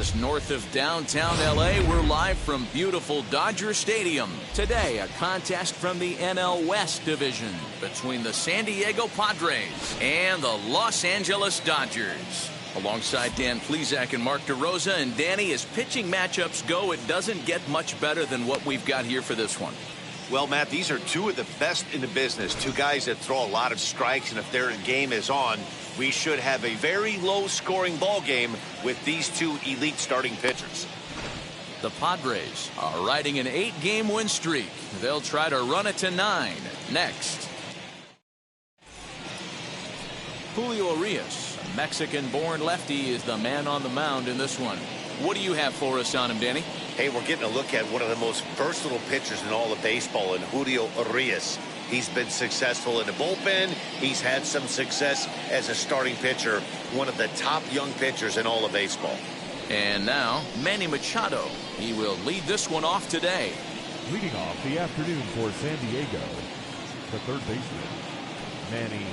just north of downtown LA. We're live from beautiful Dodger Stadium. Today, a contest from the NL West division between the San Diego Padres and the Los Angeles Dodgers. Alongside Dan Plesac and Mark DeRosa, and Danny, as pitching matchups go, it doesn't get much better than what we've got here for this one. Well, Matt, these are two of the best in the business. Two guys that throw a lot of strikes, and if their game is on, we should have a very low-scoring ball game with these two elite starting pitchers. The Padres are riding an 8-game win streak. They'll try to run it to 9 next. Julio Urias, a Mexican-born lefty, is the man on the mound in this one. What do you have for us on him, Danny? Hey, we're getting a look at one of the most versatile pitchers in all of baseball, in Julio Urias. He's been successful in the bullpen. He's had some success as a starting pitcher, one of the top young pitchers in all of baseball. And now, Manny Machado. He will lead this one off today. Leading off the afternoon for San Diego, the third baseman, Manny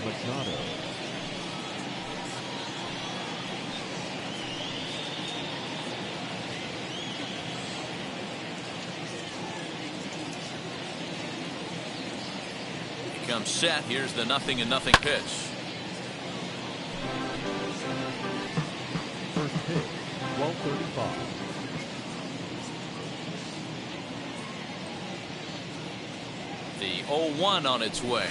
Machado. Comes set. Here's the 0-0 pitch. First pitch, 12:35. The 0-1 on its way.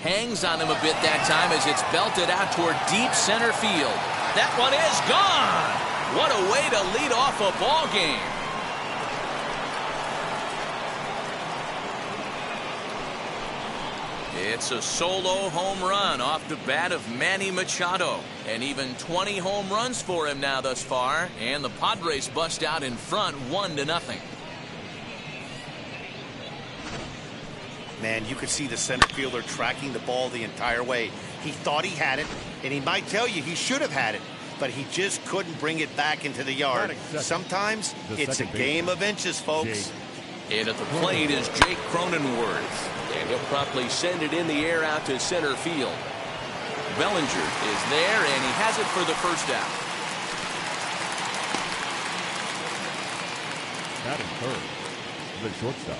Hangs on him a bit that time as it's belted out toward deep center field. That one is gone. What a way to lead off a ball game. It's a solo home run off the bat of Manny Machado. And even 20 home runs for him now thus far. And the Padres bust out in front 1-0. Man, you could see the center fielder tracking the ball the entire way. He thought he had it, and he might tell you he should have had it, but he just couldn't bring it back into the yard. Sometimes it's a game of inches, folks. And at the plate is Jake Cronenworth. And he'll promptly send it in the air out to center field. Bellinger is there, and he has it for the first out. Batting third, the shortstop,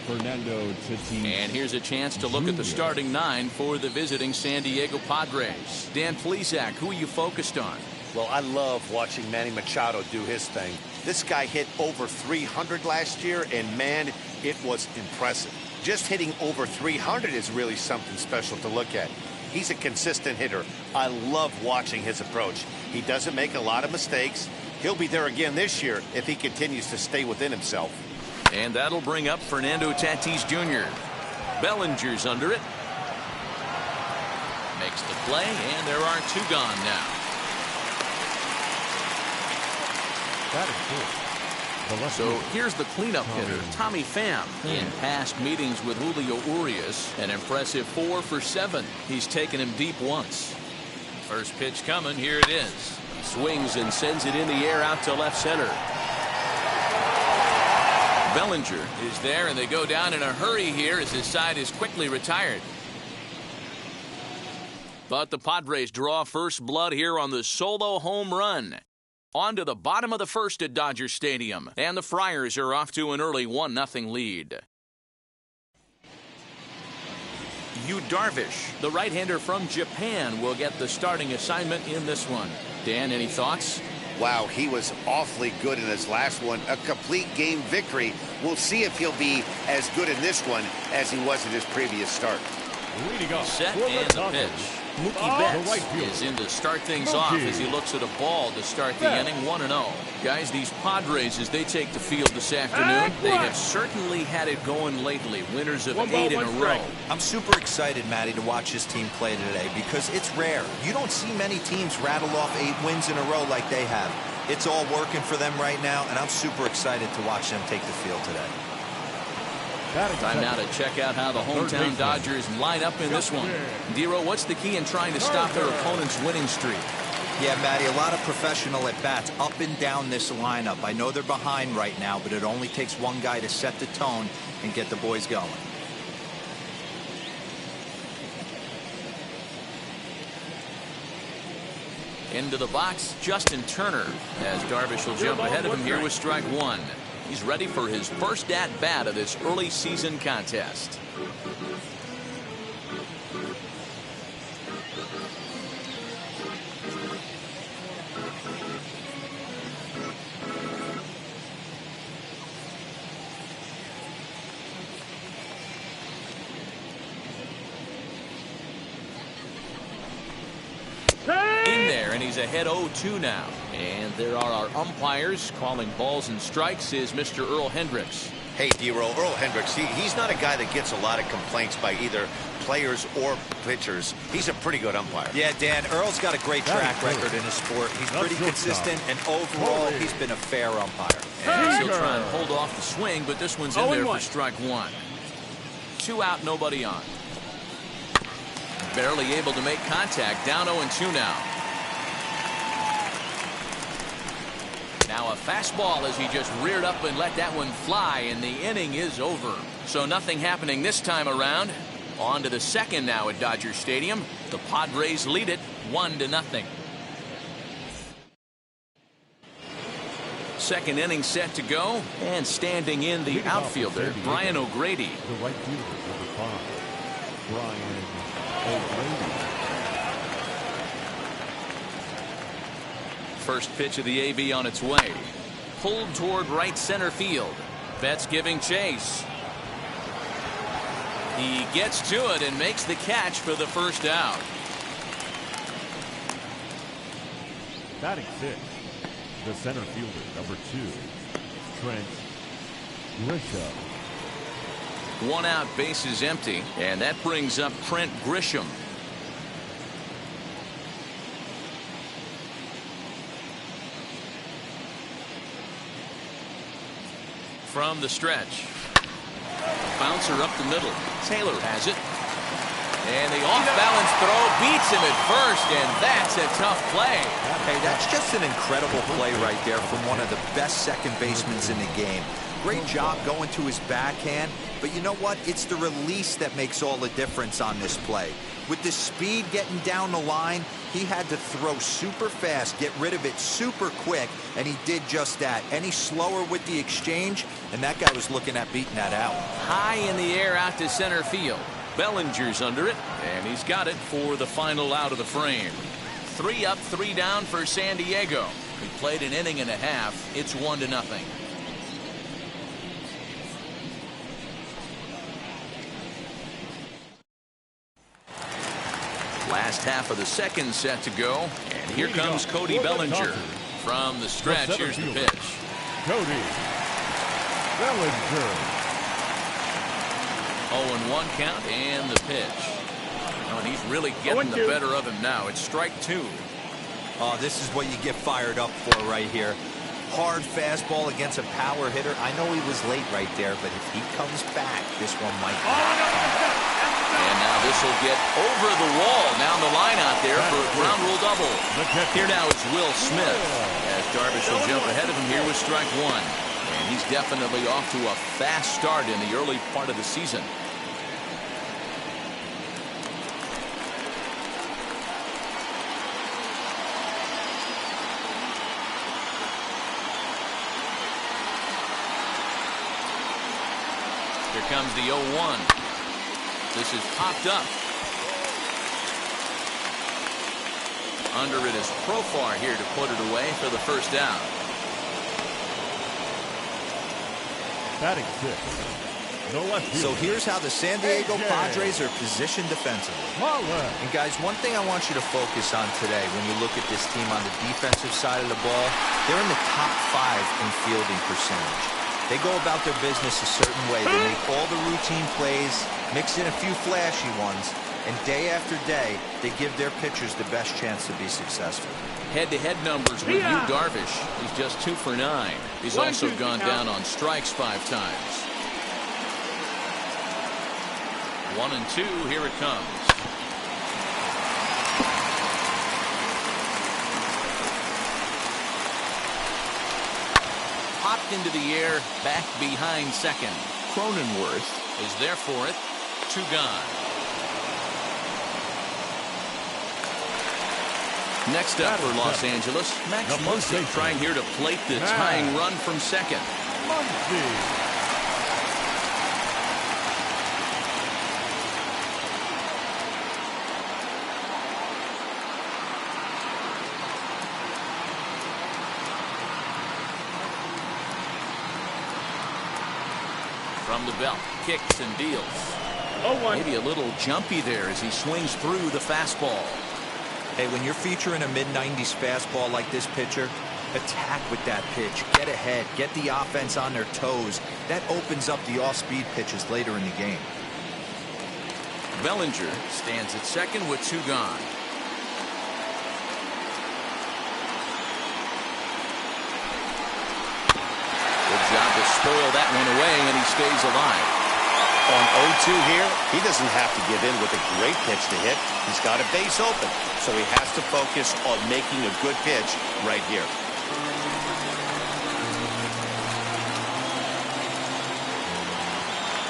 Fernando Tatis. And here's a chance to look at the starting 9 for the visiting San Diego Padres. Dan Plesac, who are you focused on? Well, I love watching Manny Machado do his thing. This guy hit over 300 last year, and man, it was impressive. Just hitting over 300 is really something special to look at. He's a consistent hitter. I love watching his approach. He doesn't make a lot of mistakes. He'll be there again this year if he continues to stay within himself. And that'll bring up Fernando Tatis Jr. Bellinger's under it. Makes the play, and there are 2 gone now. Batting fourth. So here's the cleanup hitter, Tommy Pham. In past meetings with Julio Urias, an impressive 4 for 7. He's taken him deep once. First pitch coming. Here it is. He swings and sends it in the air out to left center. Bellinger is there, and they go down in a hurry here as his side is quickly retired. But the Padres draw first blood here on the solo home run. On to the bottom of the first at Dodger Stadium, and the Friars are off to an early 1-0 lead. Yu Darvish, the right-hander from Japan, will get the starting assignment in this one. Dan, any thoughts? Wow, he was awfully good in his last one. A complete game victory. We'll see if he'll be as good in this one as he was in his previous start. Set and the pitch. Mookie Betts is in to start things off as he looks at a ball to start the inning 1-0. Guys, these Padres, as they take the field this afternoon, they have certainly had it going lately. Winners of 8 in a row. I'm super excited, Matty, to watch this team play today because it's rare. You don't see many teams rattle off 8 wins in a row like they have. It's all working for them right now, and I'm super excited to watch them take the field today. Time now to check out how the hometown Dodgers line up in this one. Dero, what's the key in trying to stop their opponent's winning streak? Yeah, Matty, a lot of professional at-bats up and down this lineup. I know they're behind right now, but it only takes one guy to set the tone and get the boys going. Into the box, Justin Turner, as Darvish will jump ahead of him here with strike one. He's ready for his first at-bat of this early season contest. In there, and he's ahead 0-2 now. And there are our umpires calling balls and strikes is Mr. Earl Hendricks. Hey, D-Roll, Earl Hendricks, he's not a guy that gets a lot of complaints by either players or pitchers. He's a pretty good umpire. Yeah, Dan, Earl's got a great track record in his sport. He's pretty consistent, and overall, he's been a fair umpire. And he'll try and hold off the swing, but this one's in there for strike one. 2 out, nobody on. Barely able to make contact, down 0-2 now. Now a fastball as he just reared up and let that one fly, and the inning is over. So nothing happening this time around. On to the second now at Dodger Stadium. The Padres lead it 1-0. Second inning set to go, and standing in the outfielder, Brian O'Grady. The right fielder, number 5, Brian O'Grady. First pitch of the AV on its way. Pulled toward right center field. Betts giving chase. He gets to it and makes the catch for the first out. Batting 6, the center fielder, number 2, Trent Grisham. 1 out, base is empty, and that brings up Trent Grisham. From the stretch. Bouncer up the middle. Taylor has it. And the off-balance throw beats him at first, and that's a tough play. Hey, that's just an incredible play right there from one of the best second basemen in the game. Great job going to his backhand, but you know what? It's the release that makes all the difference on this play. With the speed getting down the line, he had to throw super fast, get rid of it super quick, and he did just that. Any slower with the exchange, and that guy was looking at beating that out. High in the air out to center field. Bellinger's under it, and he's got it for the final out of the frame. 3 up, 3 down for San Diego. We played an inning and a half. It's 1-0. Last half of the second set to go, and here comes Cody Bellinger. From the stretch, here's the pitch. Cody Bellinger. 0-1 count and the pitch. Oh, and he's really getting the better of him now. It's strike 2. Oh, this is what you get fired up for right here. Hard fastball against a power hitter. I know he was late right there, but if he comes back, this one might be. And now this will get over the wall down the line out there for a ground rule double. Here now is Will Smith, as Darvish will jump ahead of him here with strike 1. And he's definitely off to a fast start in the early part of the season. Here comes the 0-1. This is popped up. Under it is Profar here to put it away for the first out. Batting 6. No left field. So here's how the San Diego Padres are positioned defensively. And guys, one thing I want you to focus on today when you look at this team on the defensive side of the ball, they're in the top 5 in fielding percentage. They go about their business a certain way. They make all the routine plays, mix in a few flashy ones, and day after day, they give their pitchers the best chance to be successful. Head-to-head numbers with Yu Darvish. He's just 2 for 9. He's also gone down on strikes 5 times. 1-2, here it comes. Popped into the air, back behind second. Cronenworth is there for it. 2 gone. Next up for Los Angeles, Max Muncy trying here to plate the tying run from second. From the belt, kicks and deals. Maybe a little jumpy there as he swings through the fastball. Hey, when you're featuring a mid-90s fastball like this pitcher, attack with that pitch. Get ahead. Get the offense on their toes. That opens up the off-speed pitches later in the game. Bellinger stands at second with 2 gone. Good job to spoil that one away, and he stays alive. On 0-2 here, he doesn't have to give in with a great pitch to hit. He's got a base open, so he has to focus on making a good pitch right here.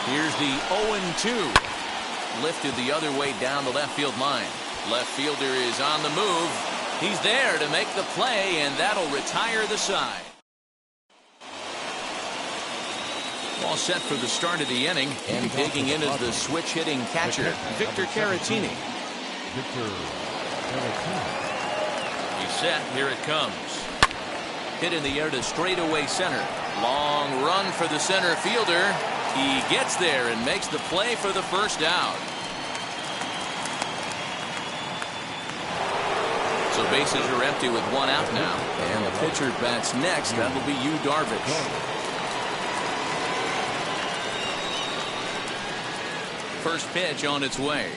Here's the 0-2. Lifted the other way down the left field line. Left fielder is on the move. He's there to make the play, and that'll retire the side. All set for the start of the inning, and digging in is the switch-hitting catcher, Victor Caratini. He's set. Here it comes. Hit in the air to straightaway center. Long run for the center fielder. He gets there and makes the play for the first out. So bases are empty with 1 out now, and the pitcher bats next. That'll be Yu Darvish. First pitch on its way.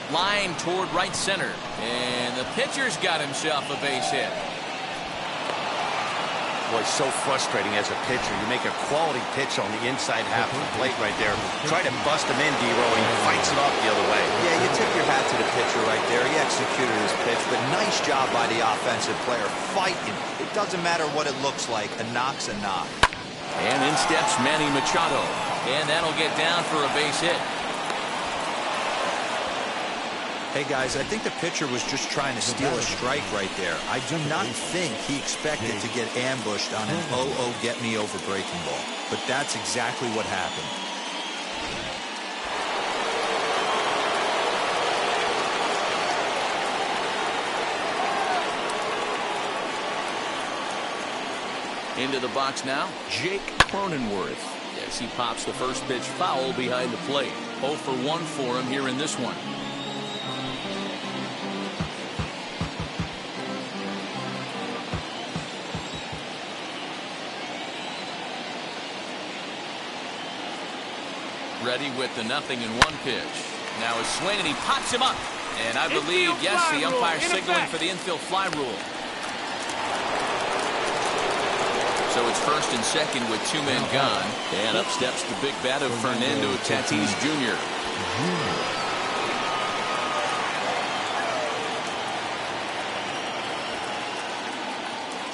Line toward right center. And the pitcher's got himself a base hit. Boy, so frustrating as a pitcher. You make a quality pitch on the inside half of the plate right there. Try to bust him in, D-Row, and he fights it off the other way. Yeah, you tip your hat to the pitcher right there. He executed his pitch, but nice job by the offensive player fighting. It doesn't matter what it looks like. A knock's a knock. And in steps Manny Machado. And that'll get down for a base hit. Hey, guys, I think the pitcher was just trying to steal a strike right there. I do not think he expected to get ambushed on an 0-0 get-me-over breaking ball. But that's exactly what happened. Into the box now, Jake Cronenworth. As he pops the first pitch foul behind the plate. 0 for 1 for him here in this one. Ready with the 0-1 pitch. Now a swing, and he pops him up. And I believe, yes, the umpire signaling for the infield fly rule. So it's first and second with 2 men gone. And up steps the big bat of Fernando Tatis Jr.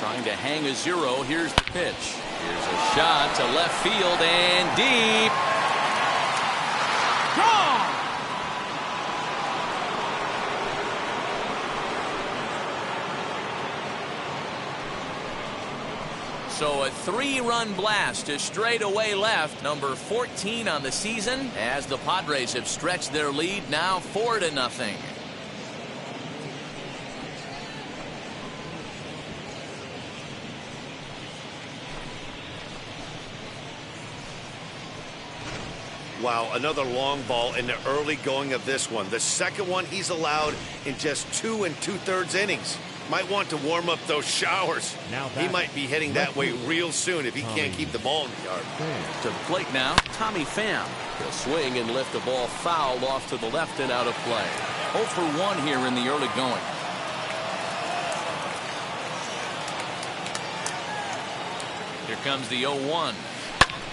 Trying to hang a 0. Here's the pitch. Here's a shot to left field and deep. Gone! So a 3-run blast to straightaway left, number 14 on the season, as the Padres have stretched their lead now 4-0. Wow, another long ball in the early going of this one. The second one he's allowed in just 2 2/3 innings. Might want to warm up those showers. He might be heading that way real soon if he can't keep the ball in the yard. To the plate now, Tommy Pham. He'll swing and lift the ball foul off to the left and out of play. 0 for 1 here in the early going. Here comes the 0-1.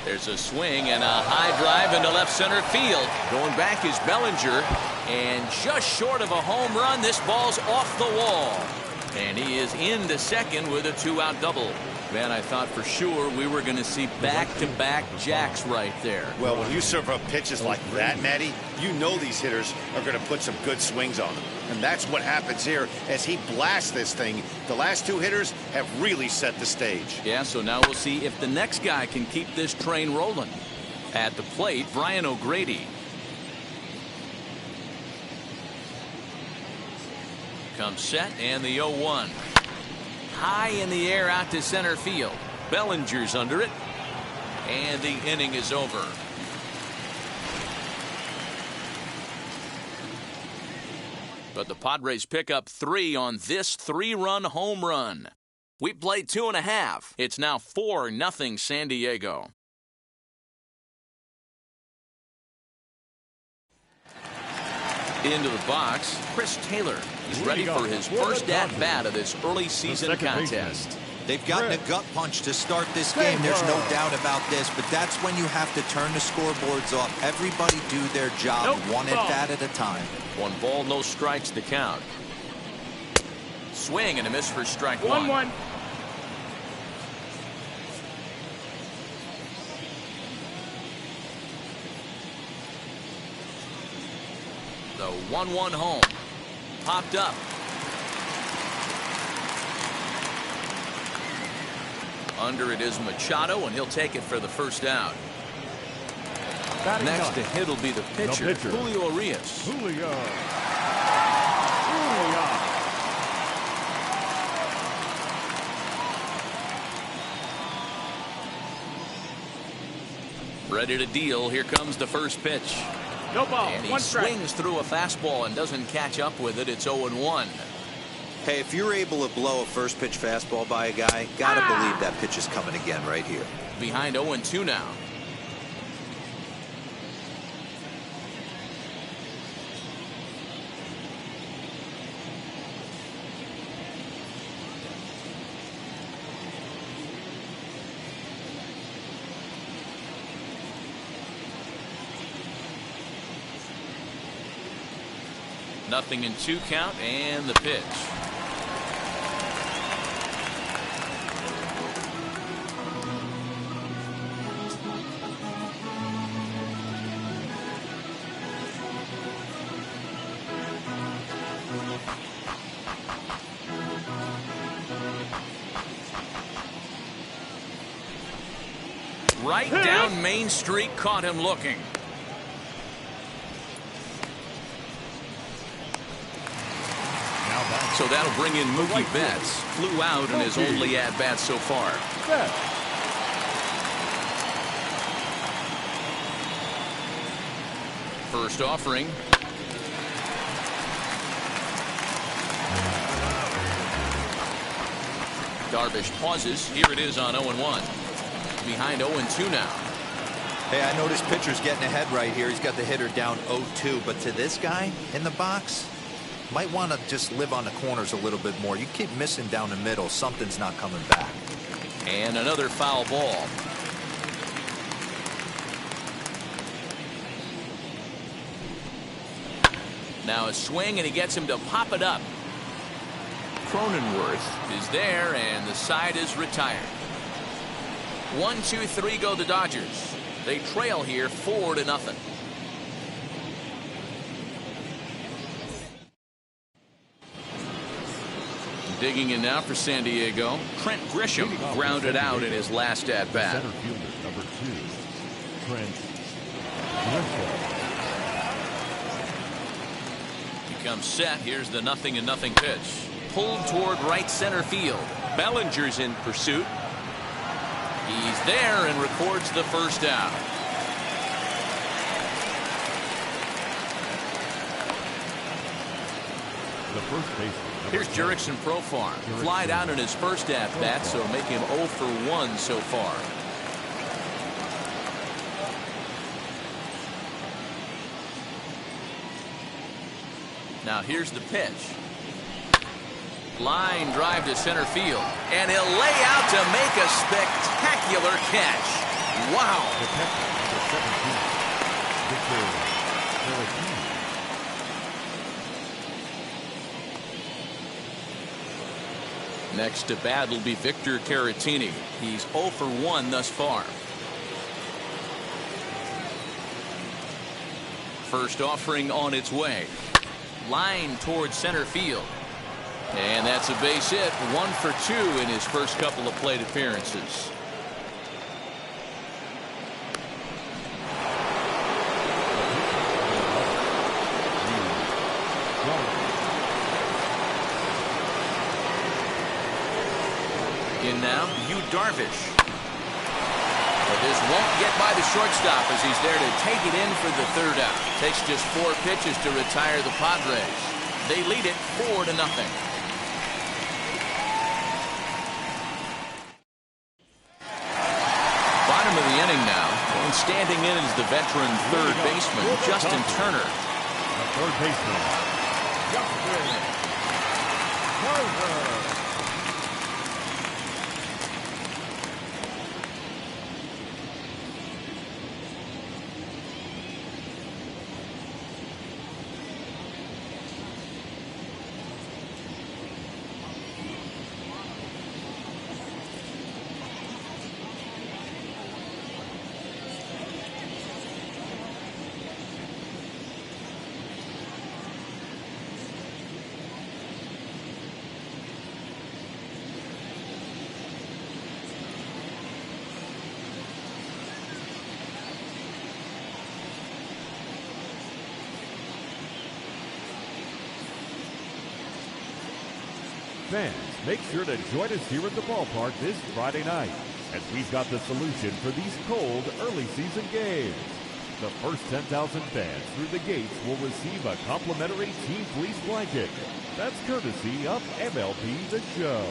There's a swing and a high drive into left center field. Going back is Bellinger, and just short of a home run, this ball's off the wall. And he is into second with a 2-out double. Man, I thought for sure we were going to see back-to-back jacks right there. Well, when you serve up pitches like that, Matty, you know these hitters are going to put some good swings on them. And that's what happens here as he blasts this thing. The last two hitters have really set the stage. Yeah, so now we'll see if the next guy can keep this train rolling. At the plate, Brian O'Grady. Comes set, and the 0-1. High in the air out to center field. Bellinger's under it. And the inning is over. But the Padres pick up 3 on this 3-run home run. We played 2.5. It's now 4-0 San Diego. Into the box, Chris Taylor. He's ready for his first at-bat of this early season contest. They've gotten a gut punch to start this game. There's no doubt about this, but that's when you have to turn the scoreboards off. Everybody do their job one at-bat at a time. 1 ball, no strikes to count. Swing and a miss for strike 1. The 1-1 home. Popped up. Under it is Machado, and he'll take it for the first out. Next to hit will be the pitcher, Julio Urias. Julio. Ready to deal. Here comes the first pitch. No ball. And he swings through a fastball and doesn't catch up with it. It's 0-1. Hey, if you're able to blow a first pitch fastball by a guy, gotta believe that pitch is coming again right here. Behind 0-2 now. Nothing in 2 count, and the pitch. Right down Main Street, caught him looking. So that'll bring in Mookie Betts. Flew out in his only at-bat so far. First offering. Darvish pauses. Here it is on 0-1. Behind 0-2 now. Hey, I noticed pitcher's getting ahead right here. He's got the hitter down 0-2. But to this guy in the box, might want to just live on the corners a little bit more. You keep missing down the middle, something's not coming back. And another foul ball. Now a swing, and he gets him to pop it up. Cronenworth is there, and the side is retired. 1-2-3 go the Dodgers. They trail here 4-0. Digging in now for San Diego, Trent Grisham grounded out in his last at-bat. Center fielder, number 2, Trent Grisham. He comes set. Here's the 0-0 pitch. Pulled toward right center field. Bellinger's in pursuit. He's there and records the first out. The first baseman. Here's Jurickson Profar. Flied out in his first at-bat, so make him 0 for 1 so far. Now here's the pitch. Line drive to center field. And he'll lay out to make a spectacular catch. Wow. The catcher, number 17, Victor. Next to bat will be Victor Caratini. He's 0 for 1 thus far. First offering on its way. Line towards center field. And that's a base hit. 1 for 2 in his first couple of plate appearances. In now, Yu Darvish. But this won't get by the shortstop as he's there to take it in for the third out. Takes just 4 pitches to retire the Padres. They lead it 4-0. Bottom of the inning now, and standing in is the veteran third baseman, Justin Turner. The third baseman, Justin Turner. Fans, make sure to join us here at the ballpark this Friday night, as we've got the solution for these cold early season games. The first 10,000 fans through the gates will receive a complimentary team fleece blanket. That's courtesy of MLB The Show.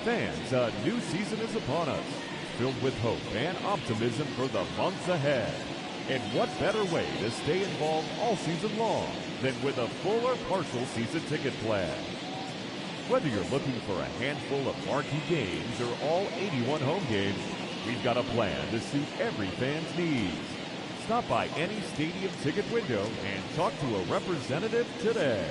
Fans, a new season is upon us, filled with hope and optimism for the months ahead. And what better way to stay involved all season long than with a full or partial season ticket plan? Whether you're looking for a handful of marquee games or all 81 home games, we've got a plan to suit every fan's needs. Stop by any stadium ticket window and talk to a representative today.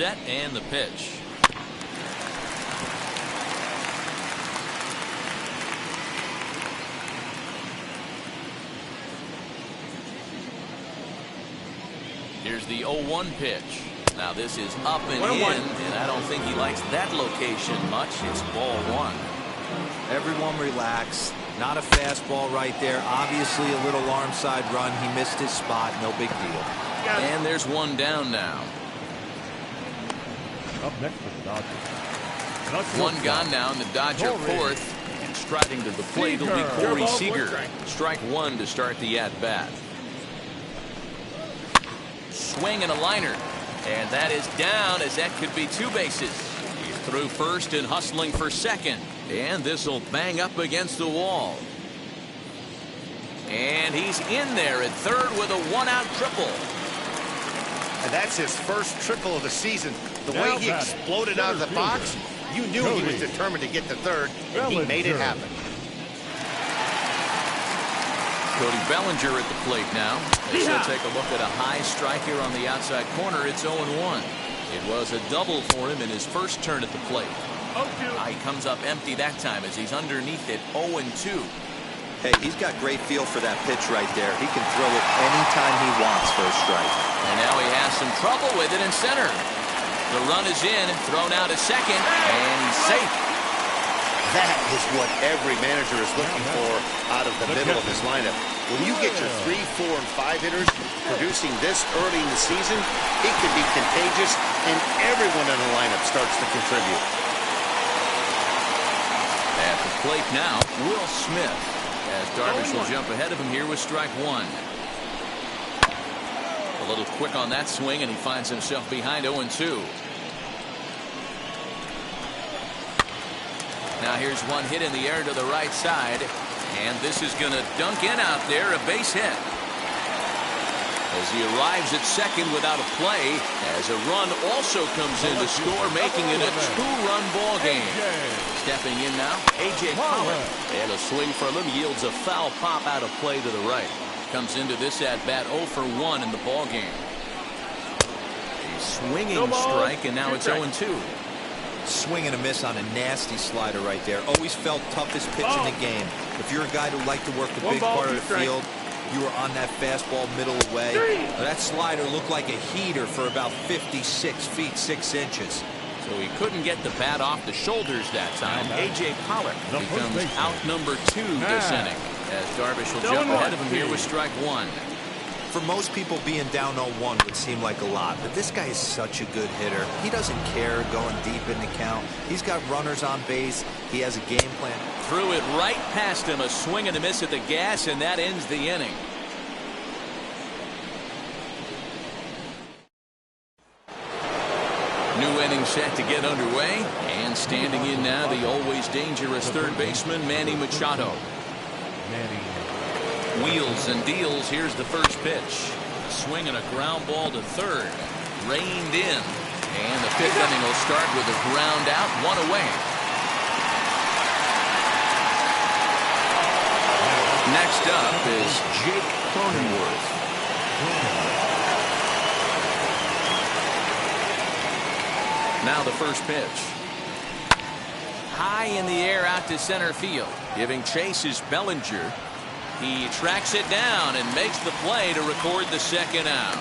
set and the pitch. Here's the 0-1 pitch. Now this is up and in, and I don't think he likes that location much. It's ball one. Everyone relax. Not a fastball right there. Obviously a little arm side run. He missed his spot. No big deal. And there's one down now. Up next for the Dodgers. One gone now in the Dodger fourth. And striding to the plate will be Corey Seager. Strike one to start the at-bat. Swing and a liner. And that is down, as that could be two bases. He's through first and hustling for second. And this will bang up against the wall. And he's in there at third with a one-out triple. And that's his first triple of the season. The way he exploded out of the box, you knew he was determined to get to third, and he made it happen. Cody Bellinger at the plate now. As he'll take a look at a high strike here on the outside corner. It's 0-1. It was a double for him in his first turn at the plate. He comes up empty that time as he's underneath it 0-2. Hey, he's got great feel for that pitch right there. He can throw it anytime he wants for a strike. And now he has some trouble with it in center. The run is in, thrown out to second, and he's safe. That is what every manager is looking for out of the middle of his lineup. When you get your 3, 4, and 5 hitters producing this early in the season, it can be contagious, and everyone in the lineup starts to contribute. At the plate now, Will Smith, as Darvish will jump ahead of him here with strike one. A little quick on that swing, and he finds himself behind 0-2. Now here's one hit in the air to the right side, and this is going to dunk in out there, a base hit. As he arrives at second without a play, as a run also comes in to score, making it a two-run ball game. Stepping in now, A.J. Pollock, and a swing from him yields a foul pop out of play to the right. Comes into this at-bat 0 for 1 in the ball game. A swinging strike, and now it's 0-2. Swing and a miss on a nasty slider right there. Always felt toughest pitch in the game. If you're a guy who liked to work the big part of the field, you were on that fastball middle away. That slider looked like a heater for about 56 feet 6 inches. So he couldn't get the bat off the shoulders that time. A.J. Pollock becomes out number 2 this inning, as Darvish will jump ahead of him here with strike one. For most people, being down 0-1 would seem like a lot, but this guy is such a good hitter. He doesn't care going deep in the count. He's got runners on base. He has a game plan. Threw it right past him, a swing and a miss at the gas, and that ends the inning. New inning set to get underway, and standing in now, the always dangerous third baseman, Manny Machado. Wheels and deals. Here's the first pitch. Swing and a ground ball to third. Reined in. And the fifth inning will start with a ground out, one away. Next up is Jake Cronenworth. Now the first pitch. High in the air out to center field. Giving chase is Bellinger. He tracks it down and makes the play to record the second out.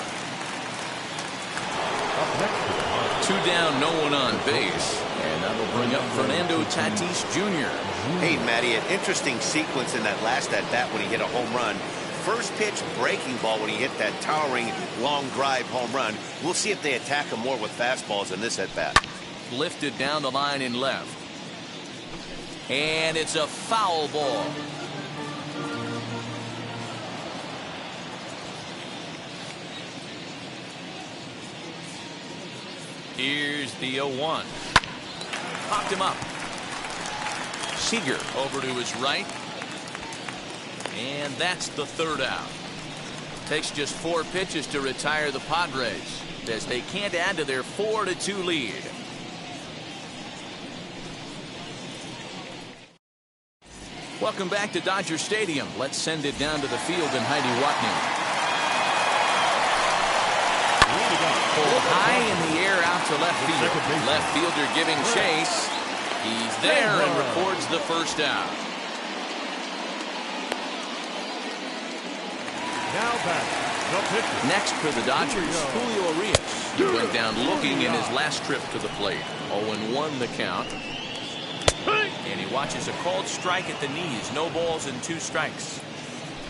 2 down, no one on base. And that'll bring up Fernando Tatis Jr. Hey, Matty, an interesting sequence in that last at-bat when he hit a home run. First pitch breaking ball when he hit that towering long drive home run. We'll see if they attack him more with fastballs in this at-bat. Lifted down the line in left. And it's a foul ball. Here's the 0-1. Popped him up. Seager over to his right. And that's the third out. Takes just 4 pitches to retire the Padres, as they can't add to their 4-2 lead. Welcome back to Dodger Stadium. Let's send it down to the field in Heidi Watney. Pulled high in the air out out to left field. Left fielder giving chase. He's there and records the first out. Now back, the pitcher. Next for the Dodgers, Julio Urias. He went down looking in his last trip to the plate. 0-1 the count. And he watches a called strike at the knees. No balls and 2 strikes.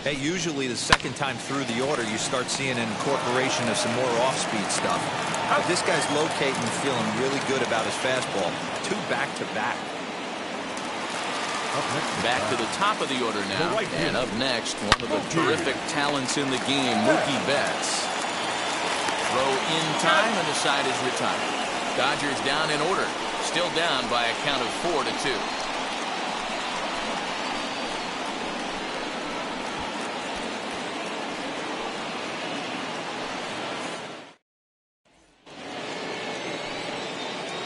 Hey, usually the second time through the order, you start seeing an incorporation of some more off-speed stuff. But this guy's locating and feeling really good about his fastball. 2 back-to-back. Back to the top of the order now. And up next, one of the terrific talents in the game, Mookie Betts. Throw in time, and the side is retired. Dodgers down in order. Still down by a count of 4-2.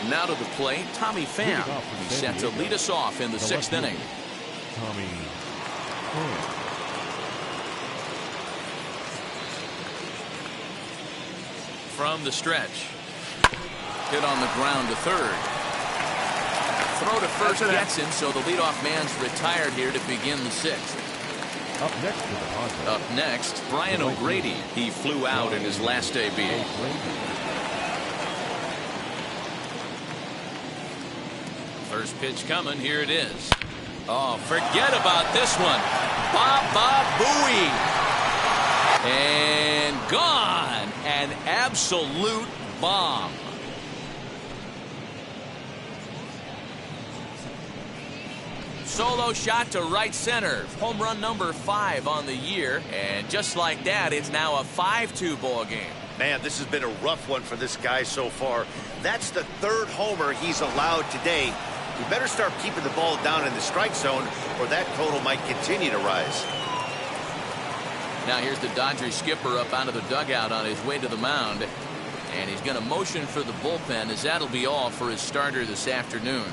Now to the plate, Tommy Pham. He's set to lead us off in the 6th inning. Tommy. From the stretch. Hit on the ground to third. Throw to first gets him, so the leadoff man's retired here to begin the 6th. Up next, Brian O'Grady. He flew out in his last debut. First pitch coming. Here it is. Oh, forget about this one. Baba Booey. And gone. An absolute bomb. Solo shot to right center. Home run number 5 on the year. And just like that, it's now a 5-2 ball game. Man, this has been a rough one for this guy so far. That's the 3rd homer he's allowed today. You better start keeping the ball down in the strike zone, or that total might continue to rise. Now here's the Dodgers skipper up out of the dugout on his way to the mound. And he's going to motion for the bullpen, as that'll be all for his starter this afternoon.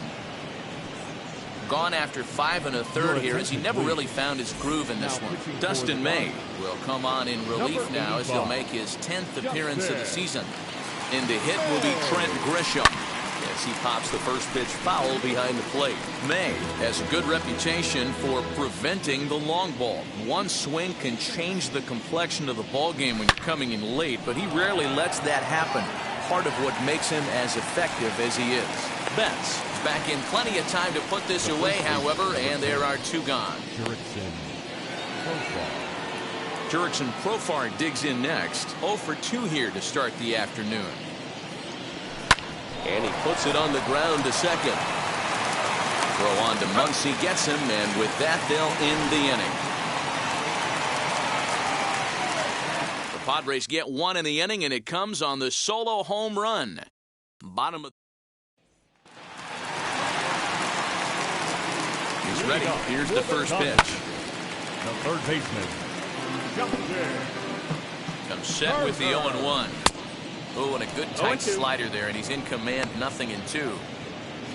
Gone after 5 1/3 here, as he never really found his groove in this one. Dustin May will come on in relief now, as he'll make his 10th appearance of the season. In to hit will be Trent Grisham, as he pops the first pitch foul behind the plate. May has a good reputation for preventing the long ball. One swing can change the complexion of the ball game when you're coming in late, but he rarely lets that happen. Part of what makes him as effective as he is. Betts back in plenty of time to put this away, however, and there are 2 gone. Jurickson Profar digs in next. 0 for 2 here to start the afternoon. And he puts it on the ground to second. Throw on to Muncy, gets him, and with that, they'll end the inning. The Padres get 1 in the inning, and it comes on the solo home run. Bottom of. He's ready. Here's the first pitch. The third baseman. Comes set with the 0-1. Oh, and a good tight slider there, and he's in command, 0-2.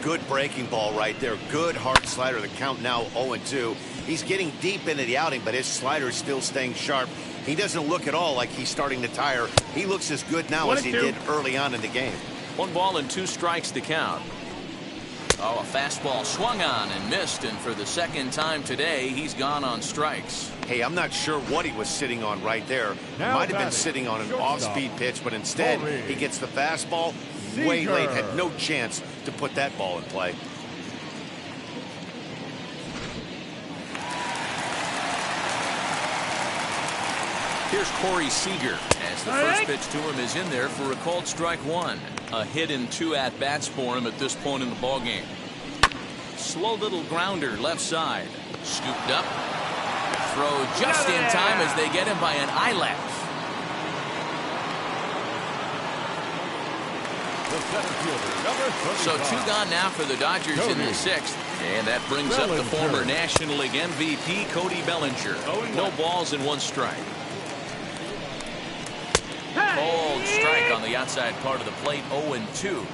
Good breaking ball right there. Good hard slider. The count now 0-2. He's getting deep into the outing, but his slider is still staying sharp. He doesn't look at all like he's starting to tire. He looks as good now as he did early on in the game. 1 ball and 2 strikes to count. Oh, a fastball swung on and missed, and for the 2nd time today, he's gone on strikes. Hey, I'm not sure what he was sitting on right there. Might have been sitting on an off-speed pitch, but instead he gets the fastball way late. Had no chance to put that ball in play. Here's Corey Seager, as the first pitch to him is in there for a called strike 1. A hit in 2 at-bats for him at this point in the ballgame. Slow little grounder left side. Scooped up. Throw just in time as they get him by an eyelash. So 2 gone now for the Dodgers in the 6th. And that brings up the former National League MVP, Cody Bellinger. No balls and 1 strike. Cold strike on the outside part of the plate, 0-2.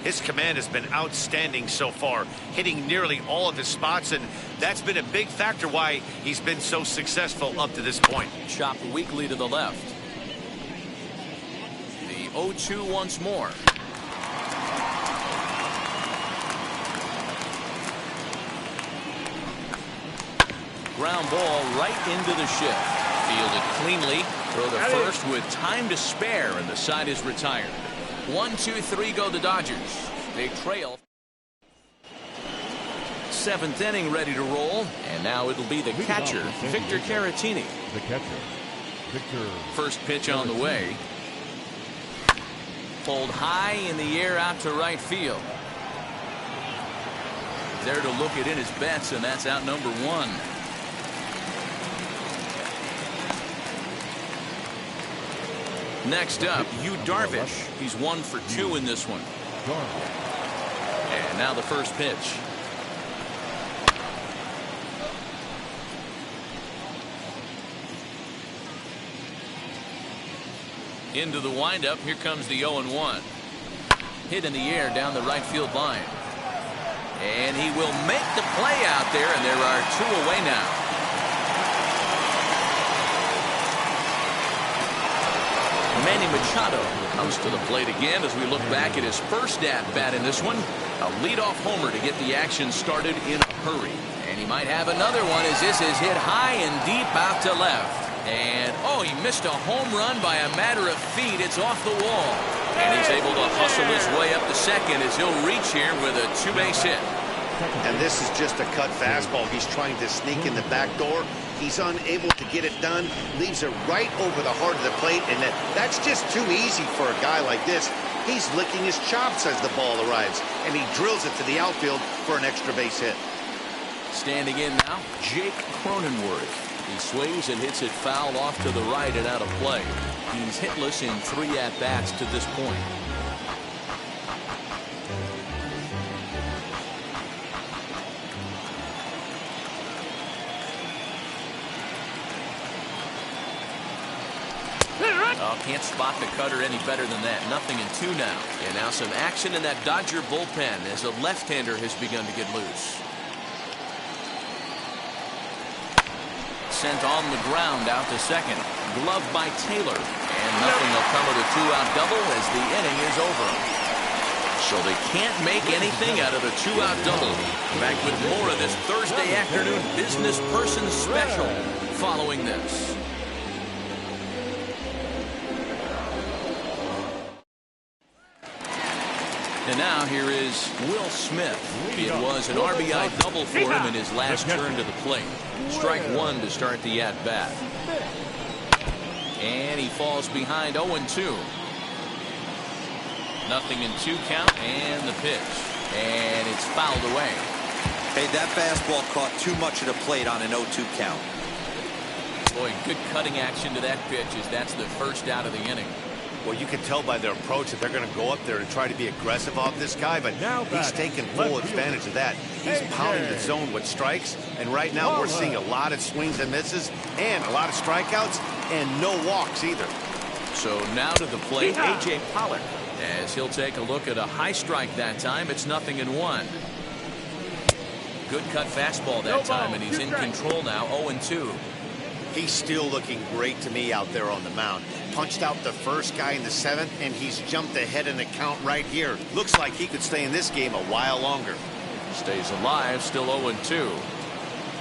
His command has been outstanding so far, hitting nearly all of his spots, and that's been a big factor why he's been so successful up to this point. Chopped weakly to the left. The 0-2 once more. ground ball right into the shift. Fielded cleanly. Throw to first with time to spare, and the side is retired. 1-2-3 go the Dodgers. They trail. 7th inning ready to roll, and now it'll be the catcher, Victor Caratini. The catcher, Victor. First pitch on the way. Pulled high in the air out to right field. There to look it in his bets, and that's out number 1. Next up, Yu Darvish. He's 1 for 2 in this one. And now the first pitch. Into the windup. Here comes the 0-1. Hit in the air down the right field line. And he will make the play out there, and there are 2 away now. Manny Machado comes to the plate again as we look back at his first at-bat in this one. A leadoff homer to get the action started in a hurry. And he might have another one as this is hit high and deep out to left. And, oh, he missed a home run by a matter of feet. It's off the wall. And he's able to hustle his way up to second as he'll reach here with a 2-base hit. And this is just a cut fastball. He's trying to sneak in the back door. He's unable to get it done. Leaves it right over the heart of the plate. And that's just too easy for a guy like this. He's licking his chops as the ball arrives. And he drills it to the outfield for an extra base hit. Standing in now, Jake Cronenworth. He swings and hits it foul off to the right and out of play. He's hitless in 3 at-bats to this point. Oh, can't spot the cutter any better than that. 0-2 now. And now some action in that Dodger bullpen as a left-hander has begun to get loose. Sent on the ground out to second. Glove by Taylor. And nothing will come of the 2-out double as the inning is over. So they can't make anything out of the 2-out double. Back with more of this Thursday afternoon business person special following this. And now here is Will Smith. It was an RBI double for him in his last turn to the plate. Strike 1 to start the at-bat. And he falls behind 0-2. 0-2 count and the pitch. And it's fouled away. Hey, that fastball caught too much of the plate on an 0-2 count. Boy, good cutting action to that pitch as that's the first out of the inning. Well, you can tell by their approach that they're going to go up there and try to be aggressive off this guy, but he's taking full advantage of that. He's pounding the zone with strikes, and right now we're seeing a lot of swings and misses and a lot of strikeouts and no walks either. So now to the plate, A.J. Pollock, as he'll take a look at a high strike that time. It's 0-1. Good cut fastball that time, and he's in control now, 0-2. He's still looking great to me out there on the mound. Punched out the first guy in the 7th, and he's jumped ahead in the count right here. Looks like he could stay in this game a while longer. Stays alive, still 0-2.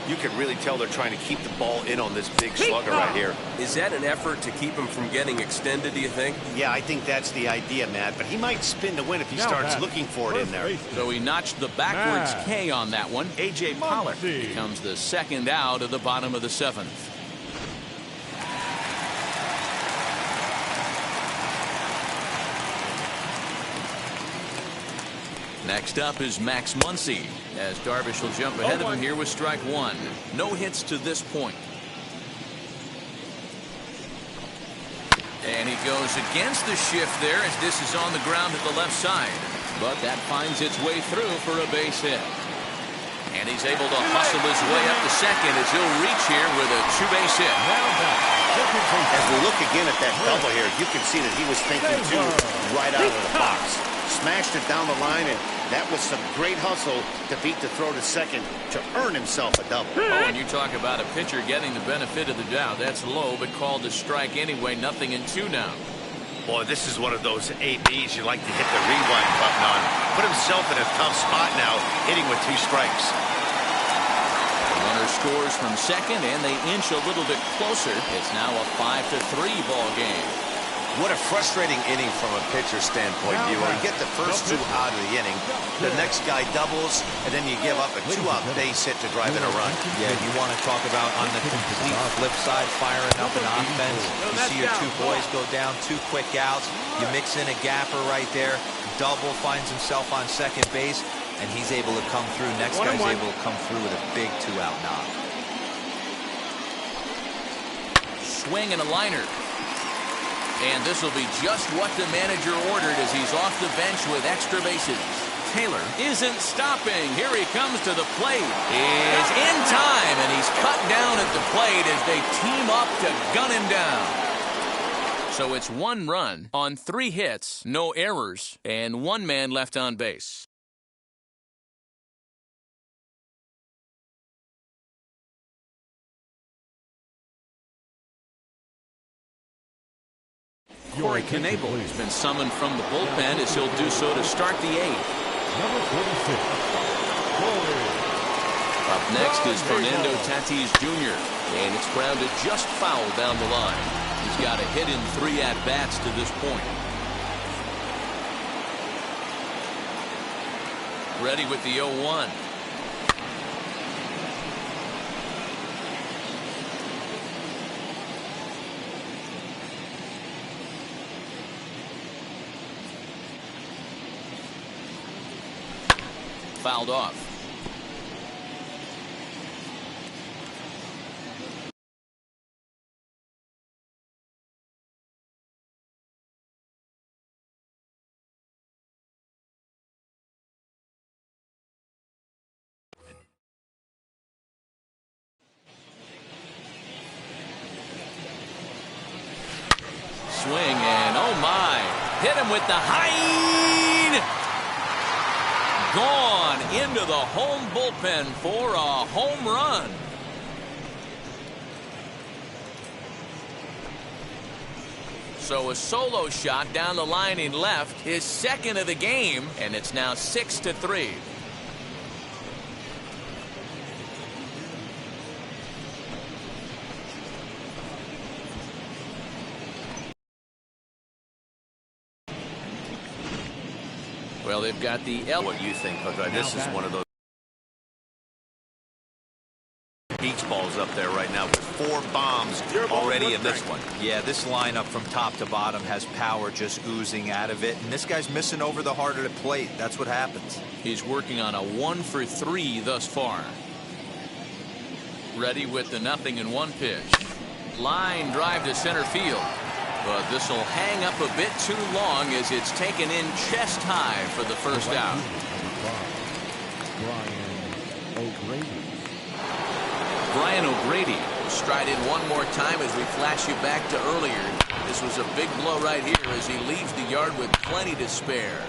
You can really tell they're trying to keep the ball in on this big slugger right here. Is that an effort to keep him from getting extended, do you think? Yeah, I think that's the idea, Matt. But he might spin to win if he starts looking for it in there. So he notched the backwards K on that one. A.J. Pollock becomes the second out of the bottom of the 7th. Next up is Max Muncy, as Darvish will jump ahead of him here with strike 1. No hits to this point. And he goes against the shift there as this is on the ground at the left side. But that finds its way through for a base hit. And he's able to hustle his way up to second as he'll reach here with a 2-base hit. As we look again at that double here, you can see that he was thinking too right out of the box. Smashed it down the line, and that was some great hustle to beat the throw to second to earn himself a double. Oh, and you talk about a pitcher getting the benefit of the doubt. That's low, but called a strike anyway. 0-2 now. Boy, this is one of those ABs you like to hit the rewind button on. Put himself in a tough spot now, hitting with 2 strikes. The runner Runner scores from second, and they inch a little bit closer. It's now a 5-3 ball game. What a frustrating inning from a pitcher standpoint, you get the first two out of the inning, the next guy doubles, and then you give up a two-out base hit to drive in a run. Yeah, you want to talk about on the complete flip side, firing up an offense. You see your two boys go down, 2 quick outs. You mix in a gapper right there. Double, finds himself on second base, and he's able to come through. Next guy's able to come through with a big 2-out knock. Swing and a liner. And this will be just what the manager ordered as he's off the bench with extra bases. Taylor isn't stopping. Here he comes to the plate. Is in time, and he's cut down at the plate as they team up to gun him down. So it's 1 run on 3 hits, no errors, and 1 man left on base. Corey Knebel has been summoned from the bullpen as he'll do so to start the 8th. Number 46, Corey. Up next is Fernando Tatis Jr., and it's grounded just foul down the line. He's got a hit in 3 at-bats to this point. Ready with the 0-1. Fouled off. Swing and oh my, hit him with the high. Gone into the home bullpen for a home run. So a solo shot down the line in left, his second of the game, and it's now 6-3. Well, they've got the What you think, Hooker? This is one of those beach balls up there right now with 4 bombs already in this one. Yeah, this lineup from top to bottom has power just oozing out of it, and this guy's missing over the heart of the plate. That's what happens. He's working on a 1-for-3 thus far. Ready with the 0-1 pitch. Line drive to center field. But this will hang up a bit too long as it's taken in chest high for the first out. Brian O'Grady will stride in one more time as we flash you back to earlier. This was a big blow right here as he leaves the yard with plenty to spare.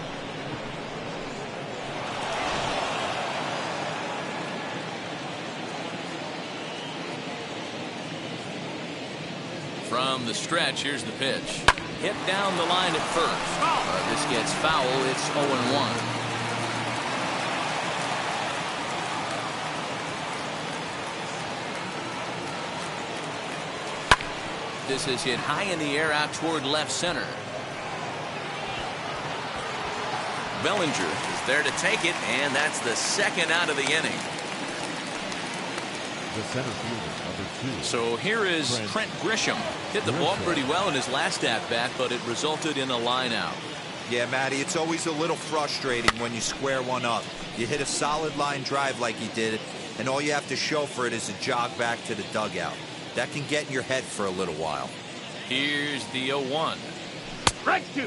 From the stretch, here's the pitch. Hit down the line at first. This gets foul. It's 0-1. This is hit high in the air out toward left center. Bellinger is there to take it, and that's the second out of the inning. The center fielder, number 2. So here is Trent Grisham. Hit the ball pretty well in his last at-bat, but it resulted in a line out. Yeah, Matty, it's always a little frustrating when you square one up. You hit a solid line drive like he did, and all you have to show for it is a jog back to the dugout. That can get in your head for a little while. Here's the 0-1.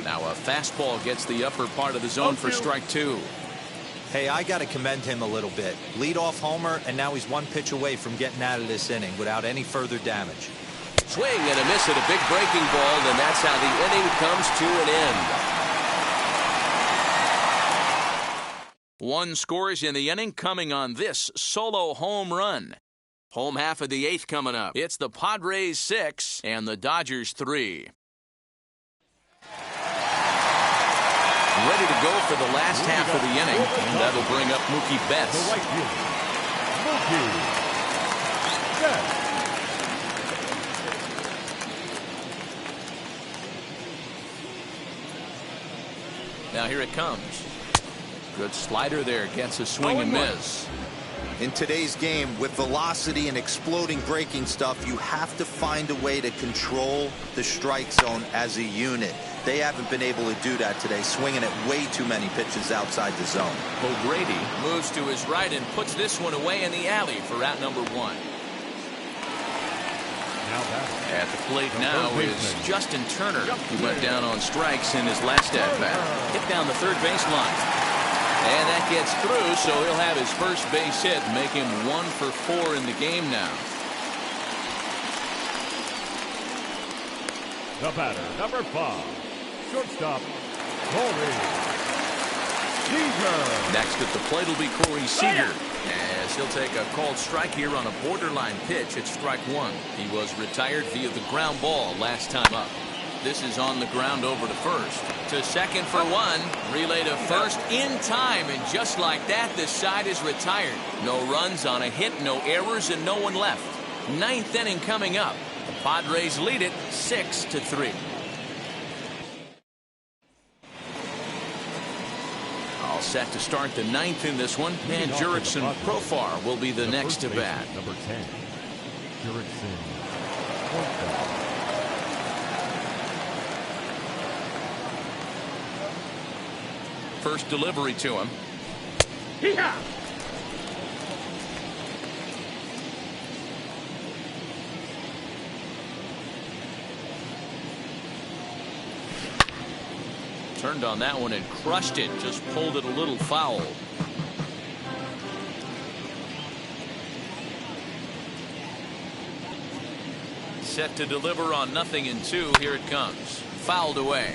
Now a fastball gets the upper part of the zone for strike 2. Hey, I got to commend him a little bit. Leadoff homer, and now he's 1 pitch away from getting out of this inning without any further damage. Swing and a miss at a big breaking ball, and that's how the inning comes to an end. 1 scores in the inning coming on this solo home run. Home half of the 8th coming up. It's the Padres 6 and the Dodgers 3. Ready to go for the last half of the inning, and that'll bring up Mookie Betts. Set. Now here it comes. Good slider there. Gets a swing and miss. In today's game, with velocity and exploding breaking stuff, you have to find a way to control the strike zone as a unit. They haven't been able to do that today, swinging at way too many pitches outside the zone. O'Grady moves to his right and puts this one away in the alley for out number one. At the plate now is Justin Turner, who went down on strikes in his last at-bat. Hit down the third baseline. And that gets through, so he'll have his first base hit, make him 1 for 4 in the game now. The batter, number 5, shortstop, Corey Seager. Next at the plate will be Corey Seager, as he'll take a called strike here on a borderline pitch at strike one. He was retired via the ground ball last time up. This is on the ground over to first. To second for one. Relay to first in time. And just like that, this side is retired. No runs on a hit, no errors, and no one left. Ninth inning coming up. The Padres lead it 6-3. All set to start the ninth in this one. And Jurickson Profar will be the next to bat. Number 10, Jurickson Profar. First delivery to him. Yeah. Turned on that one and crushed it. Just pulled it a little foul. Set to deliver on 0-2. Here it comes. Fouled away.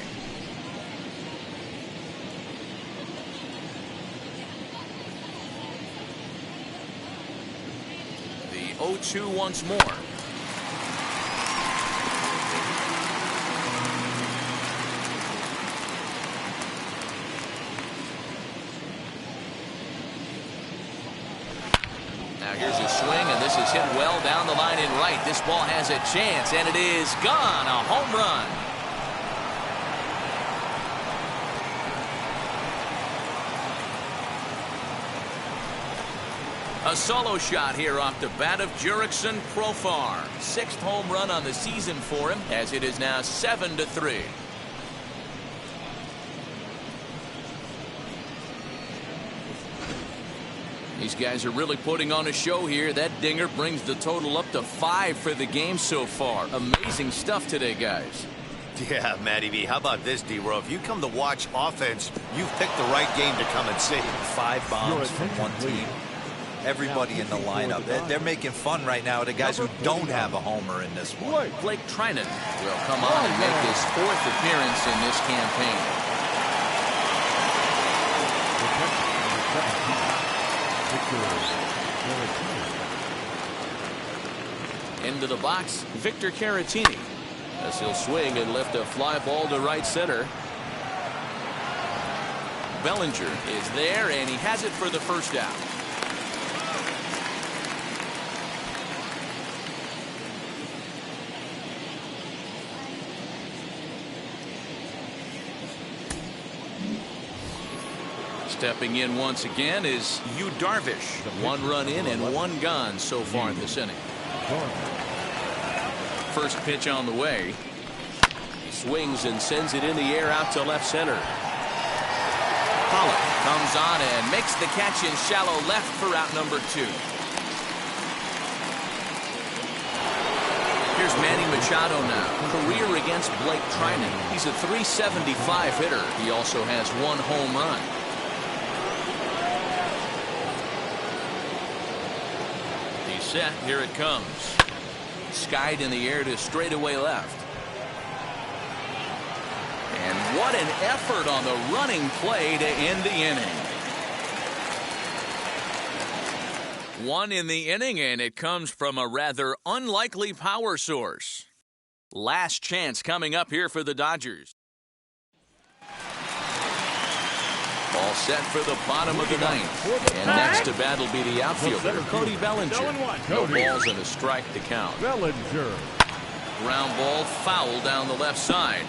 The 0-2 once more. Now here's a swing, and this is hit well down the line in right. This ball has a chance, and it is gone. A home run. A solo shot here off the bat of Jurickson Profar. 6th home run on the season for him, as it is now 7-3. These guys are really putting on a show here. That dinger brings the total up to 5 for the game so far. Amazing stuff today, guys. Yeah, Matty V. How about this, D-Row? If you come to watch offense, you've picked the right game to come and see. 5 bombs from one team. Everybody in the lineup. They're making fun right now of the guys who don't have a homer in this one. Blake Trinan will come on and make his 4th appearance in this campaign. Into the box, Victor Caratini, as he'll swing and lift a fly ball to right center. Bellinger is there, and he has it for the first out. Stepping in once again is Yu Darvish. 1 run in and 1 gone so far in this inning. First pitch on the way. He swings and sends it in the air out to left center. Pollock comes on and makes the catch in shallow left for out number 2. Here's Manny Machado now. Career against Blake Trinan. He's a .375 hitter. He also has 1 home run. Set. Here it comes. Skied in the air to straightaway left. And what an effort on the running play to end the inning. 1 in the inning, and it comes from a rather unlikely power source. Last chance coming up here for the Dodgers. All set for the bottom of the ninth. And next to bat will be the outfielder, Cody Bellinger. No balls and a strike to count. Bellinger. Ground ball foul down the left side.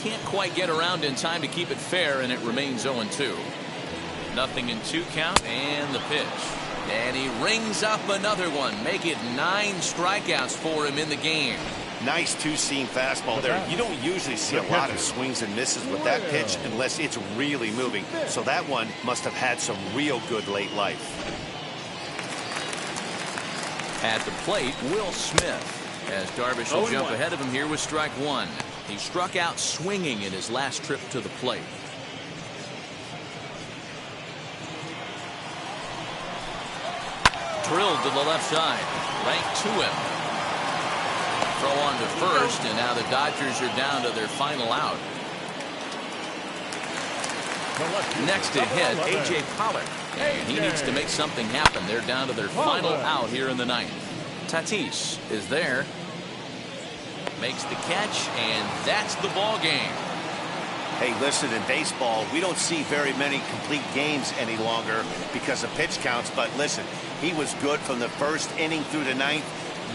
Can't quite get around in time to keep it fair, and it remains 0-2. Nothing in 2 count, and the pitch. And he rings up another one. Make it 9 strikeouts for him in the game. Nice two-seam fastball there. You don't usually see a lot of swings and misses with that pitch unless it's really moving. So that one must have had some real good late life. At the plate, Will Smith, as Darvish will jump ahead of him here with strike 1. He struck out swinging in his last trip to the plate. Drilled to the left side. Right to him. Throw on to first, and now the Dodgers are down to their final out. Next to hit, A.J. Pollock. And he needs to make something happen. They're down to their final out here in the ninth. Tatis is there. Makes the catch, and that's the ball game. Hey, listen, in baseball, we don't see very many complete games any longer because of pitch counts. But listen, he was good from the first inning through the ninth.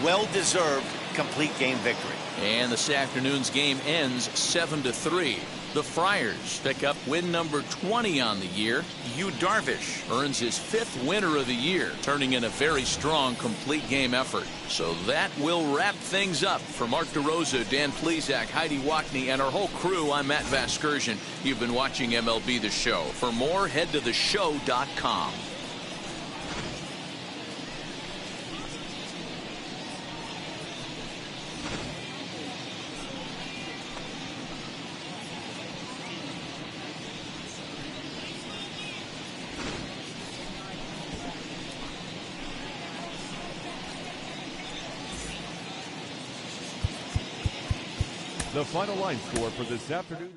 Well-deserved complete game victory. And this afternoon's game ends 7-3. The Friars pick up win number 20 on the year. Yu Darvish earns his 5th winner of the year, turning in a very strong complete game effort. So that will wrap things up. For Mark DeRosa, Dan Plesac, Heidi Wackney, and our whole crew, I'm Matt Vasgersian. You've been watching MLB The Show. For more, head to theshow.com. The final line score for this afternoon.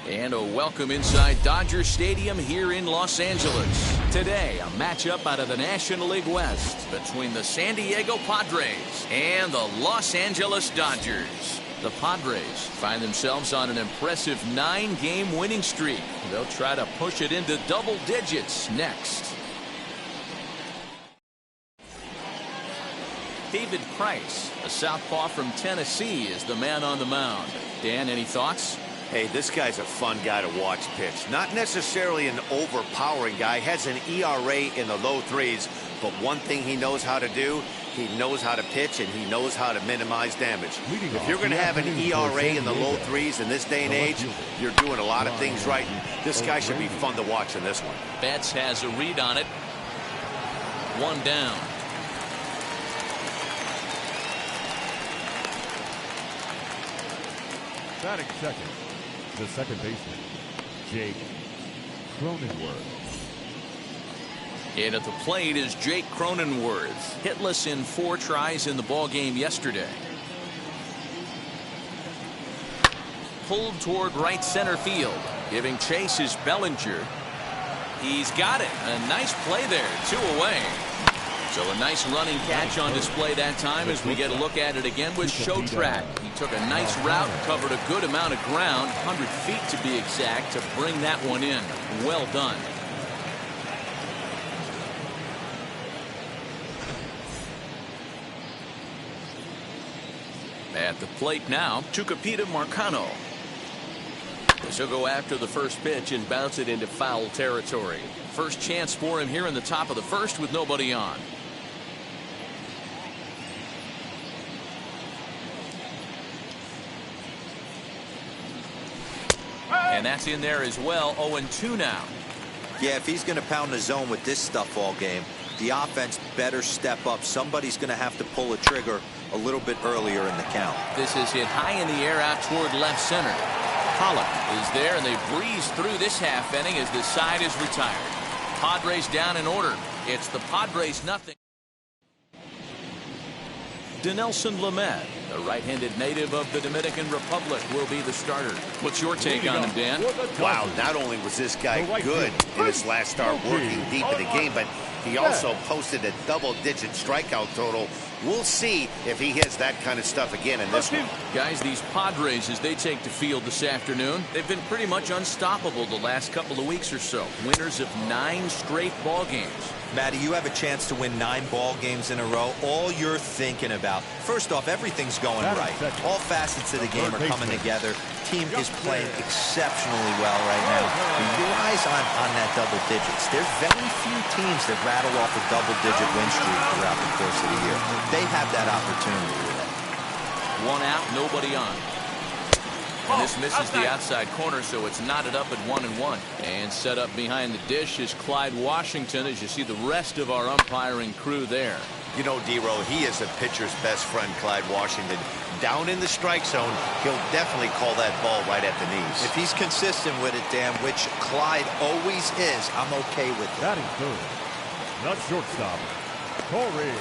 And a welcome inside Dodger Stadium here in Los Angeles. Today, a matchup out of the National League West between the San Diego Padres and the Los Angeles Dodgers. The Padres find themselves on an impressive 9-game winning streak. They'll try to push it into double digits next. David Price, a southpaw from Tennessee, is the man on the mound. Dan, any thoughts? Hey, this guy's a fun guy to watch pitch. Not necessarily an overpowering guy. Has an ERA in the low 3s. But one thing he knows how to do, he knows how to pitch and he knows how to minimize damage. If you're going to have an ERA in the low 3s in this day and age, you're doing a lot of things right. And this guy should be fun to watch in this one. Betts has a read on it. 1 down. Batting second, the second baseman, Jake Cronenworth. And at the plate is Jake Cronenworth, hitless in 4 tries in the ballgame yesterday. Pulled toward right center field. Giving chase is Bellinger. He's got it. A nice play there. 2 away. So a nice running catch on display that time as we get a look at it again with Show Track. He took a nice route, covered a good amount of ground, 100 feet to be exact, to bring that one in. Well done. At the plate now, Tucupita Marcano. This will go after the first pitch and bounce it into foul territory. First chance for him here in the top of the first with nobody on. And that's in there as well. 0-2 now. Yeah, if he's going to pound the zone with this stuff all game, the offense better step up. Somebody's going to have to pull a trigger a little bit earlier in the count. This is hit high in the air out toward left center. Pollock is there, and they breeze through this half inning as the side is retired. Padres down in order. It's the Padres nothing. Dinelson Lamed, the right-handed native of the Dominican Republic, will be the starter. What's your take on him, Dan? Wow, not only was this guy good in his last start working deep in the game, but he also posted a double-digit strikeout total. We'll see if he hits that kind of stuff again in this one. Guys, these Padres, as they take the field this afternoon, they've been pretty much unstoppable the last couple of weeks or so. Winners of 9 straight ball games. Matty, you have a chance to win 9 ball games in a row. All you're thinking about, first off, everything's going right. All facets of the game are coming together. Team is playing exceptionally well right now. Your eyes on that double digits. There's very few teams that rattle off a double-digit win streak throughout the course of the year. They have that opportunity today. 1 out, nobody on. And this misses the outside corner, so it's knotted up at 1-1. And set up behind the dish is Clyde Washington, as you see the rest of our umpiring crew there. You know, D-Row, he is a pitcher's best friend, Clyde Washington. Down in the strike zone, he'll definitely call that ball right at the knees. If he's consistent with it, Dan, which Clyde always is, I'm okay with it. Batting third, not shortstop, Corey.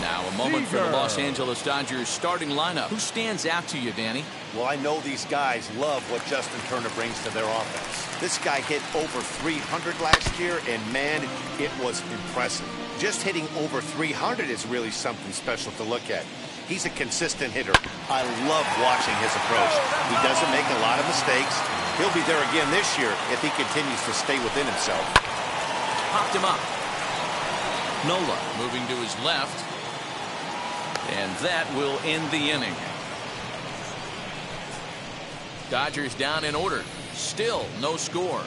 Now a moment for the Los Angeles Dodgers starting lineup. Who stands out to you, Danny? Well, I know these guys love what Justin Turner brings to their offense. This guy hit over 300 last year, and man, it was impressive. Just hitting over 300 is really something special to look at. He's a consistent hitter. I love watching his approach. He doesn't make a lot of mistakes. He'll be there again this year if he continues to stay within himself. Popped him up. Nola moving to his left. And that will end the inning. Dodgers down in order. Still no score.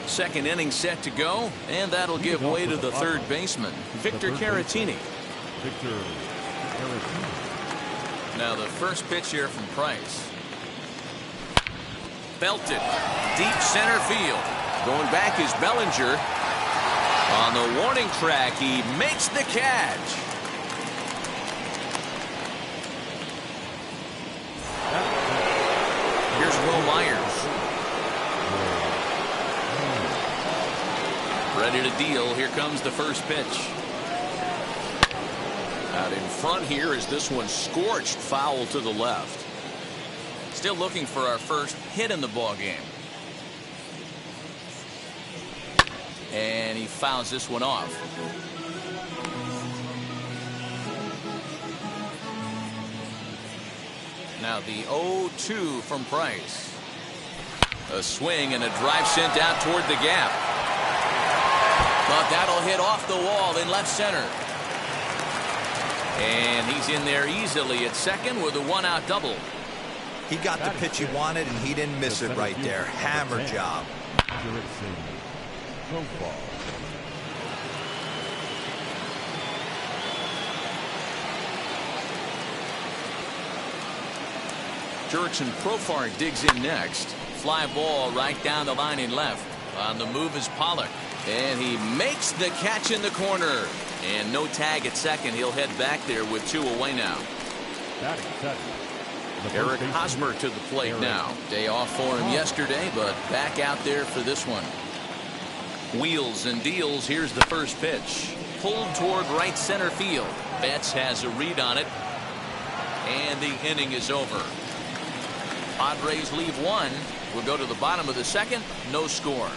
Second inning set to go, and that'll give way to the third baseman, Victor Caratini. Victor Caratini. Now the first pitch here from Price. Belted. Deep center field. Going back is Bellinger. On the warning track, he makes the catch. Here's Will Myers. Ready to deal. Here comes the first pitch. Out in front here is this one scorched foul to the left. Still looking for our first hit in the ball game. And he fouls this one off. Now the 0-2 from Price. A swing and a drive sent out toward the gap. But that'll hit off the wall in left center. And he's in there easily at second with a 1-out double. He got the pitch he wanted, and he didn't miss it right there. Hammer job. Jurickson Profar digs in next. Fly ball right down the line in left. On the move is Pollock. And he makes the catch in the corner. And no tag at second. He'll head back there with 2 away now. Eric Hosmer to the plate now. Day off for him yesterday, but back out there for this one. Wheels and deals. Here's the first pitch. Pulled toward right center field. Betts has a read on it. And the inning is over. Padres leave one. We'll go to the bottom of the second. No score.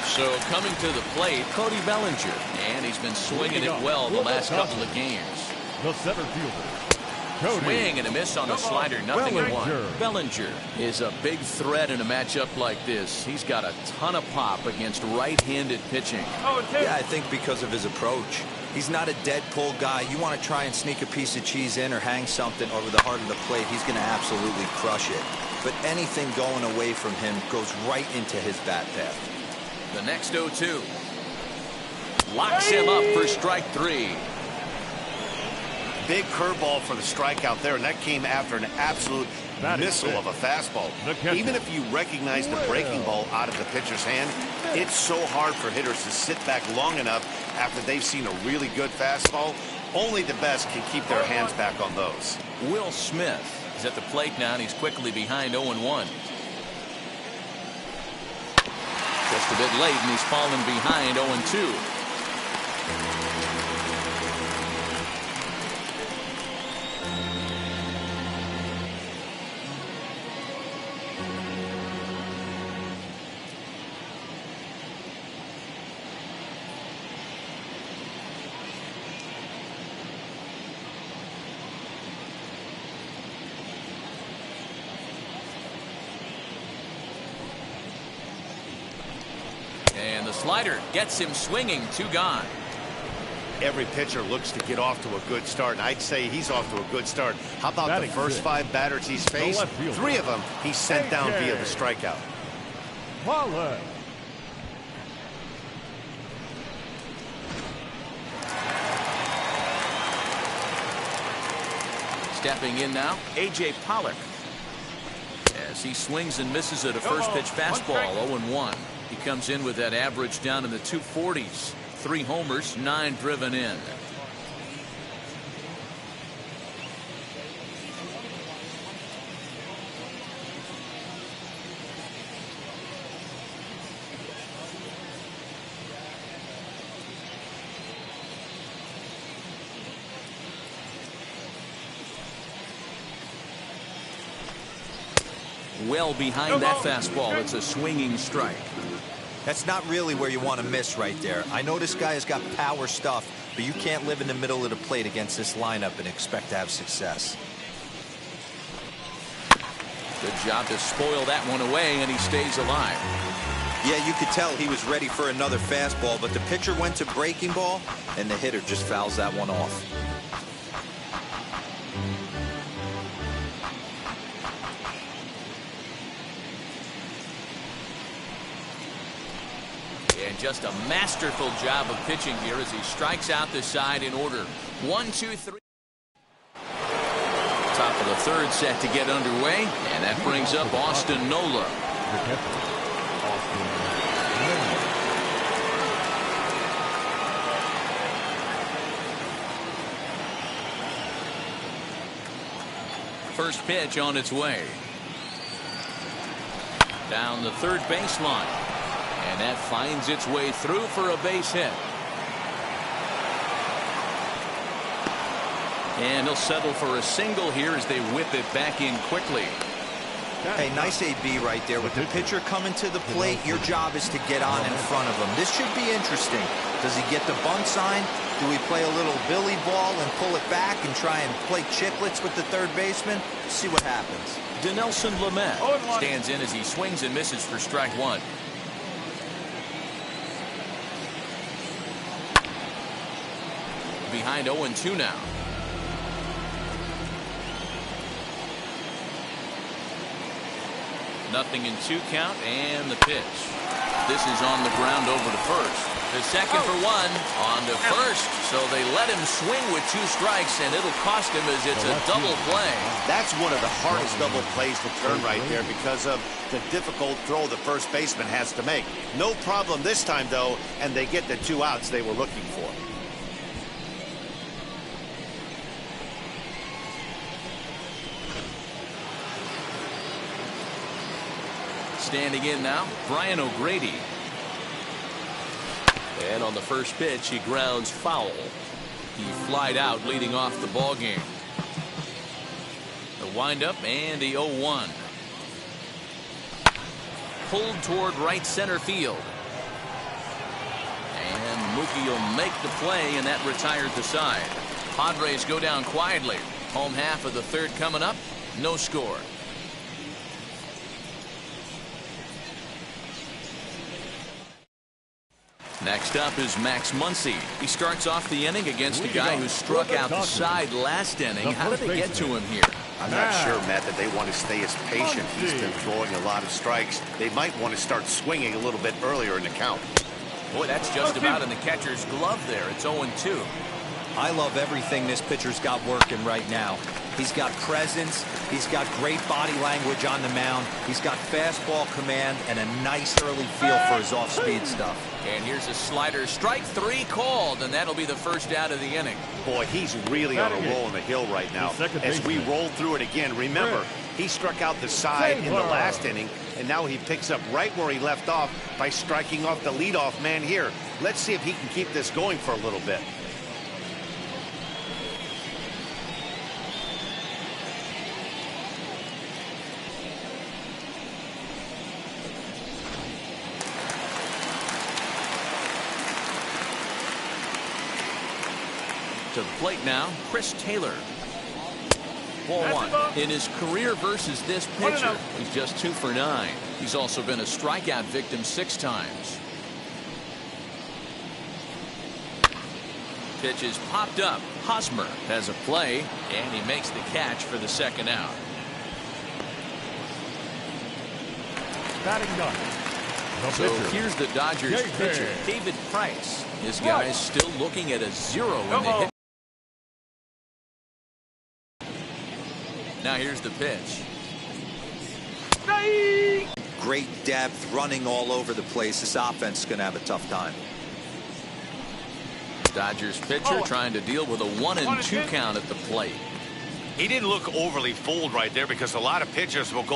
So coming to the plate, Cody Bellinger. And he's been swinging it well the last couple of games. The center fielder, Cody. Swing and a miss on a slider, 0-1. Bellinger is a big threat in a matchup like this. He's got a ton of pop against right-handed pitching. Yeah, I think because of his approach. He's not a dead pull guy. You want to try and sneak a piece of cheese in or hang something over the heart of the plate, he's going to absolutely crush it. But anything going away from him goes right into his bat path. The next 0-2. Locks him up for strike 3. Big curveball for the strikeout there, and that came after an absolute missile of a fastball. Even if you recognize the breaking ball out of the pitcher's hand, it's so hard for hitters to sit back long enough after they've seen a really good fastball. Only the best can keep their hands back on those. Will Smith is at the plate now, and he's quickly behind 0-1. Just a bit late, and he's fallen behind 0-2. And the slider gets him swinging. 2 gone. Every pitcher looks to get off to a good start, and I'd say he's off to a good start. How about the first 5 batters he's faced? 3 of them he's sent down via the strikeout. Stepping in now, A.J. Pollock. As he swings and misses at a first pitch fastball, 0-1. He comes in with that average down in the 240s. 3 homers, 9 driven in. Well behind that fastball. It's a swinging strike. That's not really where you want to miss right there. I know this guy has got power stuff, but you can't live in the middle of the plate against this lineup and expect to have success. Good job to spoil that one away, and he stays alive. Yeah, you could tell he was ready for another fastball, but the pitcher went to breaking ball, and the hitter just fouls that one off. And just a masterful job of pitching here as he strikes out the side in order. 1, 2, 3. Top of the third set to get underway, and that brings up Austin Nola. First pitch on its way. Down the third baseline. And that finds its way through for a base hit. And he'll settle for a single here as they whip it back in quickly. Hey, nice AB right there. With the pitcher coming to the plate, your job is to get on in front of him. This should be interesting. Does he get the bunt sign? Do we play a little billy ball and pull it back and try and play chicklets with the third baseman? See what happens. Dinelson Lamet stands in as he swings and misses for strike 1. Behind 0-2 now. Nothing in 2 count, and the pitch. This is on the ground over to first. The second for 1 on to first. So they let him swing with 2 strikes, and it'll cost him as it's a double play. That's one of the hardest double plays to turn right there because of the difficult throw the first baseman has to make. No problem this time, though, and they get the 2 outs they were looking for. Standing in now, Brian O'Grady. And on the first pitch, he grounds foul. He flied out, leading off the ball game. The windup and the 0-1. Pulled toward right center field. And Mookie will make the play, and that retired the side. Padres go down quietly. Home half of the third coming up. No score. Next up is Max Muncy. He starts off the inning against a guy who struck out the side last inning. How did they get to him here? I'm not sure, Matt, that they want to stay as patient. He's been throwing a lot of strikes. They might want to start swinging a little bit earlier in the count. Boy, that's just about in the catcher's glove there. It's 0-2. I love everything this pitcher's got working right now. He's got presence. He's got great body language on the mound. He's got fastball command and a nice early feel for his off-speed stuff. And here's a slider. Strike 3 called, and that'll be the first out of the inning. Boy, he's really on a roll in the hill right now. As we roll through it again, remember, he struck out the side in the last inning, and now he picks up right where he left off by striking off the leadoff man here. Let's see if he can keep this going for a little bit. To the plate now, Chris Taylor. Ball 1. In his career versus this pitcher, he's just 2 for 9. He's also been a strikeout victim 6 times. Pitch is popped up. Hosmer has a play, and he makes the catch for the second out. Batting done. So here's the Dodgers pitcher, David Price. This guy is still looking at a 0 in the hit. Now here's the pitch. Great depth, running all over the place. This offense is going to have a tough time. Dodgers pitcher trying to deal with a 1-2 count at the plate. He didn't look overly fooled right there because a lot of pitchers will go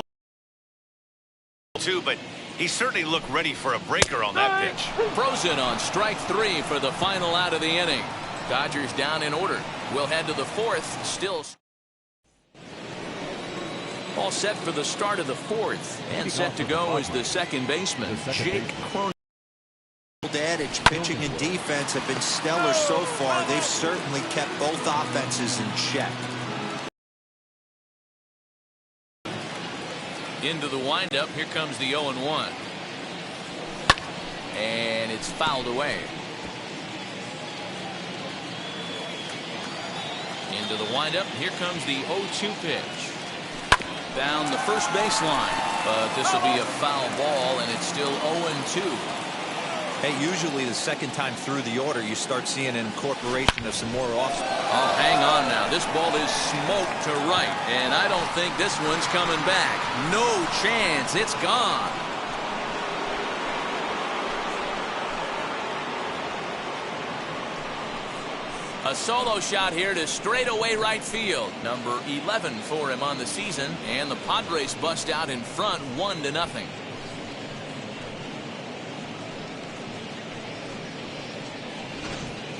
too, but he certainly looked ready for a breaker on that pitch. Frozen on strike 3 for the final out of the inning. Dodgers down in order. We'll head to the 4th. Still all set for the start of the 4th, and set to go is the second baseman, Jake Cronenworth. Old adage, pitching and defense have been stellar so far. They've certainly kept both offenses in check. Into the windup. Here comes the 0-1. And it's fouled away. Into the windup. Here comes the 0-2 pitch. Down the first baseline. But this will be a foul ball, and it's still 0-2. Hey, usually the second time through the order, you start seeing an incorporation of some more offs. Oh, hang on now. This ball is smoked to right, and I don't think this one's coming back. No chance. It's gone. A solo shot here to straightaway right field. Number 11 for him on the season, and the Padres bust out in front 1-0.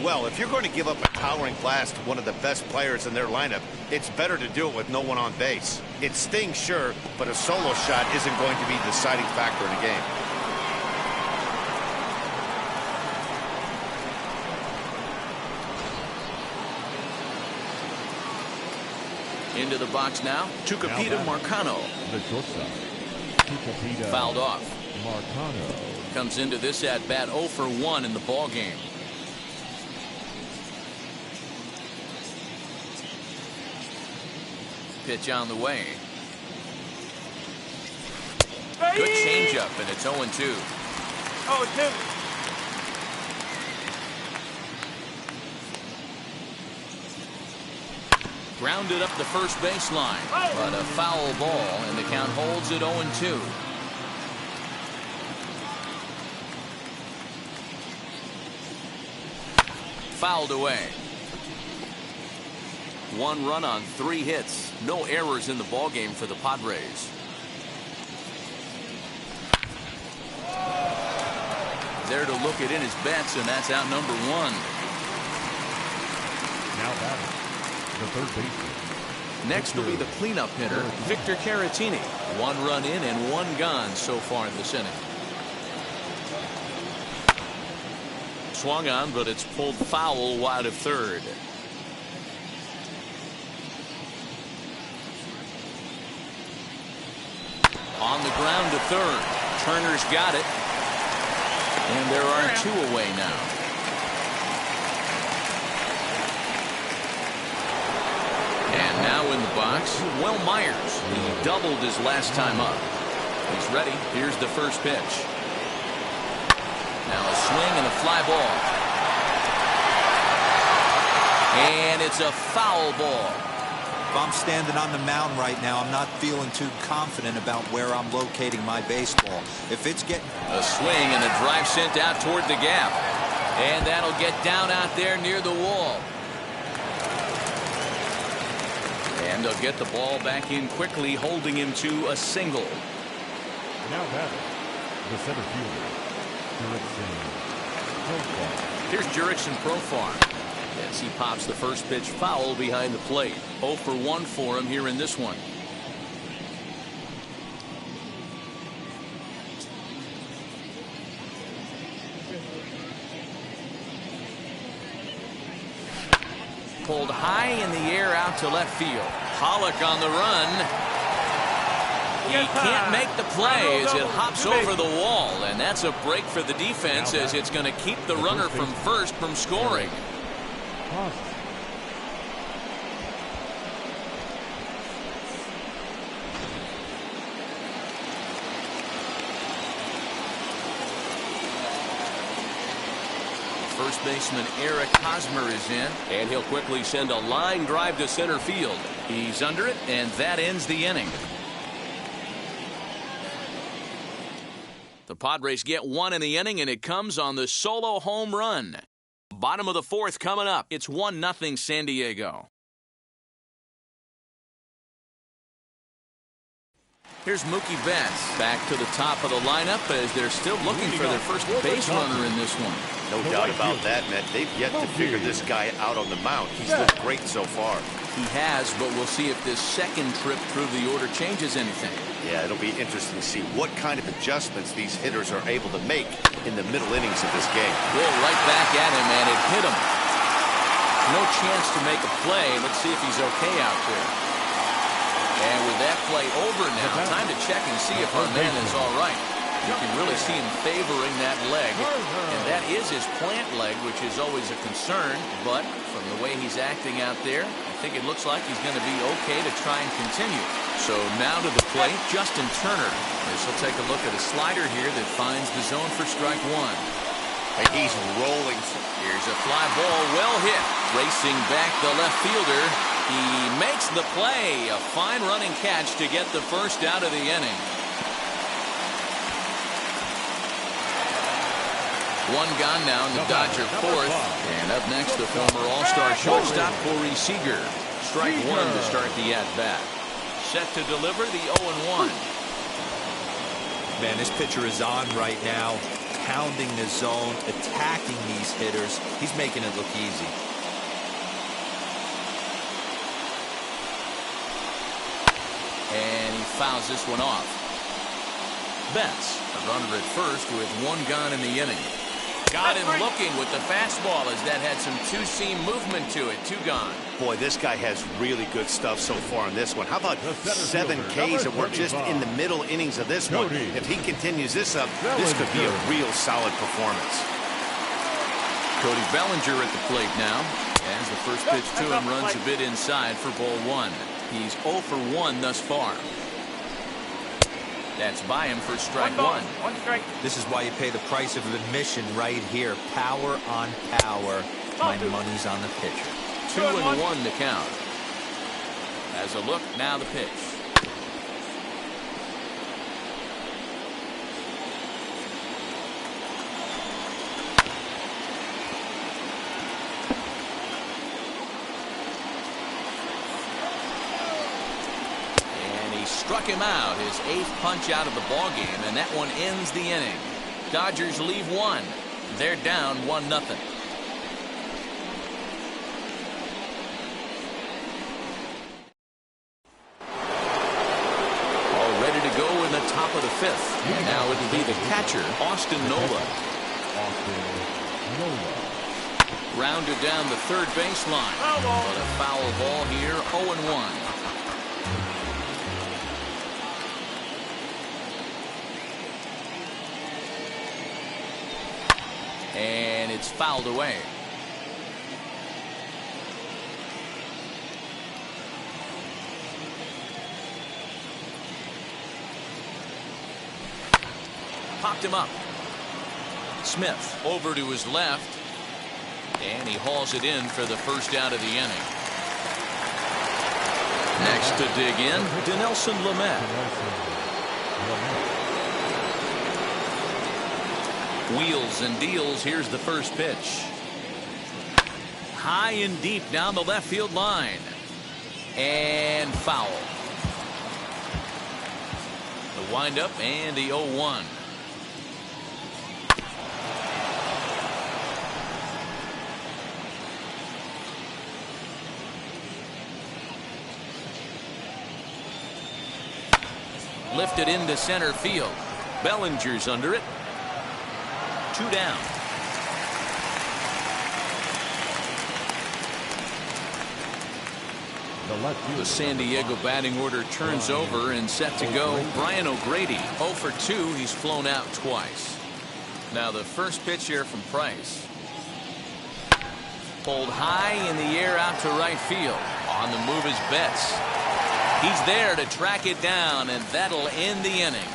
Well, if you're going to give up a towering blast to one of the best players in their lineup, it's better to do it with no one on base. It stings, sure, but a solo shot isn't going to be the deciding factor in a game. Into the box now, Tucupita Marcano. Fouled off. Marcano comes into this at bat 0 for 1 in the ball game. Pitch on the way. Good changeup, and it's 0-2. 0-2. Grounded up the first baseline, but a foul ball, and the count holds at 0-2. Fouled away. 1 run on 3 hits. No errors in the ball game for the Padres. There to look it in his bets, and that's out number one. Now batting, the third baseman. Next will be the cleanup hitter, Victor Caratini. 1 run in and 1 gone so far in this inning. Swung on, but it's pulled foul wide of third. On the ground to third. Turner's got it. And there are 2 away now. And now in the box, Will Myers. He doubled his last time up. He's ready. Here's the first pitch. Now a swing and a fly ball. And it's a foul ball. If I'm standing on the mound right now, I'm not feeling too confident about where I'm locating my baseball. If it's getting... A swing and a drive sent out toward the gap. And that'll get down out there near the wall. And they'll get the ball back in quickly, holding him to a single. Now batting, the center fielder, Here's Jurickson Profar. As he pops the first pitch foul behind the plate. 0 for 1 for him here in this one. Pulled high in the air out to left field. Pollock on the run. He can't make the play as it hops over the wall, and that's a break for the defense as it's going to keep the runner from first from scoring. First baseman Eric Hosmer is in, and he'll quickly send a line drive to center field. He's under it, and that ends the inning. The Padres get 1 in the inning, and it comes on the solo home run. Bottom of the 4th coming up. It's 1-0 San Diego. Here's Mookie Betts back to the top of the lineup as they're still looking for their first base runner in this one. No doubt about that, Matt. They've yet to figure this guy out on the mound. He's looked great so far. He has, but we'll see if this second trip through the order changes anything. Yeah, it'll be interesting to see what kind of adjustments these hitters are able to make in the middle innings of this game. Well, right back at him, and it hit him. No chance to make a play. Let's see if he's okay out there. And with that play over now, time to check and see if our man is all right. You can really see him favoring that leg, and that is his plant leg, which is always a concern. But from the way he's acting out there, I think it looks like he's going to be okay to try and continue. So now to the plate, Justin Turner. As he'll take a look at a slider here that finds the zone for strike 1. And he's rolling. Here's a fly ball, well hit. Racing back the left fielder. He makes the play. A fine running catch to get the first out of the inning. 1 gone now in the Dodger 4th. And up next, the former All-Star shortstop, Corey Seager. Strike 1 to start the at-bat. Set to deliver the 0-1. Man, this pitcher is on right now, pounding the zone, attacking these hitters. He's making it look easy. And he fouls this one off. Betts, a runner at first with 1 gone in the inning. Got him looking with the fastball as that had some two-seam movement to it. 2 gone. Boy, this guy has really good stuff so far in this one. How about 7 Ks, and we're just in the middle innings of this one. If he continues this up, this could be a real solid performance. Cody Bellinger at the plate now. As the first pitch to him runs a bit inside for ball 1. He's 0 for 1 thus far. That's by him for strike 1. 1 strike. This is why you pay the price of admission right here. Power on power. My money's on the pitcher. 2-1 the count. As a look, now the pitch. Struck him out, his 8th punch out of the ball game, and that one ends the inning. Dodgers leave one. They're down 1-0. All ready to go in the top of the 5th. Now it'll be the catcher, Austin Nola. Rounded down the third baseline. But a foul ball here, 0-1. And it's fouled away. Popped him up. Smith over to his left. And he hauls it in for the first out of the inning. Next to dig in, Dinelson Lamet. Wheels and deals. Here's the first pitch. High and deep down the left field line. And foul. The windup and the 0-1. Lifted into center field. Bellinger's under it. 2 down. The San Diego batting order turns over and set to go. Brian O'Grady 0 for 2. He's flown out twice. Now the first pitch here from Price. Pulled high in the air out to right field. On the move is Betts. He's there to track it down, and that'll end the inning.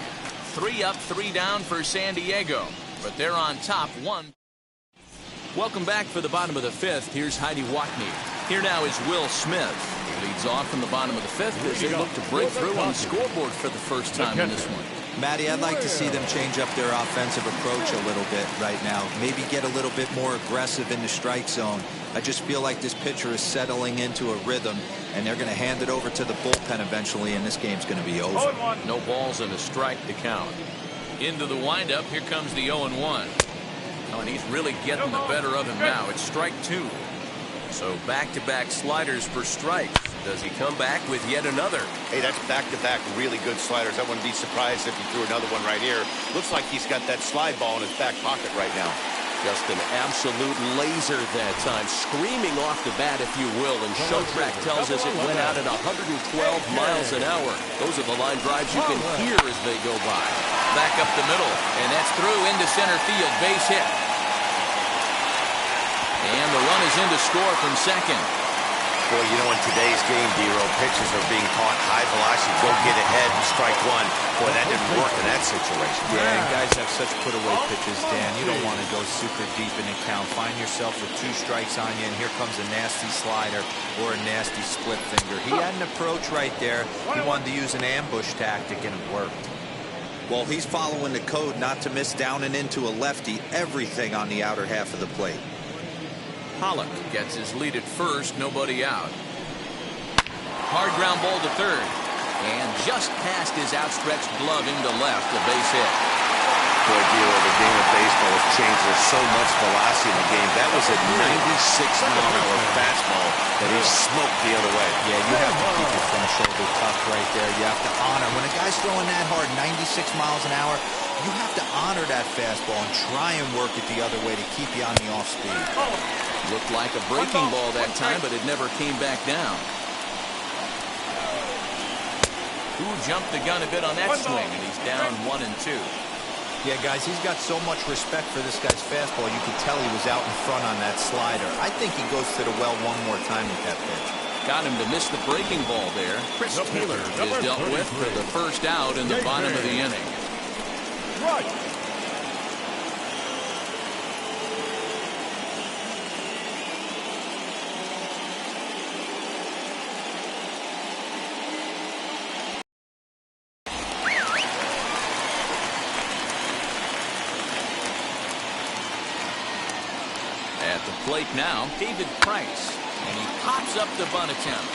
3 up, 3 down for San Diego. But they're on top 1. Welcome back for the bottom of the 5th. Here's Heidi Watney. Here now is Will Smith. He leads off from the bottom of the 5th as they look to break through on the scoreboard for the first time in this one. Matty, I'd like to see them change up their offensive approach a little bit right now. Maybe get a little bit more aggressive in the strike zone. I just feel like this pitcher is settling into a rhythm, and they're going to hand it over to the bullpen eventually, and this game's going to be over. No balls and a strike to count. Into the windup. Here comes the 0-1. Oh, and he's really getting the better of him now. It's strike 2. So back-to-back sliders for strikes. Does he come back with yet another? Hey, that's back-to-back really good sliders. I wouldn't be surprised if he threw another one right here. Looks like he's got that slide ball in his back pocket right now. Just an absolute laser that time, screaming off the bat, if you will, and Showtrack tells us it went out at 112 miles an hour. Those are the line drives you can hear as they go by. Back up the middle, and that's through into center field. Base hit. And the run is in to score from second. Boy, you know, in today's game, D-Row, pitches are being caught high velocity. Go get ahead and strike one. Boy, that didn't work in that situation. Yeah, and guys have such put-away pitches, Dan. You don't want to go super deep in the count. Find yourself with 2 strikes on you, and here comes a nasty slider or a nasty split finger. He had an approach right there. He wanted to use an ambush tactic, and it worked. Well, he's following the code not to miss down and into a lefty. Everything on the outer half of the plate. Pollock gets his lead at first, nobody out. Hard ground ball to third. And just past his outstretched glove into left, a base hit. Boy, Giro, the game of baseball has changed. There's so much velocity in the game. That was a 96-mile-an-hour fastball that he smoked the other way. Yeah, you have to keep your front shoulder tucked right there. You have to honor. When a guy's throwing that hard, 96 miles an hour, you have to honor that fastball and try and work it the other way to keep you on the off speed. Looked like a breaking ball that time, but it never came back down. Who jumped the gun a bit on that swing, and he's down 1 and 2. Yeah, guys, he's got so much respect for this guy's fastball. You could tell he was out in front on that slider. I think he goes to the well one more time with that pitch. Got him to miss the breaking ball there. Chris Taylor is dealt with for the first out in the bottom of the inning. Right. At the plate now, David Price, and he pops up the bunt attempt.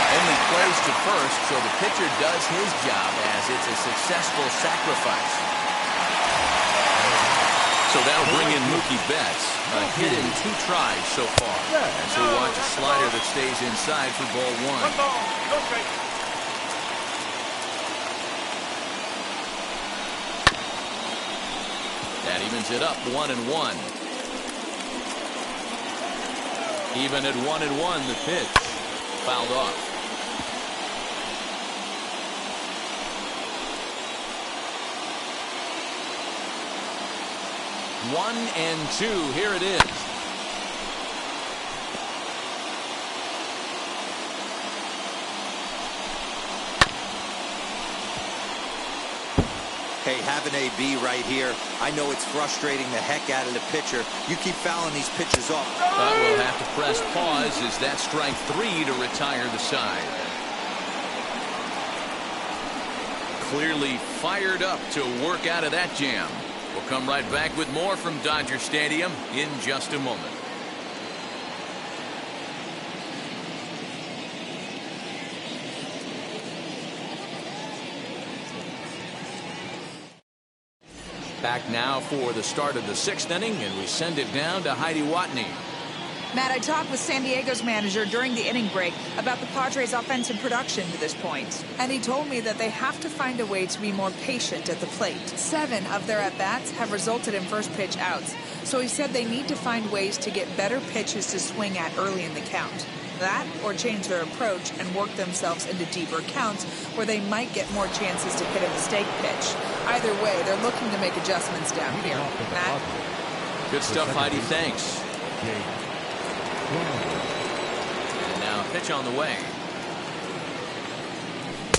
Only plays to first, so the pitcher does his job as it's a successful sacrifice. So that'll bring in Mookie Betts. A hit in 2 tries so far. As he'll watch a slider that stays inside for ball 1. One ball, no strike. That evens it up 1-1. Even at 1-1, the pitch fouled off. 1-2. Here it is. Hey, have an AB right here. I know it's frustrating the heck out of the pitcher. You keep fouling these pitches off. But we'll have to press pause as that strike 3 to retire the side. Clearly fired up to work out of that jam. We'll come right back with more from Dodger Stadium in just a moment. Back now for the start of the 6th inning, and we send it down to Heidi Watney. Matt, I talked with San Diego's manager during the inning break about the Padres' offensive production to this point, and he told me that they have to find a way to be more patient at the plate. 7 of their at-bats have resulted in first pitch outs, so he said they need to find ways to get better pitches to swing at early in the count. That, or change their approach and work themselves into deeper counts where they might get more chances to hit a mistake pitch. Either way, they're looking to make adjustments down here. Matt? Good stuff, Heidi. Thanks. And now pitch on the way.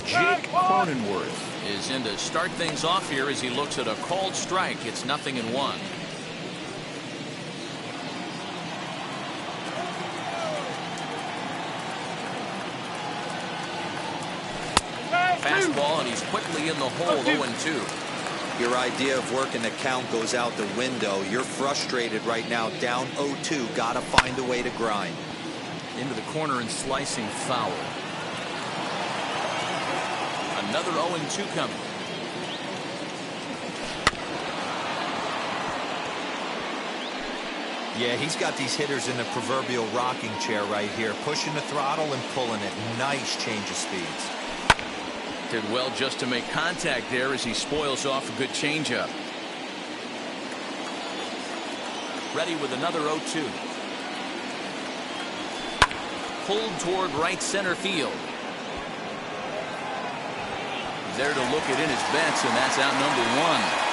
Jake Cronenworth is in to start things off here as he looks at a called strike. It's 0-1. Fastball, and he's quickly in the hole. 0-2. Your idea of working the count goes out the window. You're frustrated right now, down 0-2. Gotta find a way to grind. Into the corner and slicing foul. Another 0-2 coming. Yeah, he's got these hitters in the proverbial rocking chair right here, pushing the throttle and pulling it. Nice change of speeds. Did well just to make contact there as he spoils off a good changeup. Ready with another 0-2. Pulled toward right center field. He's there to look it in his bets, and that's out number 1.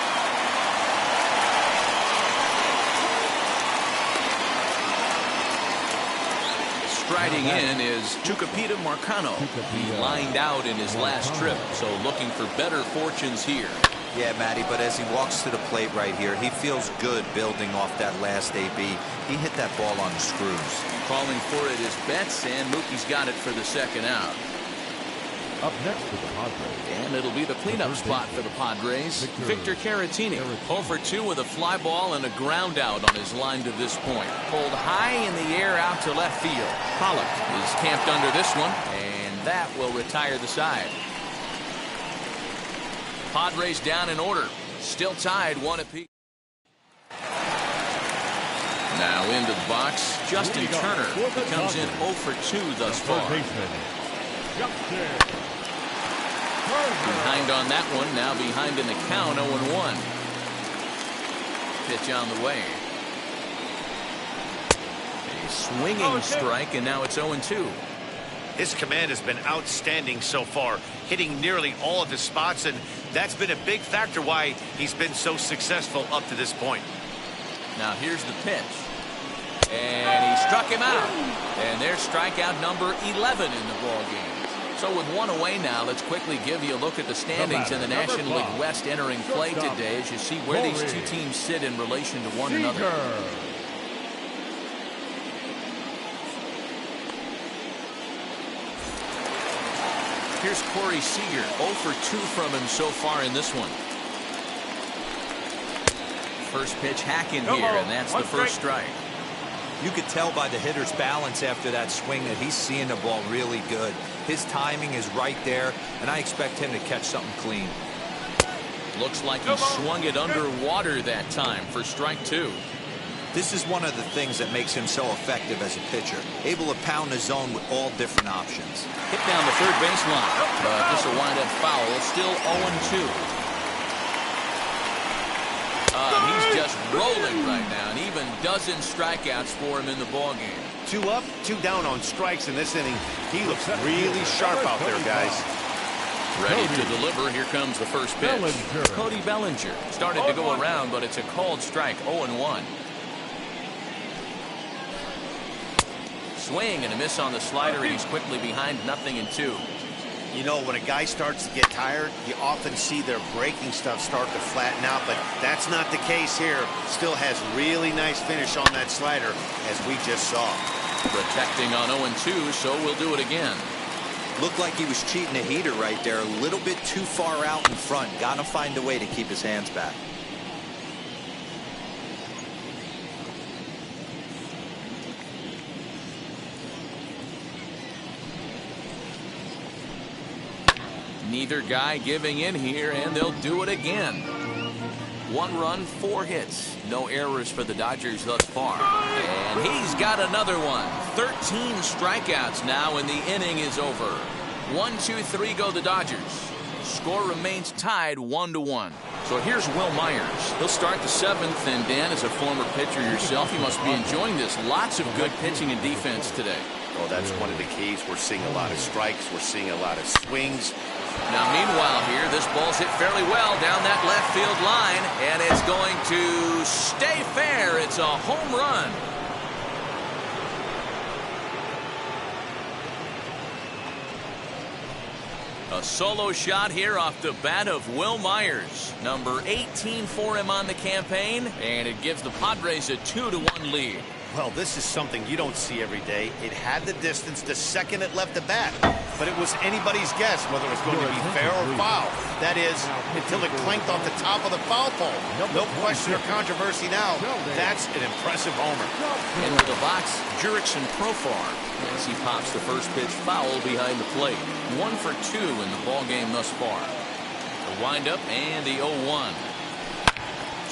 Striding in is Tucupita Marcano. He lined out in his last trip, so looking for better fortunes here. Yeah, Matty, but as he walks to the plate right here, he feels good building off that last AB. He hit that ball on the screws. Calling for it is Betts, and Mookie's got it for the 2nd out. Up next for the Padres. And it'll be the cleanup spot for the Padres. Victor Caratini, 0-for-2 with a fly ball and a ground out on his line to this point. Pulled high in the air out to left field. Pollock is camped under this one, and that will retire the side. Padres down in order. Still tied 1 apiece. Now into the box, Justin Turner. He comes in 0-for-2 thus far. Behind on that one, now behind in the count, 0-1. Pitch on the way. A swinging strike, and now it's 0-2. His command has been outstanding so far, hitting nearly all of his spots, and that's been a big factor why he's been so successful up to this point. Now here's the pitch. And he struck him out. And there's strikeout number 11 in the ball game. So with 1 away now, let's quickly give you a look at the standings in the National League West entering play today as you see where these two teams sit in relation to one another. Here's Corey Seager, 0-for-2 from him so far in this one. First pitch hacking here, and that's the first strike. You could tell by the hitter's balance after that swing that he's seeing the ball really good. His timing is right there, and I expect him to catch something clean. Looks like he swung it underwater that time for strike 2. This is one of the things that makes him so effective as a pitcher. Able to pound the zone with all different options. Hit down the third baseline. But this will wind up foul. Still 0-2. He's just rolling right now, and even dozen strikeouts for him in the ballgame. 2 up, 2 down on strikes in this inning. He looks really sharp out there, guys. Ready to deliver. Here comes the first pitch. Cody Bellinger started to go around, but it's a called strike. 0-1. Swing and a miss on the slider, and he's quickly behind 0-2. You know, when a guy starts to get tired, you often see their breaking stuff start to flatten out, but that's not the case here. Still has really nice finish on that slider, as we just saw. Protecting on 0-2, so we'll do it again. Looked like he was cheating a heater right there. A little bit too far out in front. Got to find a way to keep his hands back. Neither guy giving in here, and they'll do it again. 1 run, 4 hits. No errors for the Dodgers thus far. And he's got another one. 13 strikeouts now, and the inning is over. 1-2-3 go the Dodgers. Score remains tied 1-1. So here's Will Myers. He'll start the 7th, and Dan, as a former pitcher yourself, you must be enjoying this. Lots of good pitching and defense today. Oh, that's one of the keys. We're seeing a lot of strikes. We're seeing a lot of swings. Now, meanwhile here, this ball's hit fairly well down that left field line, and it's going to stay fair. It's a home run. A solo shot here off the bat of Will Myers. Number 18 for him on the campaign, and it gives the Padres a 2-1 lead. Well, this is something you don't see every day. It had the distance the second it left the bat, but it was anybody's guess whether it was going to be fair or foul. That is, until it clanked off the top of the foul pole. No question or controversy now. That's an impressive homer. Into the box, Jurickson Profar, as he pops the first pitch foul behind the plate. 1 for 2 in the ballgame thus far. The windup and the 0-1.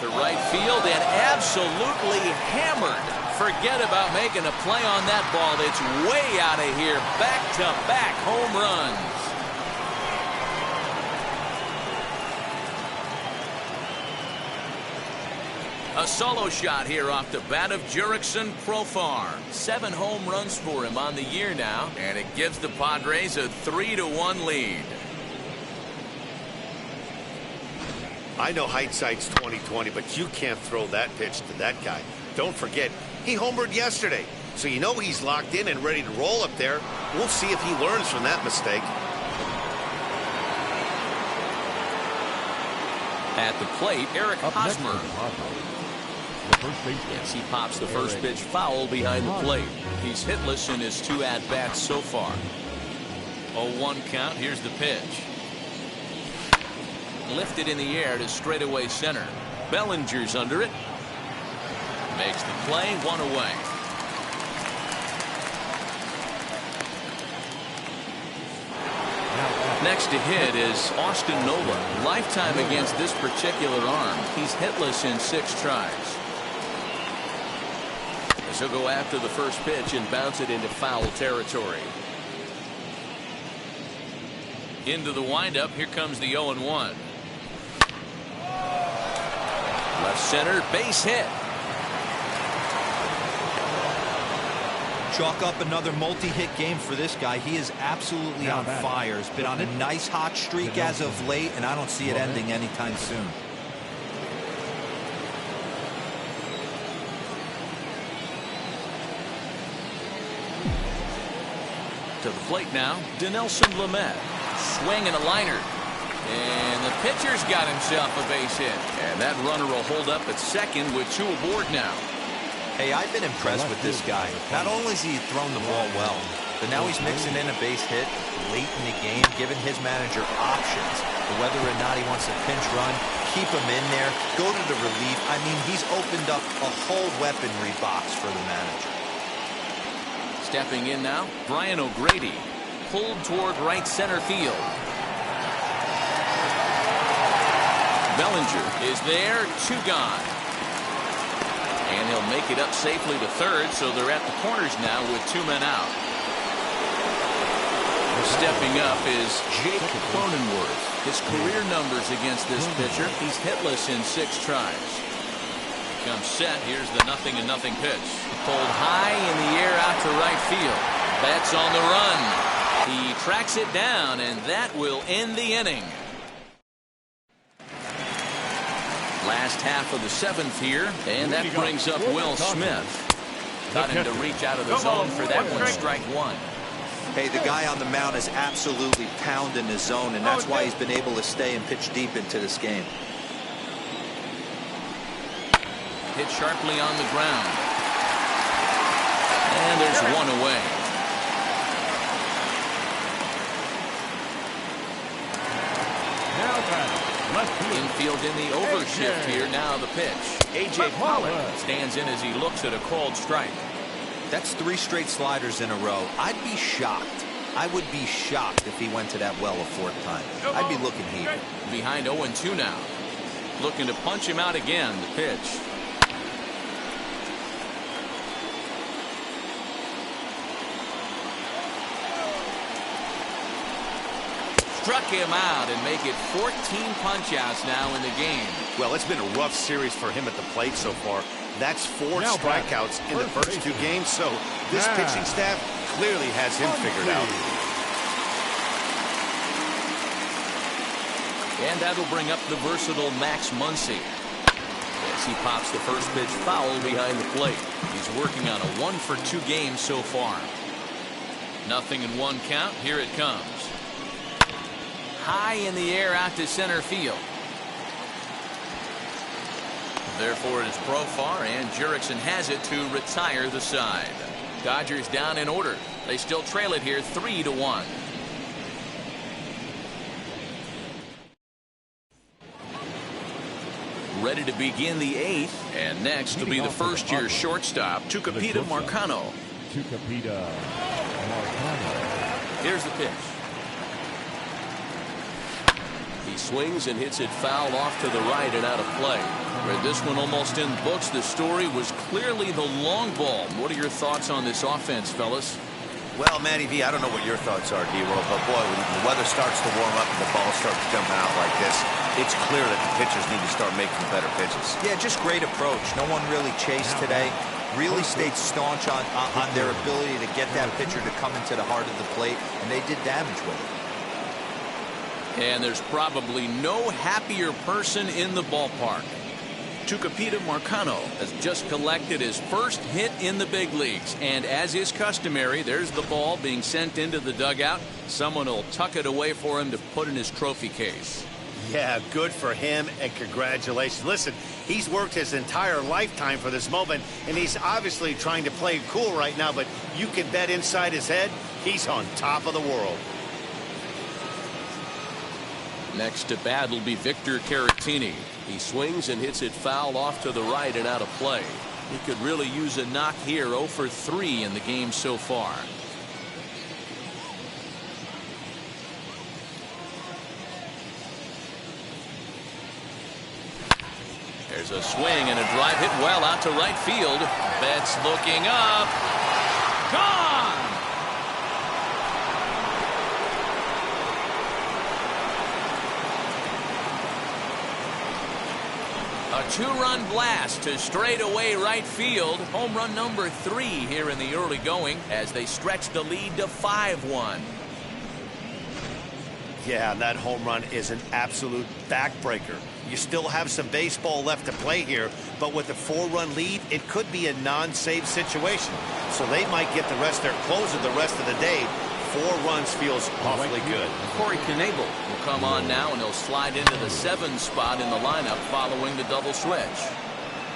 To right field and absolutely hammered. Forget about making a play on that ball. It's way out of here. Back-to-back home runs. A solo shot here off the bat of Jurickson Profar. 7 home runs for him on the year now, and it gives the Padres a 3-1 lead. I know hindsight's 20/20, but you can't throw that pitch to that guy. Don't forget, he homered yesterday, so you know he's locked in and ready to roll up there. We'll see if he learns from that mistake. At the plate, Eric Hosmer. Yes, he pops the first pitch foul behind the plate. He's hitless in his 2 at-bats so far. 0-1 count. Here's the pitch. Lifted in the air to straightaway center. Bellinger's under it. Makes the play, 1 away. Next to hit is Austin Nola. Lifetime against this particular arm. He's hitless in 6 tries. As he'll go after the first pitch and bounce it into foul territory. Into the windup. Here comes the 0-1. Left center, base hit. Chalk up another multi-hit game for this guy. He is absolutely on fire. He's been on a nice hot streak as of late, and I don't see it ending anytime soon. To the plate now, Dinelson Lamet. Swing and a liner. And the pitcher's got himself a base hit. And that runner will hold up at second with 2 aboard now. Hey, I've been impressed with this guy. Not only has he thrown the ball well, but now he's mixing in a base hit late in the game, giving his manager options for whether or not he wants to pinch run, keep him in there, go to the relief. I mean, he's opened up a whole weaponry box for the manager. Stepping in now, Brian O'Grady. Pulled toward right center field. Bellinger is there, 2 gone. And he'll make it up safely to third, so they're at the corners now with 2 men out. Stepping up is Jake Cronenworth. His career numbers against this pitcher, he's hitless in 6 tries. Comes set. Here's the 0-0 pitch. Pulled high in the air out to right field. Betts on the run. He tracks it down, and that will end the inning. Last half of the 7th here, and that brings up Will Smith. Got him to reach out of the zone for that one, strike 1. Hey, the guy on the mound is absolutely pounding his zone, and that's why he's been able to stay and pitch deep into this game. Hit sharply on the ground. And there's 1 away. Infield in the overshift here. Now the pitch. A.J. Pollock stands in as he looks at a called strike. That's 3 straight sliders in a row. I'd be shocked. I would be shocked if he went to that well a 4th time. I'd be looking heated. Behind 0-2 now. Looking to punch him out again. The pitch. Struck him out and make it 14 punch-outs now in the game. Well, it's been a rough series for him at the plate so far. That's 4 strikeouts in the first 2 games, so this pitching staff clearly has him figured out. And that'll bring up the versatile Max Muncy. As he pops the first pitch foul behind the plate. He's working on a 1-for-2 game so far. 0-1 count. Here it comes. High in the air out to center field. Therefore it is Profar, and Jurickson has it to retire the side. Dodgers down in order. They still trail it here 3-1. Ready to begin the 8th, and next will be the first-year shortstop, Tucupita Marcano. Here's the pitch. He swings and hits it foul off to the right and out of play. Where this one almost in the books, the story was clearly the long ball. What are your thoughts on this offense, fellas? Well, Matty V, I don't know what your thoughts are, D-Roll, but boy, when the weather starts to warm up and the ball starts jumping out like this, it's clear that the pitchers need to start making better pitches. Yeah, just great approach. No one really chased today. Really stayed staunch on their ability to get that pitcher to come into the heart of the plate, and they did damage with it. And there's probably no happier person in the ballpark. Tucupita Marcano has just collected his first hit in the big leagues. And as is customary, there's the ball being sent into the dugout. Someone will tuck it away for him to put in his trophy case. Yeah, good for him, and congratulations. Listen, he's worked his entire lifetime for this moment, and he's obviously trying to play cool right now, but you can bet inside his head, he's on top of the world. Next to bat will be Victor Caratini. He swings and hits it foul off to the right and out of play. He could really use a knock here. 0 for 3 in the game so far. There's a swing and a drive hit well out to right field. Betts looking up. Gone! A 2-run blast to straightaway right field. Home run number 3 here in the early going as they stretch the lead to 5-1. Yeah, that home run is an absolute backbreaker. You still have some baseball left to play here, but with a 4-run lead, it could be a non-save situation. So they might get the rest of their closer the rest of the day. 4 runs feels awfully good. Corey Knebel will come on now, and he'll slide into the 7 spot in the lineup following the double switch.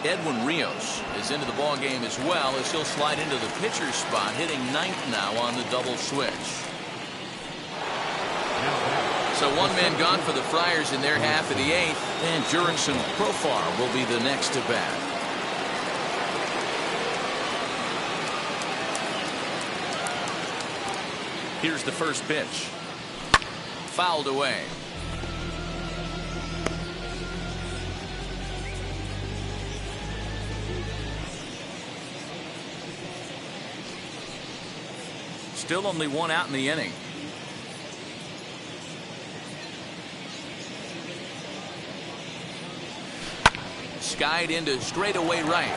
Edwin Rios is into the ball game as well as he'll slide into the pitcher's spot, hitting 9th now on the double switch. So 1 man gone for the Friars in their half of the 8th, and Jurickson Profar will be the next to bat. Here's the first pitch. Fouled away. Still only one out in the inning. Skied into straightaway right.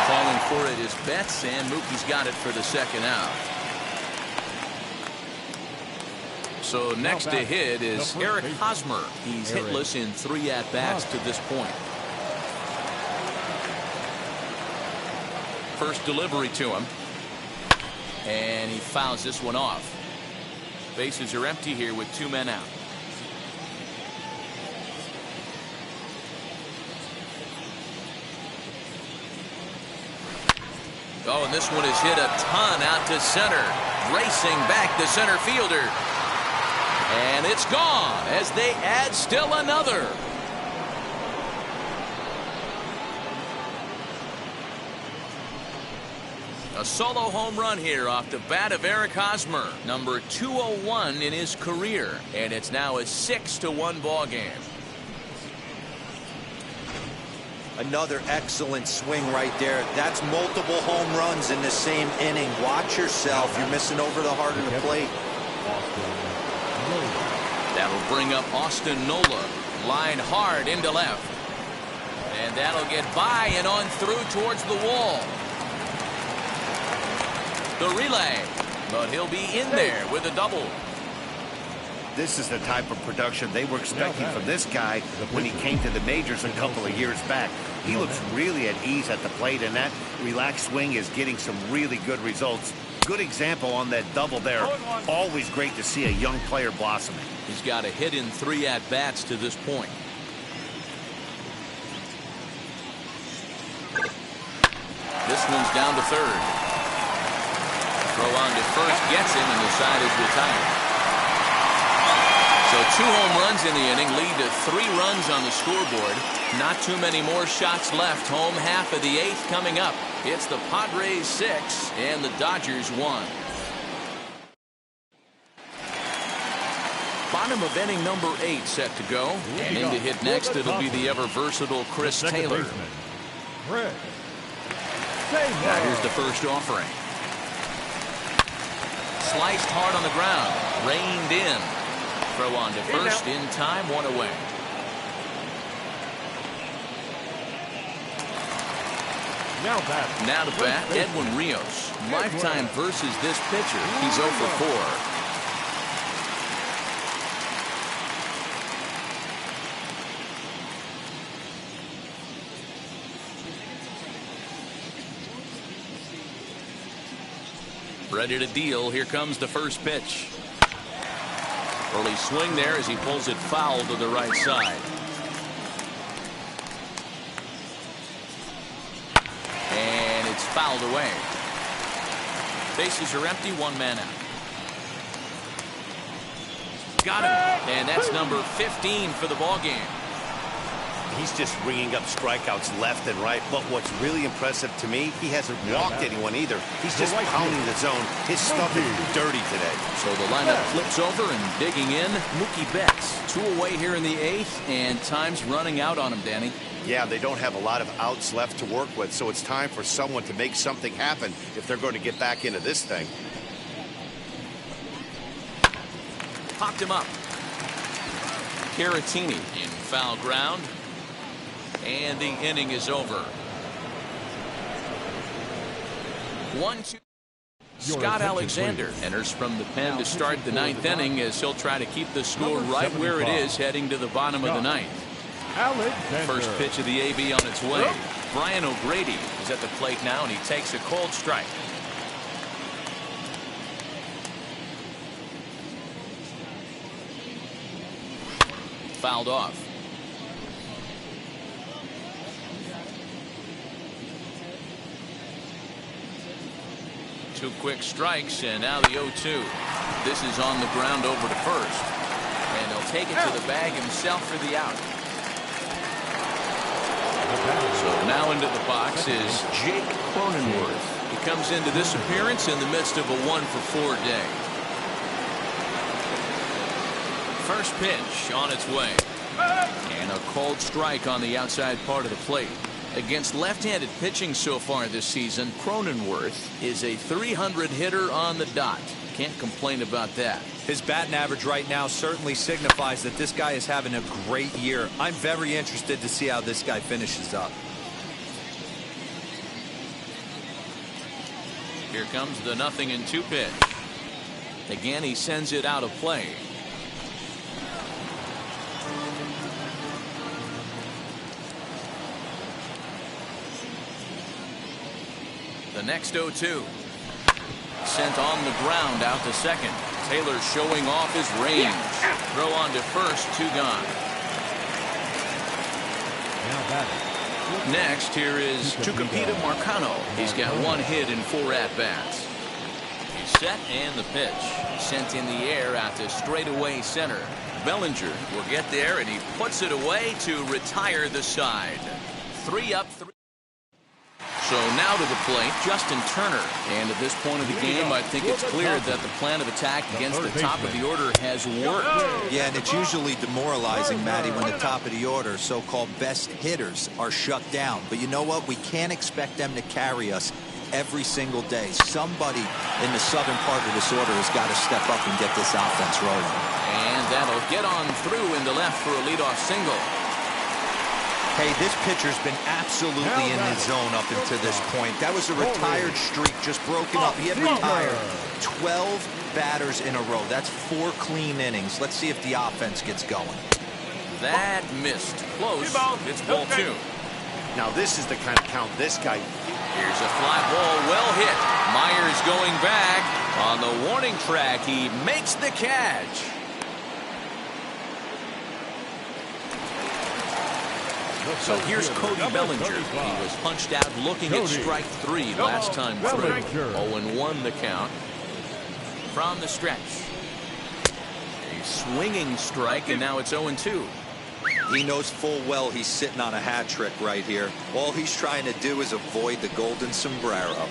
Calling for it is Betts, and Mookie's got it for the second out. So next to hit is Eric Hosmer. He's hitless in 3 at-bats to this point. First delivery to him. And he fouls this one off. Bases are empty here with 2 men out. Oh, and this one is hit a ton out to center. Racing back the center fielder. And it's gone as they add still another. A solo home run here off the bat of Eric Hosmer, number 201 in his career, and it's now a 6-1 ball game. Another excellent swing right there. That's multiple home runs in the same inning. Watch yourself. You're missing over the heart of the plate. That'll bring up Austin Nola. Line hard into left. And that'll get by and on through towards the wall. The relay. But he'll be in there with a double. This is the type of production they were expecting from this guy when he came to the majors a couple of years back. He looks really at ease at the plate, and that relaxed swing is getting some really good results. Good example on that double there. Always great to see a young player blossoming. He's got a hit in 3 at-bats to this point. This one's down to third. Throw on to first gets him, and the side is retired. So 2 home runs in the inning lead to 3 runs on the scoreboard. Not too many more shots left. Home half of the 8th coming up. It's the Padres 6 and the Dodgers 1. Bottom of inning number 8 set to go. And in to hit next, it'll be the ever-versatile Chris Taylor. Now here's the first offering. Sliced hard on the ground. Reined in. Throw on to first in time, 1 away. Now to bat, Edwin Rios. Lifetime versus this pitcher. He's 0 for 4. Ready to deal. Here comes the first pitch. Early swing there as he pulls it foul to the right side. And it's fouled away. Bases are empty, 1 man out. Got him. And that's number 15 for the ball game. He's just ringing up strikeouts left and right. But what's really impressive to me, he hasn't walked anyone either. He's just pounding the zone. His stuff is dirty today. So the lineup flips over and digging in. Mookie Betts, 2 away here in the 8th, and time's running out on him, Danny. Yeah, they don't have a lot of outs left to work with, so it's time for someone to make something happen if they're going to get back into this thing. Popped him up. Caratini in foul ground. And the inning is over. 1-2. Scott Alexander enters from the pen to start the 9th inning as he'll try to keep the score right where it is heading to the bottom of the 9th. First pitch of the AB on its way. Brian O'Grady is at the plate now, and he takes a cold strike. Fouled off. 2 quick strikes, and now the 0-2. This is on the ground over to first. And he'll take it to the bag himself for the out. So now into the box is Jake Cronenworth. He comes into this appearance in the midst of a 1-for-4 day. First pitch on its way. And a cold strike on the outside part of the plate. Against left-handed pitching so far this season, Cronenworth is a 300 hitter on the dot. Can't complain about that. His batting average right now certainly signifies that this guy is having a great year. I'm very interested to see how this guy finishes up. Here comes the 0-2 pitch. Again, he sends it out of play. The next 0-2. Sent on the ground out to second. Taylor showing off his range. Throw on to first, 2 gone. Next, here is Tucupita Marcano. He's got 1 hit in 4 at-bats. He's set and the pitch. Sent in the air out to straightaway center. Bellinger will get there, and he puts it away to retire the side. 3 up, 3. So now to the plate, Justin Turner. And at this point of the game, I think it's clear that the plan of attack against the top of the order has worked. Yeah, and it's usually demoralizing, Matty, when the top of the order, so-called best hitters, are shut down. But you know what? We can't expect them to carry us every single day. Somebody in the southern part of this order has got to step up and get this offense rolling. And that'll get on through in the left for a leadoff single. Hey, this pitcher's been absolutely in his zone up until this point. That was a retired streak, just broken up. He had retired 12 batters in a row. That's 4 clean innings. Let's see if the offense gets going. That missed. Close. It's ball 2. Now this is the kind of count this guy. Here's a fly ball, well hit. Myers going back. On the warning track, he makes the catch. So here's Cody Bellinger. He was punched out looking at strike 3 last time through. 0-1 the count. From the stretch. A swinging strike, and now it's 0-2. He knows full well he's sitting on a hat trick right here. All he's trying to do is avoid the golden sombrero.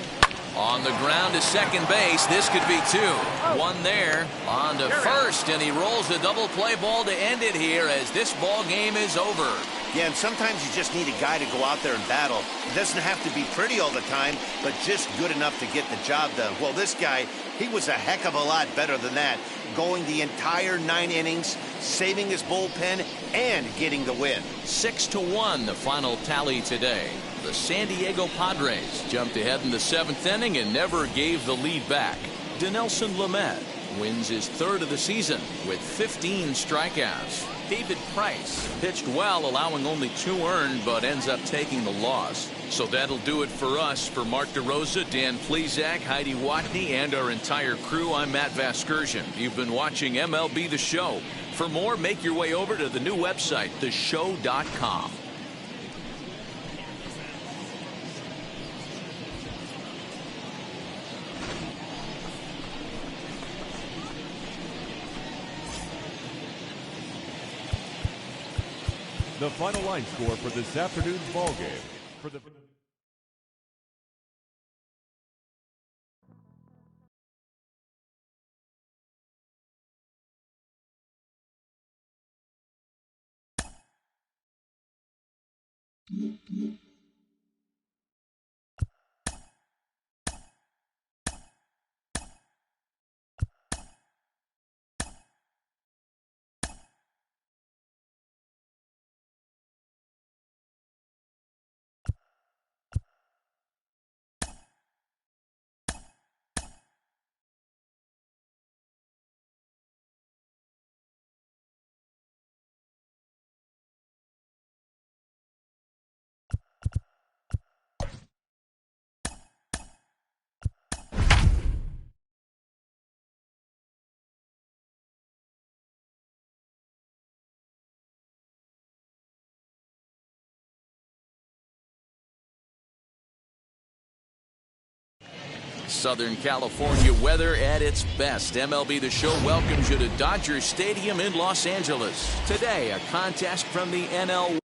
On the ground to second base. This could be 2. 1 there. On to first, and he rolls the double play ball to end it here as this ball game is over. Yeah, and sometimes you just need a guy to go out there and battle. It doesn't have to be pretty all the time, but just good enough to get the job done. Well, this guy, he was a heck of a lot better than that. Going the entire 9 innings, saving his bullpen, and getting the win. 6-1 the final tally today. The San Diego Padres jumped ahead in the 7th inning and never gave the lead back. Dinelson Lamet wins his 3rd of the season with 15 strikeouts. David Price pitched well, allowing only 2 earned, but ends up taking the loss. So that'll do it for us. For Mark DeRosa, Dan Plezak, Heidi Watney, and our entire crew, I'm Matt Vasgersian. You've been watching MLB The Show. For more, make your way over to the new website, theshow.com. The final line score for this afternoon's ball game. For the Southern California weather at its best. MLB The Show welcomes you to Dodger Stadium in Los Angeles. Today, a contest from the NL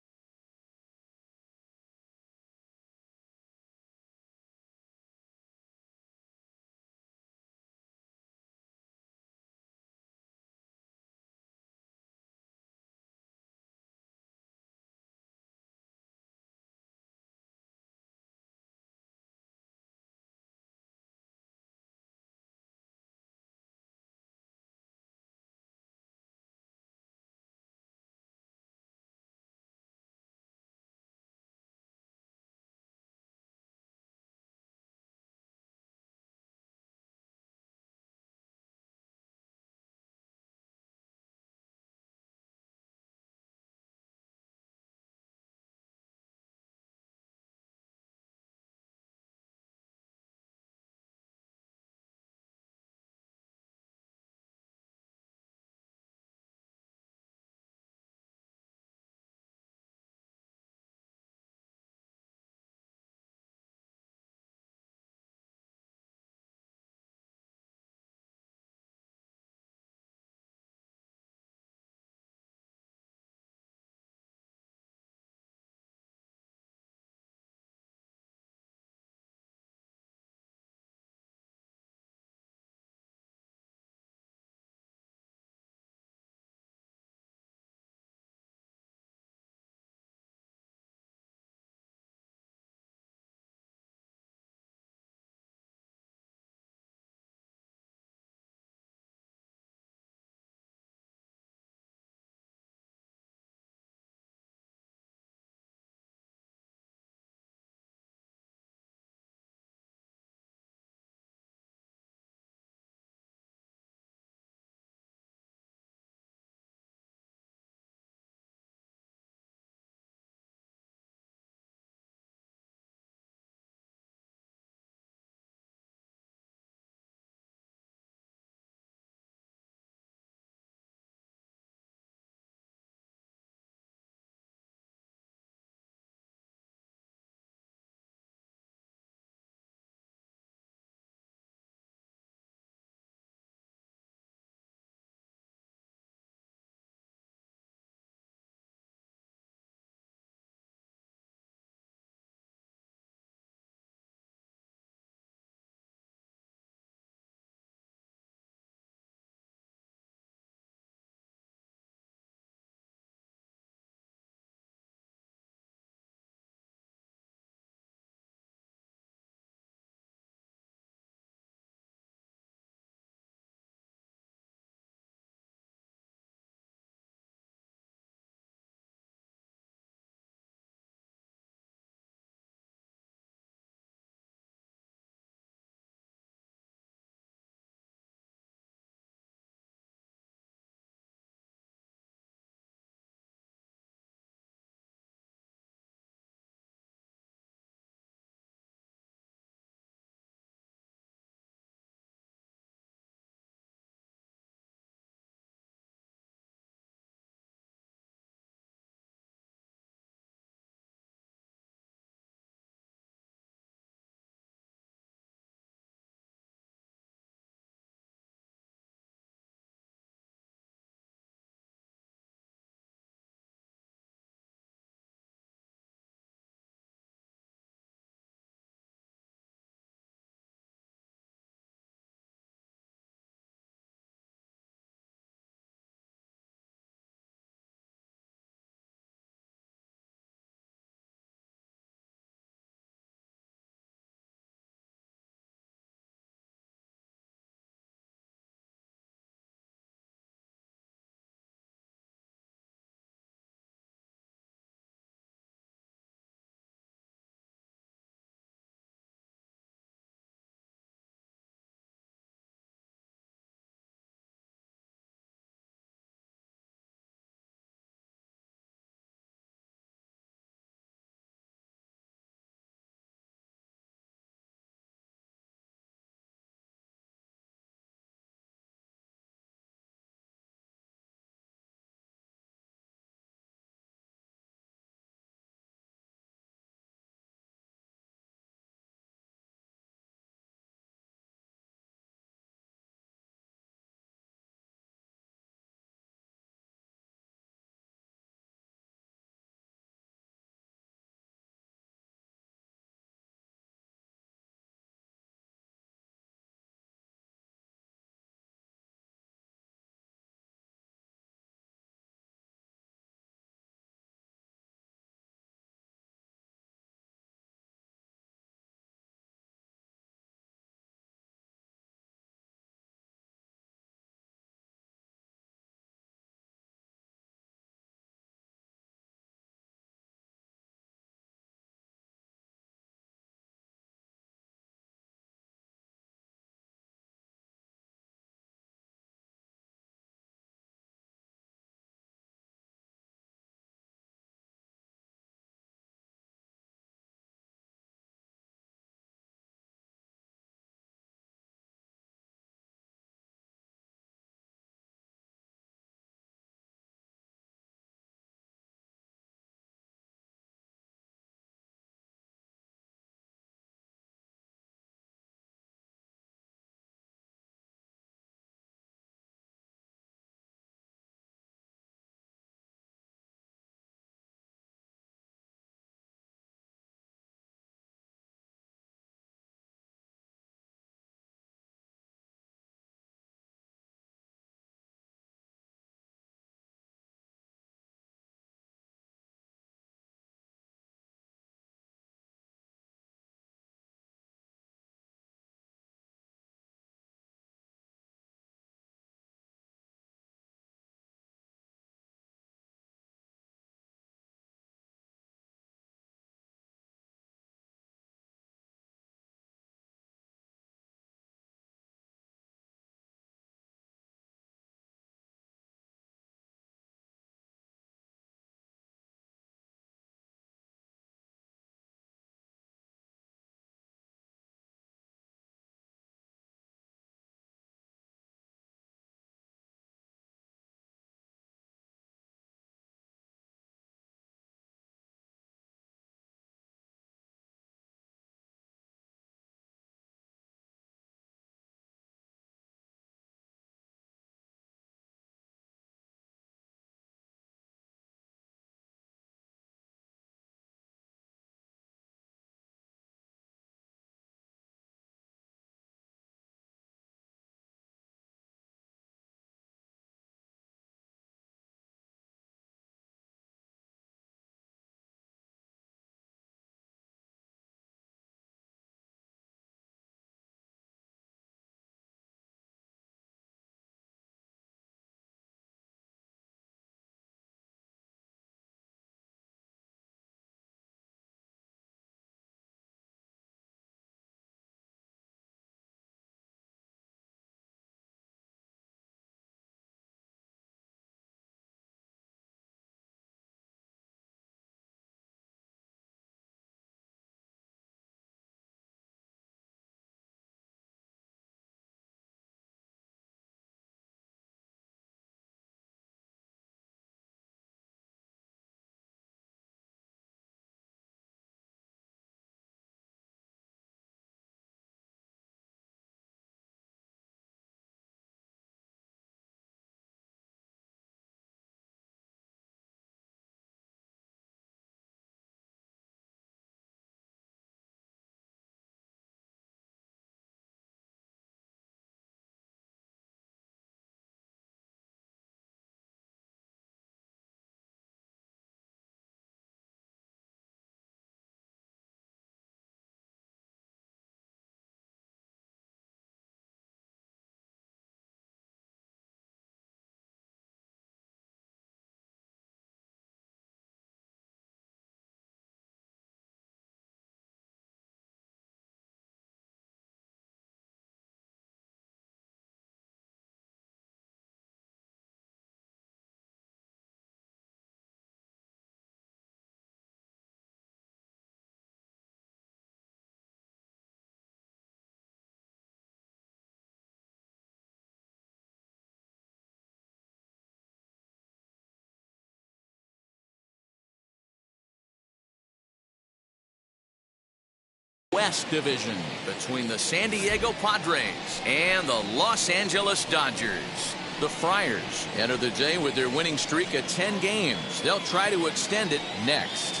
West Division between the San Diego Padres and the Los Angeles Dodgers. The Friars enter the day with their winning streak at 10 games. They'll try to extend it next.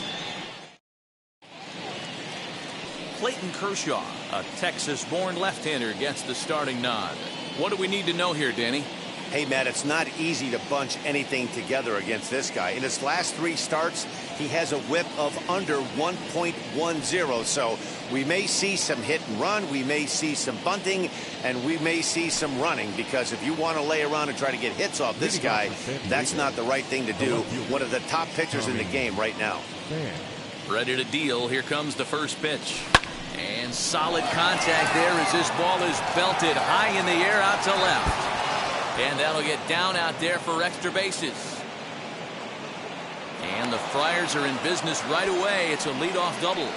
Clayton Kershaw, a Texas-born left-hander, gets the starting nod. What do we need to know here, Danny? Hey, Matt, it's not easy to bunch anything together against this guy. In his last 3 starts, he has a whip of under 1.10. So we may see some hit and run, we may see some bunting, and we may see some running, because if you want to lay around and try to get hits off this guy, that's not the right thing to do. One of the top pitchers in the game right now. Ready to deal. Here comes the first pitch. And solid contact there as this ball is belted high in the air out to left. And that'll get down out there for extra bases. And the Friars are in business right away. It's a leadoff double.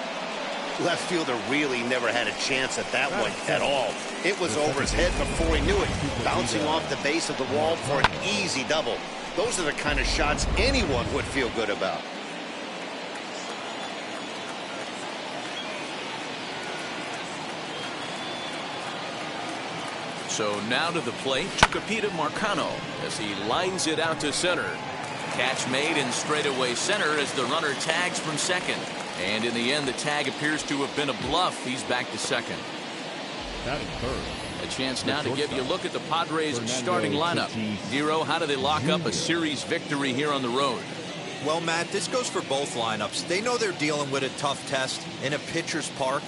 Left fielder really never had a chance at that one at all. It was over his head before he knew it, bouncing off the base of the wall for an easy double. Those are the kind of shots anyone would feel good about. So now to the plate, Chukapita Marcano as he lines it out to center. Catch made in straightaway center as the runner tags from second. And in the end, the tag appears to have been a bluff. He's back to second. A chance now to give you a look at the Padres' starting lineup. Zero, how do they lock up a series victory here on the road? Well, Matt, this goes for both lineups. They know they're dealing with a tough test in a pitcher's park,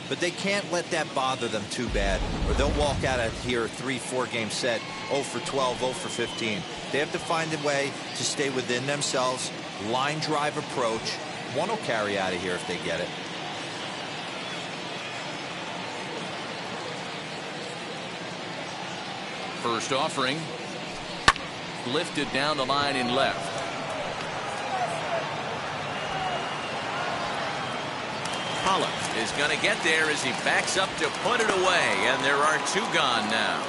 but they can't let that bother them too bad, or they'll walk out of here 3-4 game set 0 for 12, 0 for 15. They have to find a way to stay within themselves. Line drive approach. One will carry out of here if they get it. First offering. Lifted down the line in left. Pollock is going to get there as he backs up to put it away, and there are 2 gone now.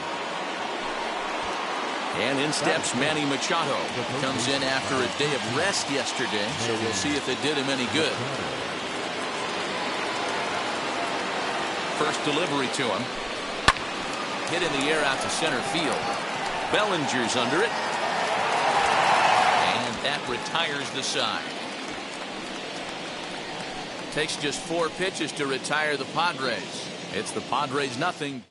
And in steps Manny Machado. Comes in after a day of rest yesterday, so we'll see if it did him any good. First delivery to him. Hit in the air out to center field. Bellinger's under it. And that retires the side. Takes just 4 pitches to retire the Padres. It's the Padres nothing.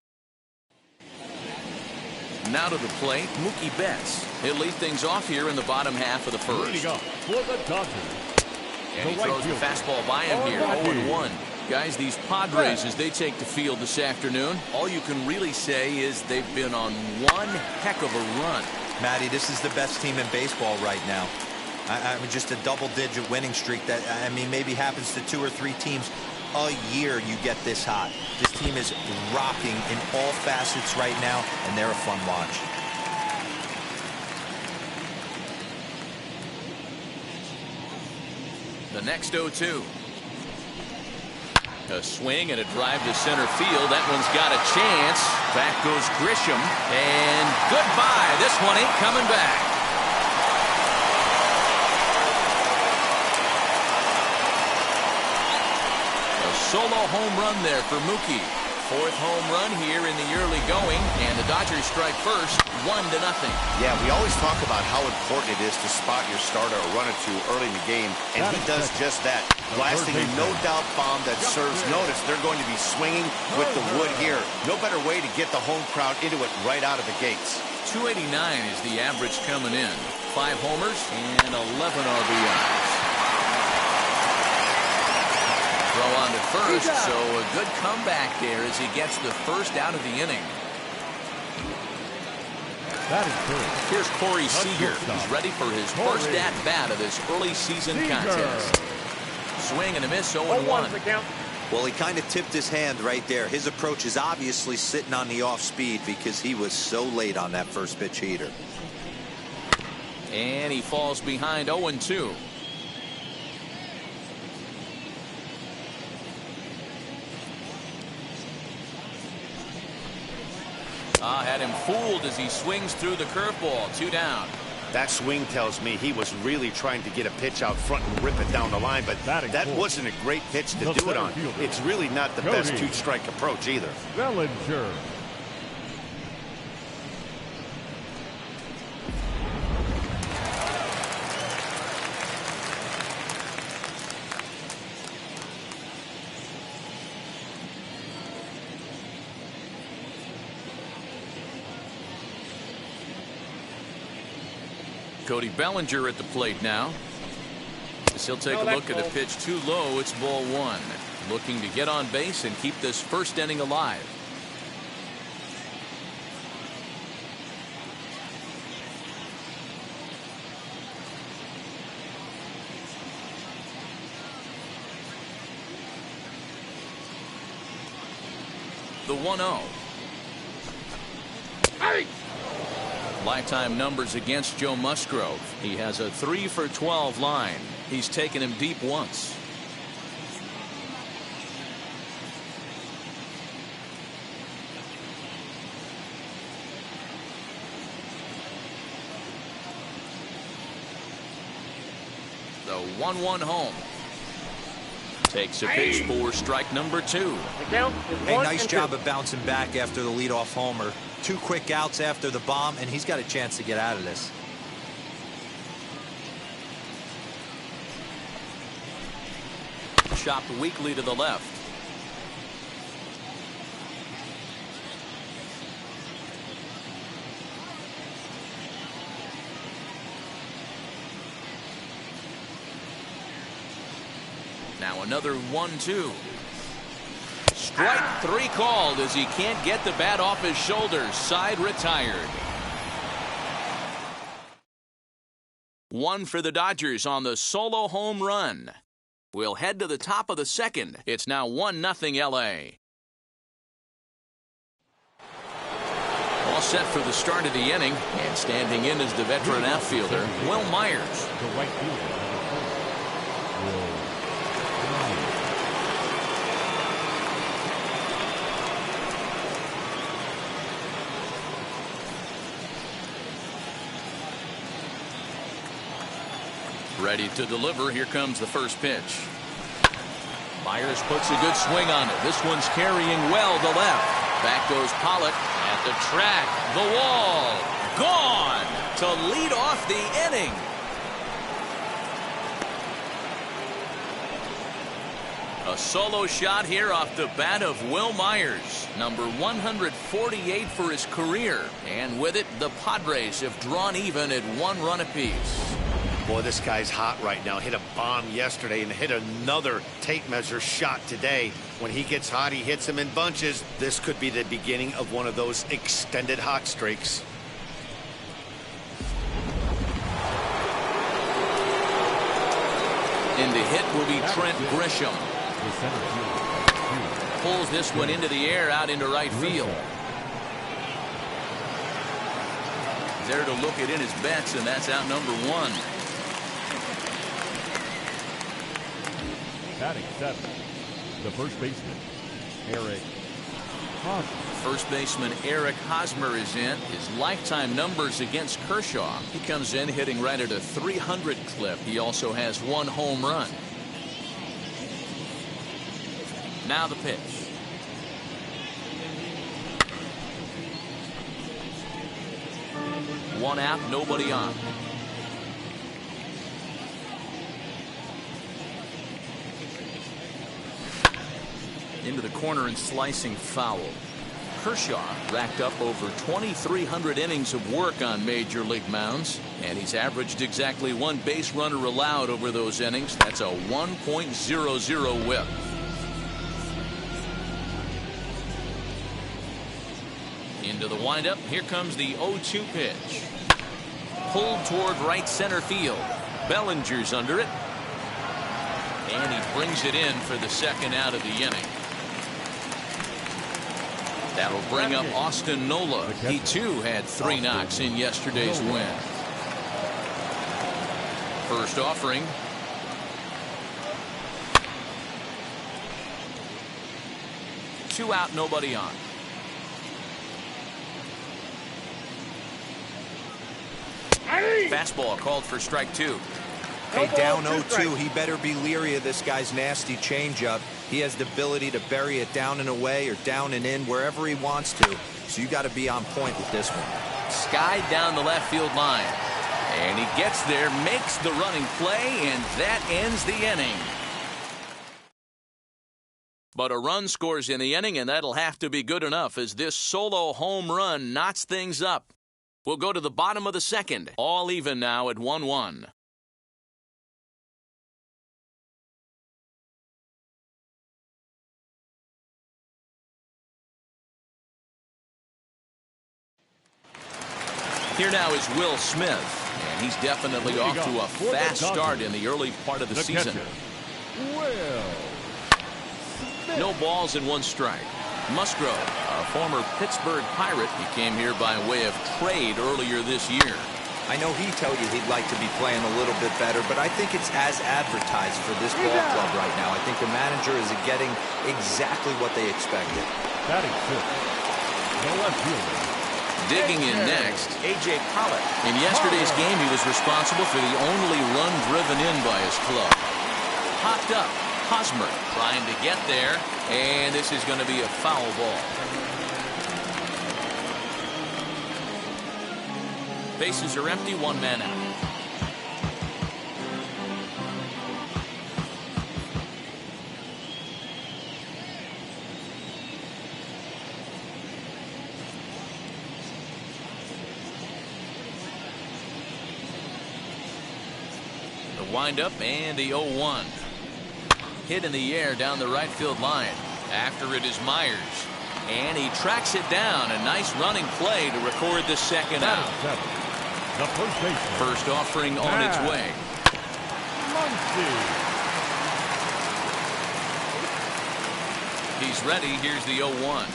Now to the plate, Mookie Betts. He'll lead things off here in the bottom half of the first. And he throws the fastball by him here, 0-1. Guys, these Padres, as they take the field this afternoon, all you can really say is they've been on one heck of a run. Matty, this is the best team in baseball right now. I mean, just a double-digit winning streak that, I mean, maybe happens to 2 or 3 teams a year you get this hot. This team is rocking in all facets right now, and they're a fun watch. The next 0-2. A swing and a drive to center field. That one's got a chance. Back goes Grisham. And goodbye. This one ain't coming back. Solo home run there for Mookie. 4th home run here in the early going, and the Dodgers strike first, 1-0. Yeah, we always talk about how important it is to spot your starter or run it to early in the game, and he does just that. Blasting a no-doubt bomb that serves notice. They're going to be swinging with the wood here. No better way to get the home crowd into it right out of the gates. 289 is the average coming in. 5 homers and 11 RBIs. Throw on to first, so a good comeback there as he gets the first out of the inning. That is good. Here's Corey Seager. He's ready for his first at-bat of this early season contest. Swing and a miss, 0-1. Well, he kind of tipped his hand right there. His approach is obviously sitting on the off speed because he was so late on that first pitch heater. And he falls behind 0-2. Had him fooled as he swings through the curveball. 2 down. That swing tells me he was really trying to get a pitch out front and rip it down the line, but that wasn't a great pitch to do it on. It's really not the best two-strike approach either. Bellinger. Cody Bellinger at the plate now. As he'll take a look at a pitch too low. It's ball one. Looking to get on base and keep this first inning alive. The 1-0. Lifetime numbers against Joe Musgrove. He has a 3 for 12 line. He's taken him deep once. The 1-1 home. Takes a pitch for strike number 2. Hey, nice job of bouncing back after the leadoff homer. 2 quick outs after the bomb, and he's got a chance to get out of this. Chopped weakly to the left. Now another 1-2. Strike 3 called as he can't get the bat off his shoulders. Side retired. 1 for the Dodgers on the solo home run. We'll head to the top of the second. It's now 1-0 LA. All set for the start of the inning, and standing in is the veteran outfielder, Will Myers. The right fielder. Ready to deliver. Here comes the first pitch. Myers puts a good swing on it. This one's carrying well to left. Back goes Pollock at the track. The wall. Gone to lead off the inning. A solo shot here off the bat of Will Myers. Number 148 for his career. And with it, the Padres have drawn even at 1 run apiece. Boy, this guy's hot right now. Hit a bomb yesterday and hit another tape measure shot today. When he gets hot, he hits them in bunches. This could be the beginning of one of those extended hot streaks. In the hit will be Trent Grisham. Pulls this one into the air out into right field. There to look it in his bets, and that's out number 1. Batting 7, the first baseman, Eric Hosmer. First baseman Eric Hosmer is in. His lifetime numbers against Kershaw. He comes in hitting right at a 300 clip. He also has 1 home run. Now the pitch. One out, nobody on. Into the corner and slicing foul. Kershaw racked up over 2,300 innings of work on major league mounds, and he's averaged exactly 1 base runner allowed over those innings. That's a 1.00 whip. Into the windup. Here comes the 0-2 pitch. Pulled toward right center field. Bellinger's under it. And he brings it in for the second out of the inning. That'll bring up Austin Nola. He too had 3 knocks in yesterday's win. First offering. Two out, nobody on. Fastball called for strike 2. Hey, down 0-2, he better be leery of this guy's nasty changeup. He has the ability to bury it down and away or down and in, wherever he wants to. So you got to be on point with this one. Skied down the left field line. And he gets there, makes the running play, and that ends the inning. But a run scores in the inning, and that'll have to be good enough as this solo home run knots things up. We'll go to the bottom of the second. All even now at 1-1. Here now is Will Smith, and he's definitely off to a fast start in the early part of the season. No balls and 1 strike. Musgrove, a former Pittsburgh Pirate, he came here by way of trade earlier this year. I know he told you he'd like to be playing a little bit better, but I think it's as advertised for this ball club right now. I think the manager is getting exactly what they expected. Batting fifth, the left fielder. Digging in next, A.J. Pollock. In yesterday's game, he was responsible for the only run driven in by his club. Popped up. Hosmer trying to get there, and this is going to be a foul ball. Bases are empty, 1 man out. The windup and the 0-1. Hit in the air down the right field line. After it is Myers. And he tracks it down. A nice running play to record the second out. The first baseman. First offering on its way. He's ready. Here's the 0-1.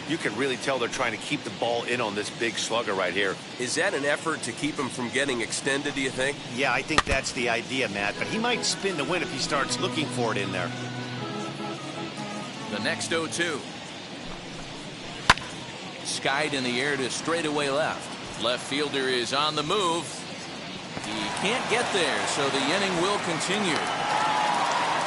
You can really tell they're trying to keep the ball in on this big slugger right here. Is that an effort to keep him from getting extended, do you think? Yeah, I think that's the idea, Matt. But he might spin to win if he starts looking for it in there. The next 0-2. Skied in the air to straightaway left. Left fielder is on the move. He can't get there, so the inning will continue.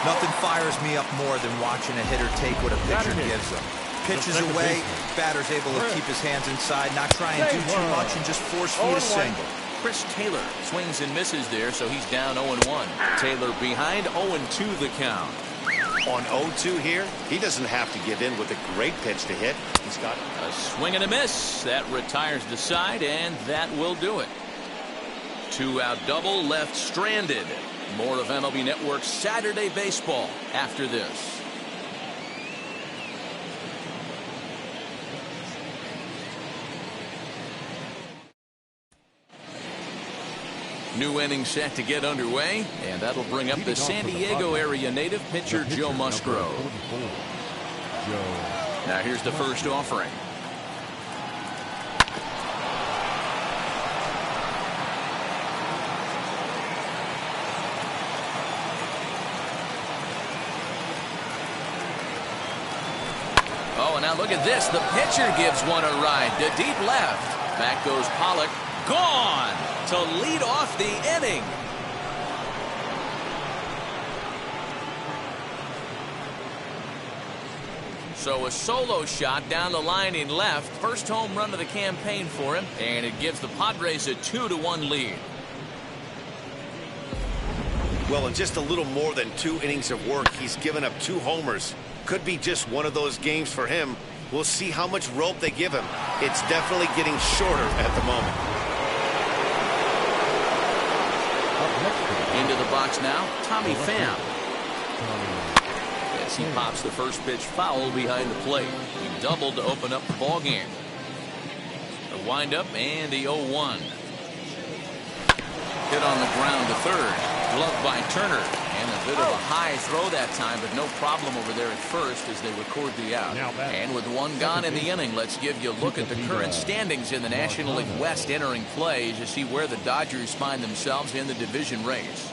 Nothing fires me up more than watching a hitter take what a pitcher gives them. Pitches away, batter's able to keep his hands inside, not try and do too much, and just force feed a single. Chris Taylor swings and misses there, so he's down 0-1. Taylor behind, 0-2 the count. On 0-2 here, he doesn't have to give in with a great pitch to hit. He's got a swing and a miss. That retires the side, and that will do it. 2-out double left stranded. More of MLB Network's Saturday Baseball after this. New inning set to get underway, and that'll bring up the San Diego area native pitcher Joe Musgrove. Now here's the first offering. Oh, and now look at this. The pitcher gives one a ride to deep left. Back goes Pollock. Gone to lead off the inning. So a solo shot down the line in left. First home run of the campaign for him, and it gives the Padres a 2-1 lead. Well, in just a little more than 2 innings of work, he's given up 2 homers. Could be just one of those games for him. We'll see how much rope they give him. It's definitely getting shorter at the moment. Into the box now, Tommy Pham. As he pops the first pitch foul behind the plate. He doubled to open up the ball game. The windup and the 0-1. Hit on the ground to third. Gloved by Turner. And a bit of a high throw that time, but no problem over there at first as they record the out. And with one gone in the inning, let's give you a look at the current standings in the National League West entering play to see where the Dodgers find themselves in the division race.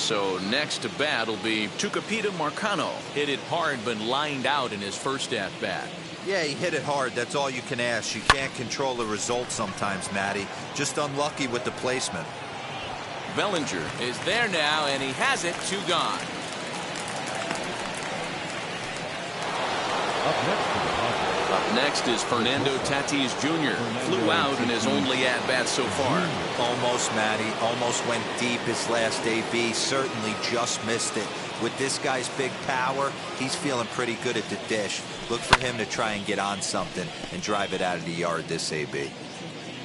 So next to bat will be Tucupita Marcano. Hit it hard but lined out in his first at bat. Yeah, he hit it hard. That's all you can ask. You can't control the result sometimes, Matty. Just unlucky with the placement. Bellinger is there now, and he has it. 2 gone. Up next is Fernando Tatis Jr. Flew out in his only at-bat so far. Almost, Matty. Almost went deep his last AB. Certainly just missed it. With this guy's big power, he's feeling pretty good at the dish. Look for him to try and get on something and drive it out of the yard this AB.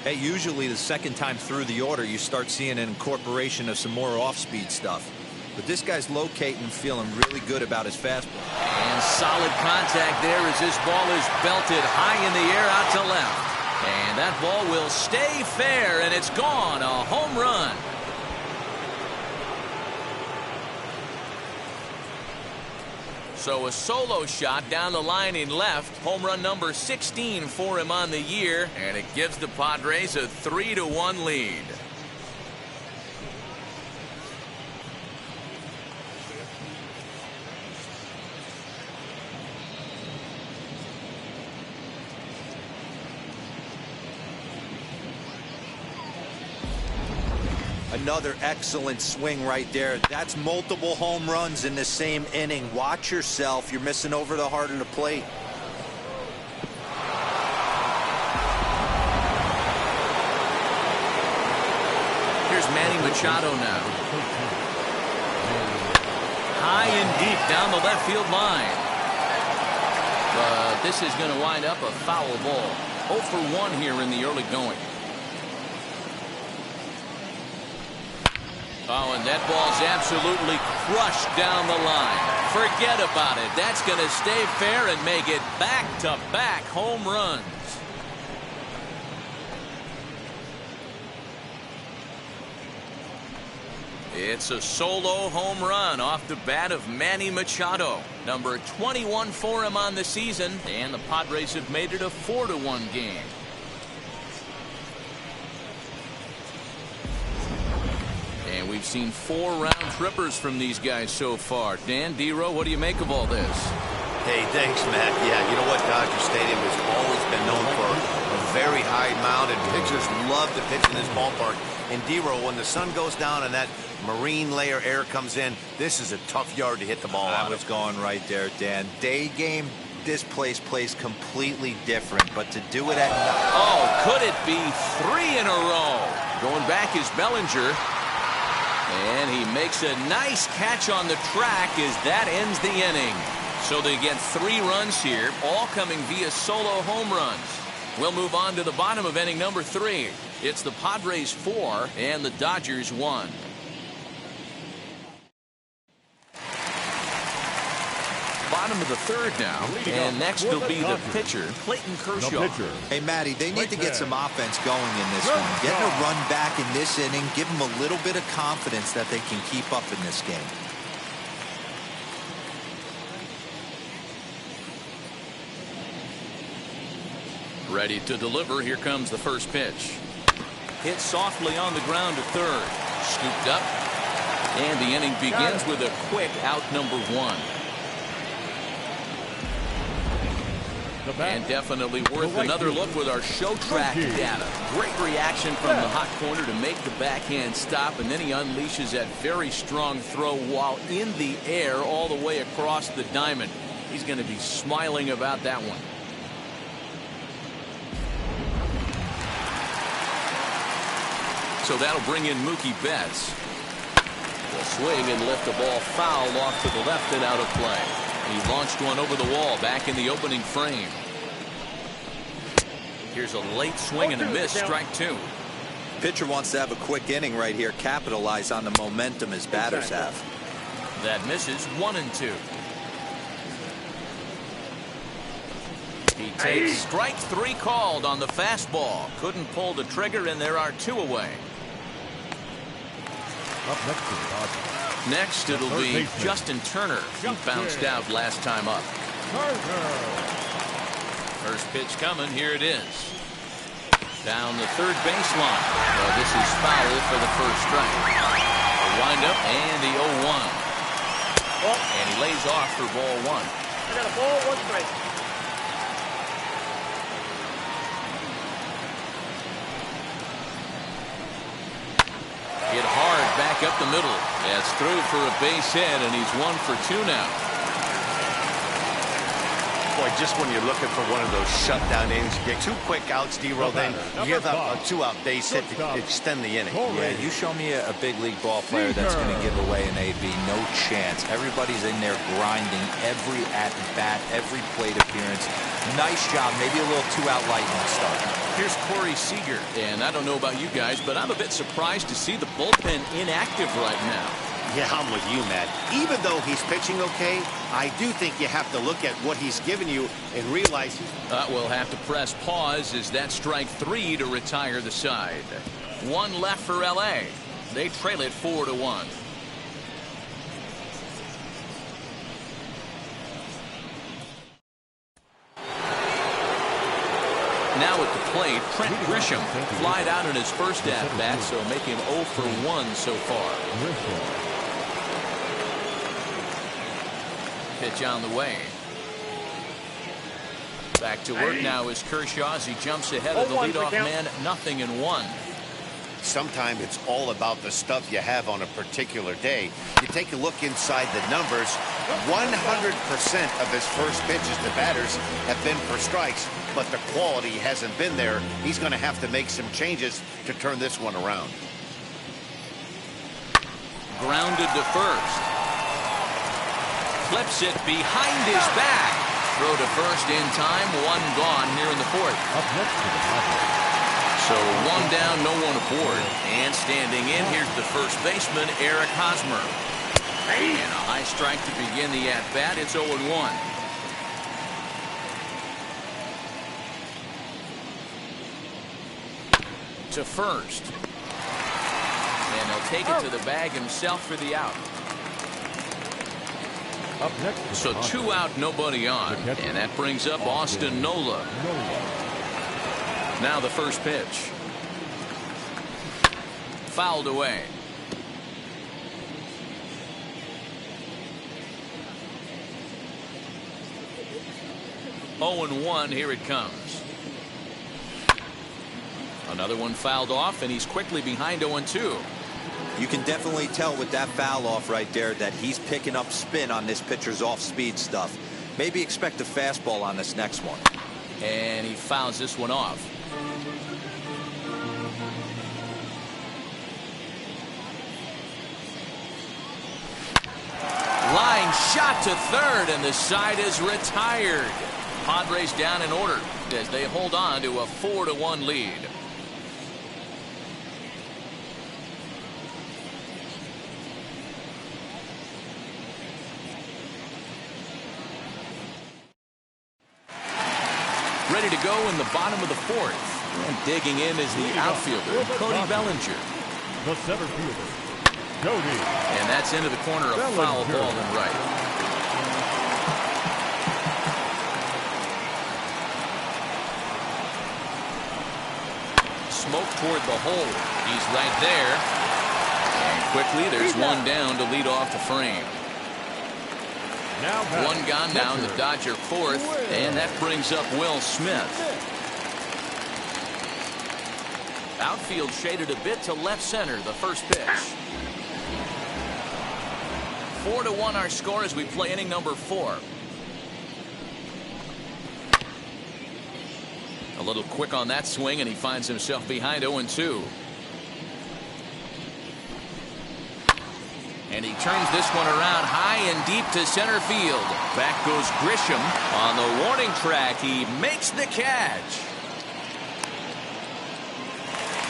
Hey, usually the second time through the order, you start seeing an incorporation of some more off-speed stuff. But this guy's locating, feeling really good about his fastball. And solid contact there as this ball is belted high in the air out to left. And that ball will stay fair, and it's gone. A home run. So a solo shot down the line in left. Home run number 16 for him on the year. And it gives the Padres a 3-1 lead. Another excellent swing right there. That's multiple home runs in the same inning. Watch yourself. You're missing over the heart of the plate. Here's Manny Machado now. High and deep down the left field line. But this is going to wind up a foul ball. 0 for 1 here in the early going. Oh, and that ball's absolutely crushed down the line. Forget about it. That's going to stay fair and make it back-to-back home runs. It's a solo home run off the bat of Manny Machado. Number 21 for him on the season, and the Padres have made it a 4-1 game. And we've seen 4 round trippers from these guys so far. Dan, D-Row, what do you make of all this? Hey, thanks, Matt. Yeah, you know what? Dodger Stadium has always been known for a very high mound, and pitchers love to pitch in this ballpark. And D-Row, when the sun goes down and that marine layer air comes in, this is a tough yard to hit the ball out. I was going right there, Dan. Day game, this place plays completely different, but to do it at night. Oh, could it be 3 in a row? Going back is Bellinger. And he makes a nice catch on the track as that ends the inning. So they get 3 runs here, all coming via solo home runs. We'll move on to the bottom of inning number 3. It's the Padres 4 and the Dodgers 1. Bottom of the 3rd now, and next will be the pitcher, Clayton Kershaw. Hey, Matty, they need to get some offense going in this one. Getting a run back in this inning, give them a little bit of confidence that they can keep up in this game. Ready to deliver. Here comes the first pitch. Hit softly on the ground to 3rd. Scooped up. And the inning begins with a quick out number 1. And definitely worth another look with our show track data. Great reaction from the hot corner to make the backhand stop, and then he unleashes that very strong throw while in the air all the way across the diamond. He's going to be smiling about that one. So that'll bring in Mookie Betts. Will swing and lift the ball foul off to the left and out of play. He launched one over the wall back in the opening frame. Here's a late swing and a miss, strike 2. Pitcher wants to have a quick inning right here, capitalize on the momentum his batters have. That misses 1-2. He takes strike 3 called on the fastball. Couldn't pull the trigger, and there are 2 away. Up next to the Dodgers. Next, it'll be Justin Turner. He bounced out last time up. First pitch coming. Here it is. Down the 3rd baseline. Well, this is foul for the first strike. windup and the 0-1. And he lays off for ball 1. I got a ball, 1 strike. Hit hard back up the middle. That's through for a base hit, and he's 1 for 2 now. Boy, just when you're looking for one of those shutdown innings, you get 2 quick outs, D-Roll, then you give up a 2-out base hit to extend the inning. Yeah, you show me a big league ball player that's going to give away an AB. No chance. Everybody's in there grinding every at-bat, every plate appearance. Nice job. Maybe a little 2-out lightning start. Here's Corey Seager, and I don't know about you guys, but I'm a bit surprised to see the bullpen inactive right now. Yeah, I'm with you, Matt. Even though he's pitching okay, I do think you have to look at what he's given you and realize We'll have to press pause as that strike 3 to retire the side. 1 left for L.A. They trail it 4-1. Now at the plate, Trent Grisham flied out in his first at-bat, so make him 0 for 1 so far. Pitch on the way. Back to work now is Kershaw as he jumps ahead of the leadoff man, 0-1. sometimes it's all about the stuff you have on a particular day. You take a look inside the numbers, 100% of his first pitches to batters have been for strikes, but the quality hasn't been there. He's going to have to make some changes to turn this one around. Grounded to first. Flips it behind his back. Throw to first in time. One gone here in the fourth. Up next to the top. So one down, no one aboard. And standing in, here's the first baseman, Eric Hosmer. And a high strike to begin the at-bat. It's 0-1. To first. And he'll take it to the bag himself for the out. Up next. So 2 out, nobody on. And that brings up Austin Nola. Now the first pitch. Fouled away. Oh, and 1, here it comes. Another one fouled off, and he's quickly behind 0-2. You can definitely tell with that foul off right there that he's picking up spin on this pitcher's off-speed stuff. Maybe expect a fastball on this next one. And he fouls this one off. Line shot to third, and the side is retired. Padres down in order as they hold on to a 4-1 lead. Ready to go in the bottom of the fourth. And digging in is the outfielder, Cody Bellinger. The center fielder, Cody. And that's into the corner, a foul ball and right. Smoke toward the hole. He's right there. And quickly, there's one down to lead off the frame. One gone now in the Dodger fourth, and that brings up Will Smith. Outfield shaded a bit to left center, the first pitch. 4-1 our score as we play inning number 4. A little quick on that swing, and he finds himself behind 0-2. And he turns this one around high and deep to center field. Back goes Grisham on the warning track. He makes the catch.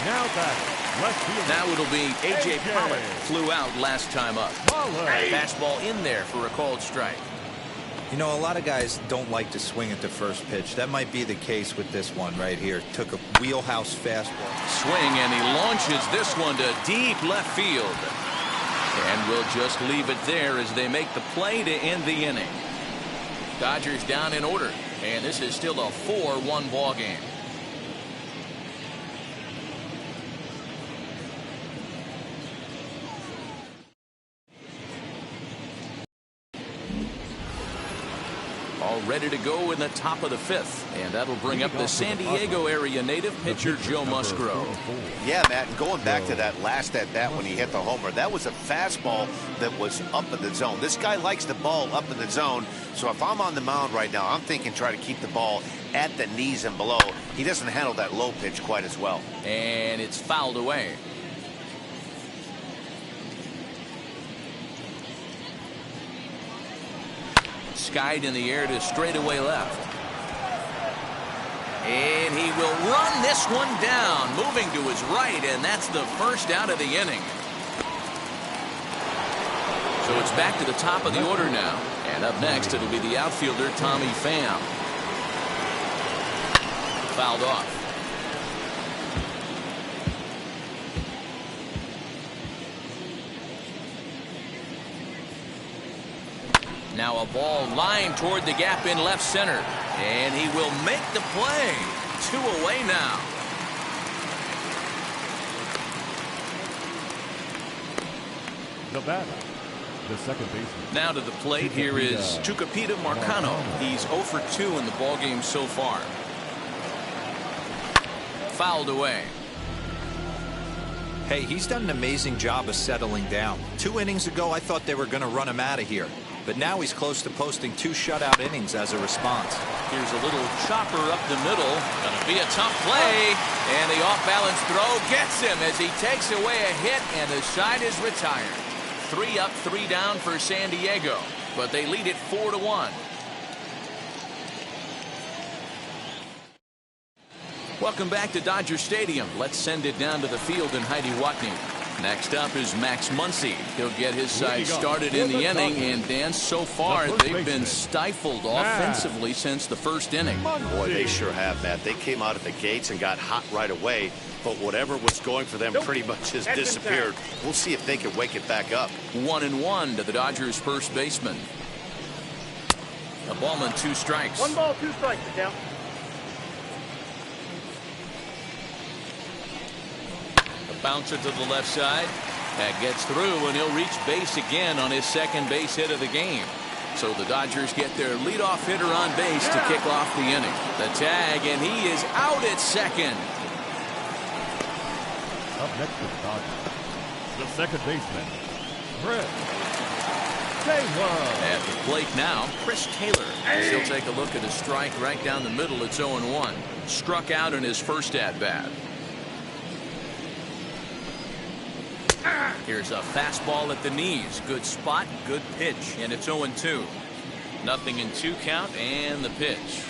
Now back. Left field. Now it'll be A.J. Pollock. Flew out last time up. Fastball in there for a called strike. You know, a lot of guys don't like to swing at the first pitch. That might be the case with this one right here. Took a wheelhouse fastball. Swing, and he launches this one to deep left field. And we'll just leave it there as they make the play to end the inning. Dodgers down in order, and this is still a 4-1 ball game. all ready to go in the top of the fifth. And that'll bring up the San Diego area native pitcher Joe Musgrove. Yeah, Matt, and going back to that last at-bat when he hit the homer, that was a fastball that was up in the zone. This guy likes the ball up in the zone, so if I'm on the mound right now, I'm thinking try to keep the ball at the knees and below. He doesn't handle that low pitch quite as well. And it's fouled away. Skied in the air to straightaway left. And he will run this one down, moving to his right, and that's the first out of the inning. So it's back to the top of the order now. And up next, it'll be the outfielder, Tommy Pham. Fouled off. Now a ball lined toward the gap in left center. And he will make the play. 2 away now. Nevada, the second baseman. Now to the plate, here is Tucupita Marcano. He's 0 for 2 in the ballgame so far. Fouled away. Hey, he's done an amazing job of settling down. 2 innings ago, I thought they were going to run him out of here. But now he's close to posting 2 shutout innings as a response. Here's a little chopper up the middle. Gonna be a tough play. And the off-balance throw gets him as he takes away a hit, and the side is retired. 3 up, 3 down for San Diego. But they lead it 4-1. Welcome back to Dodger Stadium. Let's send it down to the field in Heidi Watney. Next up is Max Muncy. He'll get his side started in the inning, and Dan, so far they've been stifled offensively since the first inning. Boy, they sure have, Matt. They came out of the gates and got hot right away, but whatever was going for them pretty much has disappeared. We'll see if they can wake it back up. 1-1 to the Dodgers' first baseman. A ball and 2 strikes. 1 ball, 2 strikes, Miguel. Bouncer to the left side. That gets through, and he'll reach base again on his second base hit of the game. So the Dodgers get their leadoff hitter on base to kick off the inning. The tag, and he is out at second. Up next to the Dodgers, the second baseman, Chris Taylor. At the plate now, Chris Taylor. He'll take a look at a strike right down the middle. It's 0-1. Struck out in his first at-bat. Here's a fastball at the knees. Good spot, good pitch, and it's 0-2. Nothing in 2 count, and the pitch.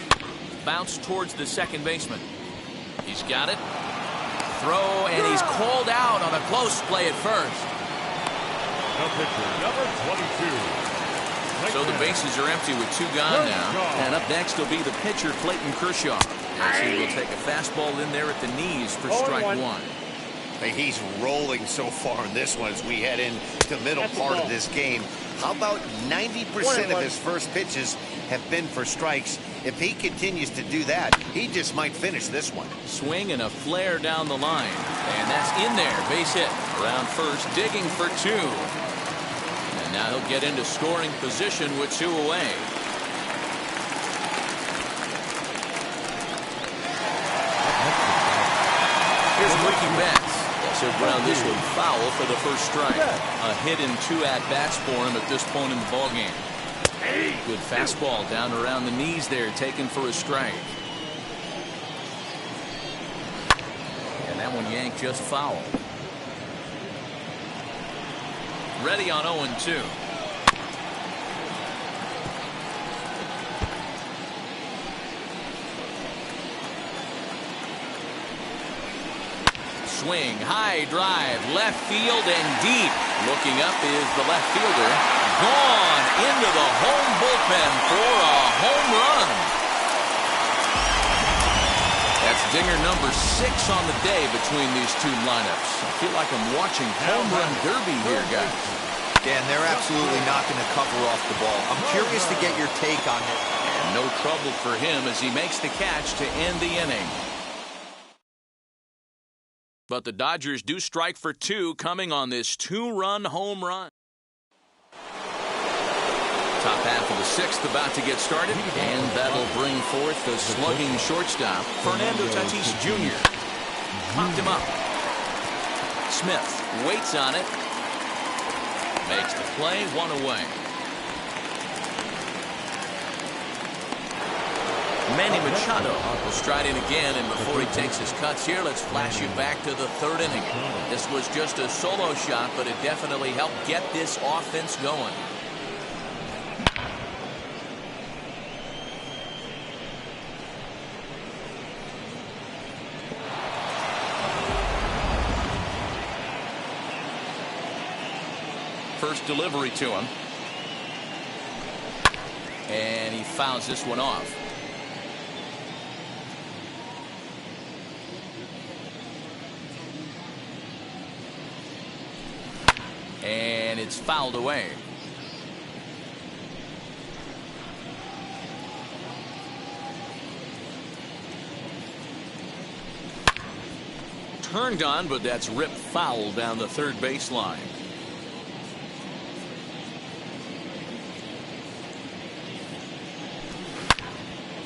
Bounce towards the second baseman. He's got it. Throw, and he's called out on a close play at first. The pitcher, number 22. So the bases are empty with 2 gone now. And up next will be the pitcher, Clayton Kershaw. As he will take a fastball in there at the knees for strike 1. He's rolling so far in this one as we head into the middle part of this game. How about 90% of his first pitches have been for strikes? If he continues to do that, he just might finish this one. Swing and a flare down the line. And that's in there. Base hit. Around first, digging for 2. And now he'll get into scoring position with 2 away. Here's Mookie Betts. He'll ground this one foul for the first strike. A hit in 2 at-bats for him at this point in the ballgame. Good fastball down around the knees there, taken for a strike. And that one yanked just foul. Ready on 0-2. Swing, high drive, left field and deep. Looking up is the left fielder. Gone into the home bullpen for a home run. That's dinger number 6 on the day between these 2 lineups. I feel like I'm watching home run derby here, guys. Dan, they're absolutely not going to cover off the ball. I'm curious to get your take on it. And no trouble for him as he makes the catch to end the inning. But the Dodgers do strike for 2 coming on this 2-run home run. Top half of the sixth about to get started, and that'll bring forth the slugging shortstop, Fernando Tatis Jr. Popped him up. Smith waits on it. Makes the play, 1 away. Manny Machado will stride in again, and before he takes his cuts here, let's flash you back to the third inning. This was just a solo shot, but it definitely helped get this offense going. First delivery to him. And he fouls this one off. And it's fouled away. Turned on, but that's ripped foul down the third baseline.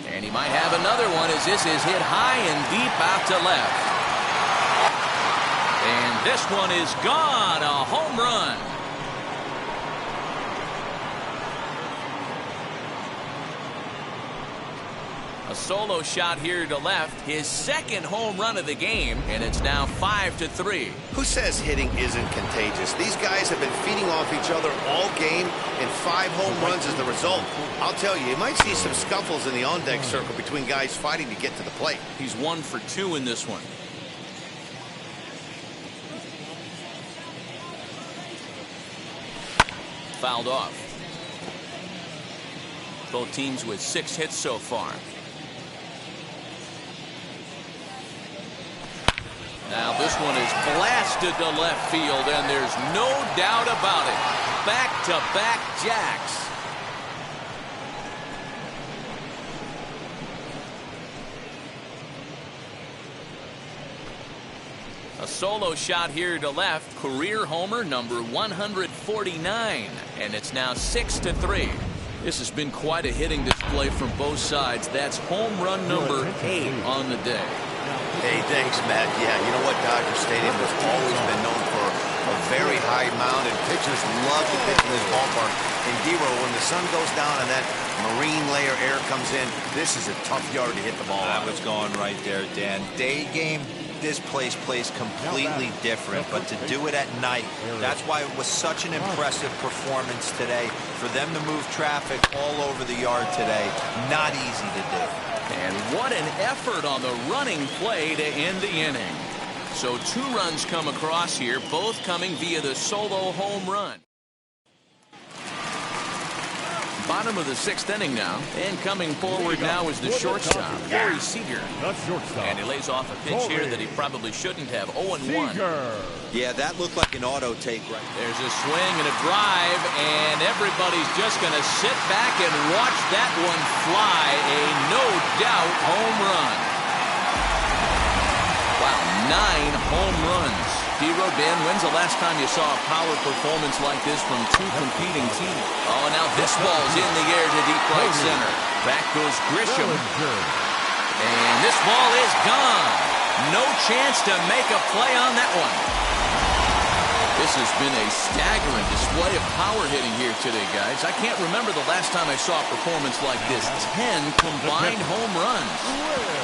And he might have another one as this is hit high and deep out to left. And this one is gone, a home run. A solo shot here to left, his second home run of the game, and it's now 5-3. Who says hitting isn't contagious? These guys have been feeding off each other all game, and 5 home runs is the result. I'll tell you, you might see some scuffles in the on-deck circle between guys fighting to get to the plate. He's 1 for 2 in this one. Fouled off. Both teams with 6 hits so far. Now this one is blasted to left field, and there's no doubt about it. Back-to-back jacks. A solo shot here to left, career homer number 149, and it's now 6-3. This has been quite a hitting display from both sides. That's home run number 8 on the day. Hey, thanks, Matt. Yeah, you know what? Dodger Stadium has always been known for a very high mound, and pitchers love to pitch in this ballpark. And D-Row, when the sun goes down and that marine layer air comes in, this is a tough yard to hit the ball. That was going right there, Dan. Day game, this place plays completely different, but to do it at night, that's why it was such an impressive performance today. For them to move traffic all over the yard today, not easy to do. And what an effort on the running play to end the inning. So 2 runs come across here, both coming via the solo home run. Bottom of the 6th inning now, and coming forward now is the shortstop, Corey Seager. And he lays off a pitch here that he probably shouldn't have. 0-1. Yeah, that looked like an auto take right there. There's a swing and a drive, and everybody's just going to sit back and watch that one fly. A no-doubt home run. Wow, 9 home runs. D-Row, Dan, when's the last time you saw a power performance like this from 2 competing teams? Oh, now this ball's in the air to deep right center. Back goes Grisham. And this ball is gone. No chance to make a play on that one. This has been a staggering display of power hitting here today, guys. I can't remember the last time I saw a performance like this. 10 combined home runs.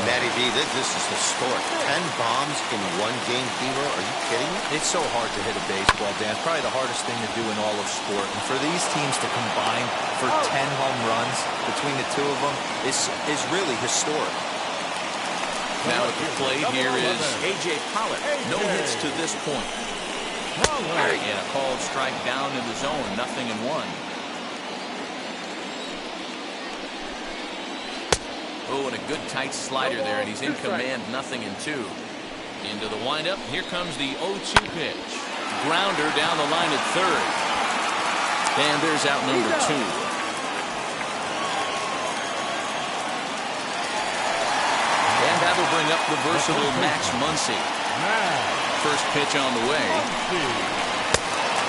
Matty V, this is historic. 10 bombs in 1 game, Hero. Are you kidding me? It's so hard to hit a baseball, Dan. It's probably the hardest thing to do in all of sport. And for these teams to combine for 10 home runs between the 2 of them is really historic. Now at the plate here is A.J. Pollock. No hits to this point. And a called strike down in the zone. 0-1. Oh, and a good tight slider there, and he's in command. 0-2. Into the windup. Here comes the 0-2 pitch. Grounder down the line at third. And there's out number 2. And that'll bring up the versatile Max Muncy. First pitch on the way.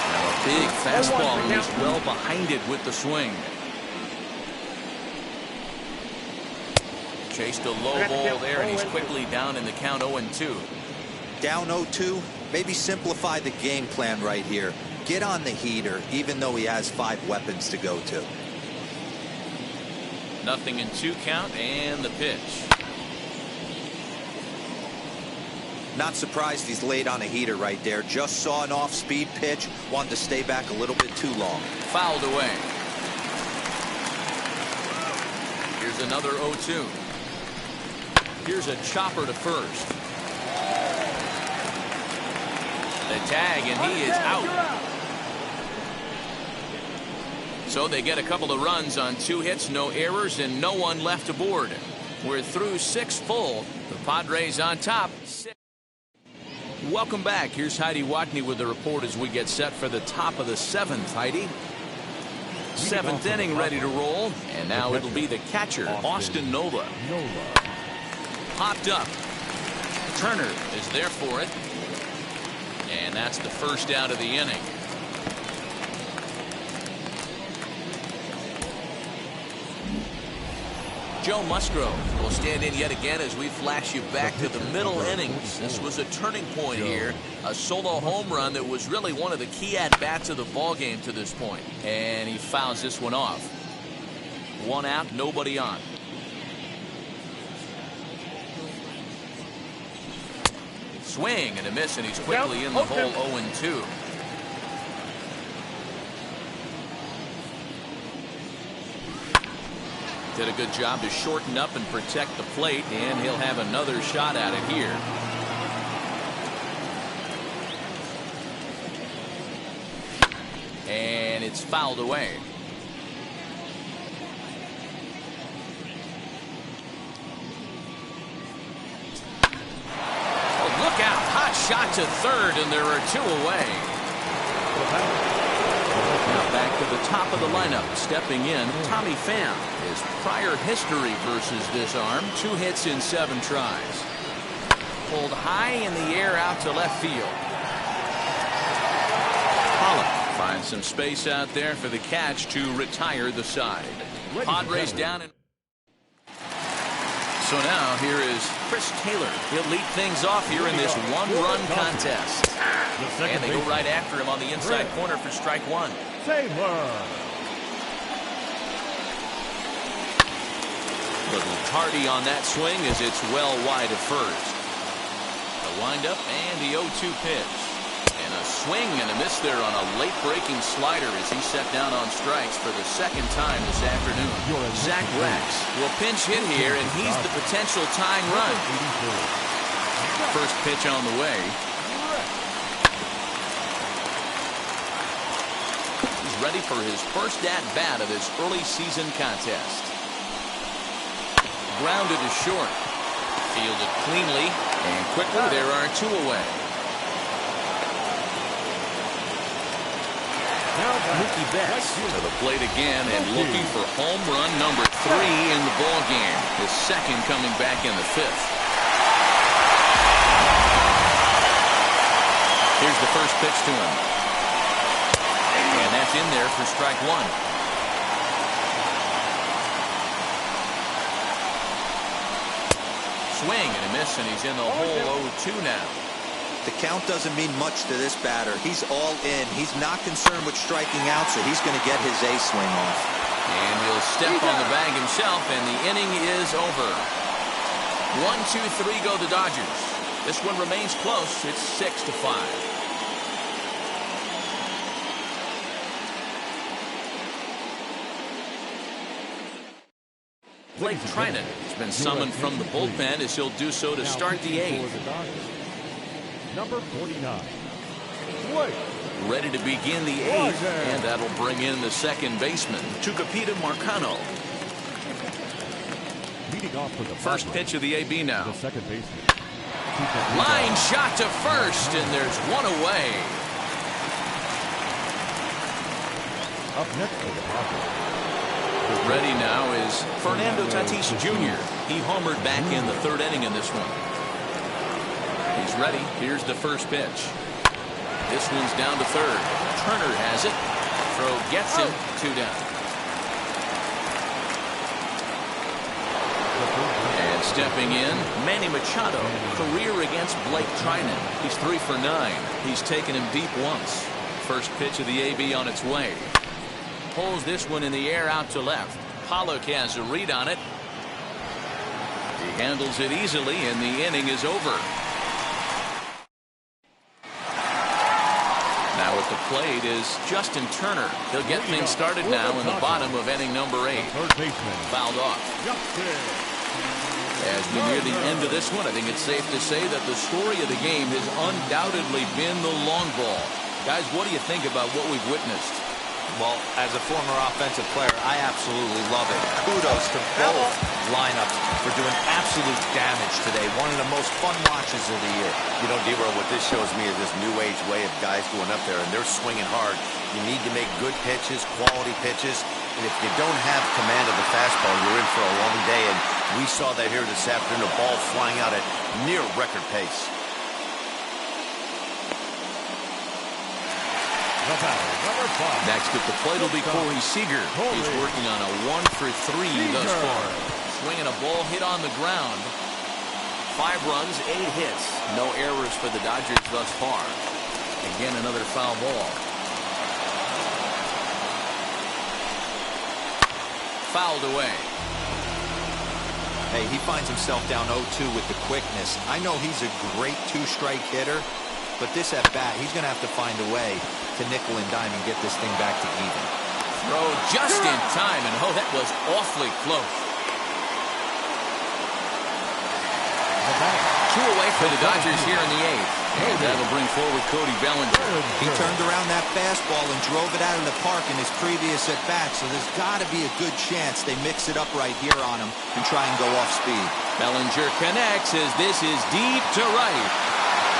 Now a big fastball, and he's well behind it with the swing. Chased a low ball there, and he's quickly down in the count 0-2. Down 0-2. Maybe simplify the game plan right here. Get on the heater, even though he has 5 weapons to go to. 0-2 count, and the pitch. Not surprised he's laid on a heater right there. Just saw an off-speed pitch. Wanted to stay back a little bit too long. Fouled away. Here's another 0-2. Here's a chopper to first. The tag, and he is out. So they get a couple of runs on 2 hits, no errors, and no one left aboard. We're through 6 full. The Padres on top. Welcome back. Here's Heidi Watney with the report as we get set for the top of the 7th. Heidi. 7th inning ready to roll. And now it'll be the catcher, Austin Nola. Popped up. Turner is there for it. And that's the first out of the inning. Joe Musgrove will stand in yet again as we flash you back to the middle innings. This was a turning point here. A solo home run that was really one of the key at-bats of the ball game to this point. And he fouls this one off. 1 out, nobody on. Swing and a miss, and he's quickly in the hole. 0-2. Did a good job to shorten up and protect the plate, and he'll have another shot at it here. And it's fouled away. Oh, look out. Hot shot to third, and there are 2 away. Now back to the top of the lineup. Stepping in, Tommy Pham. His prior history versus this arm, 2 hits in 7 tries. Pulled high in the air out to left field. Pollock finds some space out there for the catch to retire the side. Padres down. So now here is Chris Taylor. He'll lead things off here in this 1-run contest. And they go right after him on the inside corner for strike 1. Little tardy on that swing as it's well wide of first. The windup and the 0-2 pitch. And a swing and a miss there on a late breaking slider as he set down on strikes for the 2nd time this afternoon. Zach Rex will pinch hit here, and he's the potential tying run. First pitch on the way. He's ready for his first at-bat of this early season contest. Grounded to short. Fielded cleanly, and quickly there are 2 away. Mookie Betts to the plate again and looking for home run number 3 in the ball game. His 2nd coming back in the 5th. Here's the first pitch to him. And that's in there for strike 1. Swing and a miss, and he's in the hole. 0-2 now. The count doesn't mean much to this batter. He's all in. He's not concerned with striking out, so he's going to get his A swing off. And he'll step on the bag himself, and the inning is over. 1-2-3 go the Dodgers. This one remains close. It's 6-5. Blake Trinan has been summoned from the bullpen as he'll do so to start the 8th. Number 49. Ready to begin the 8th, and that'll bring in the 2nd baseman, Tucupita Marcano. Leading off for the first pitch of the AB now. The 2nd baseman. Line shot to first, and there's 1 away. Up next for the Padres. Ready now is Fernando Tatis Jr. He homered back in the 3rd inning in this one. He's ready. Here's the first pitch. This one's down to 3rd. Turner has it. Throw gets him. 2 down. And Stepping in, Manny Machado. Career against Blake Trinan. He's 3 for 9. He's taken him deep once. First pitch of the AB on its way. Pulls this one in the air out to left. Pollock has a read on it. He handles it easily, and the inning is over. Now at the plate is Justin Turner. He'll get things started now in the bottom of inning number 8. Fouled off. As we near the end of this one, I think it's safe to say that the story of the game has undoubtedly been the long ball. Guys, what do you think about what we've witnessed? Well, as a former offensive player, I absolutely love it. Kudos to both lineups for doing absolute damage today. One of the most fun watches of the year. You know, D-Row, what this shows me is this new age way of guys going up there, and they're swinging hard. You need to make good pitches, quality pitches, and if you don't have command of the fastball, you're in for a long day, and we saw that here this afternoon, a ball flying out at near record pace. Next at the plate will be Corey Seager. He's working on a 1 for 3 thus far. Swinging a ball hit on the ground. 5 runs, 8 hits. No errors for the Dodgers thus far. Again, another foul ball. Fouled away. Hey, he finds himself down 0-2 with the quickness. I know he's a great 2-strike hitter, but this at bat, he's going to have to find a way to nickel and dime and get this thing back to even. Throw just in time, and oh, that was awfully close. 2 away for the Dodgers here in the 8th. And that'll bring forward Cody Bellinger. He turned around that fastball and drove it out of the park in his previous at-bat, so there's got to be a good chance they mix it up right here on him and try and go off speed. Bellinger connects as this is deep to right.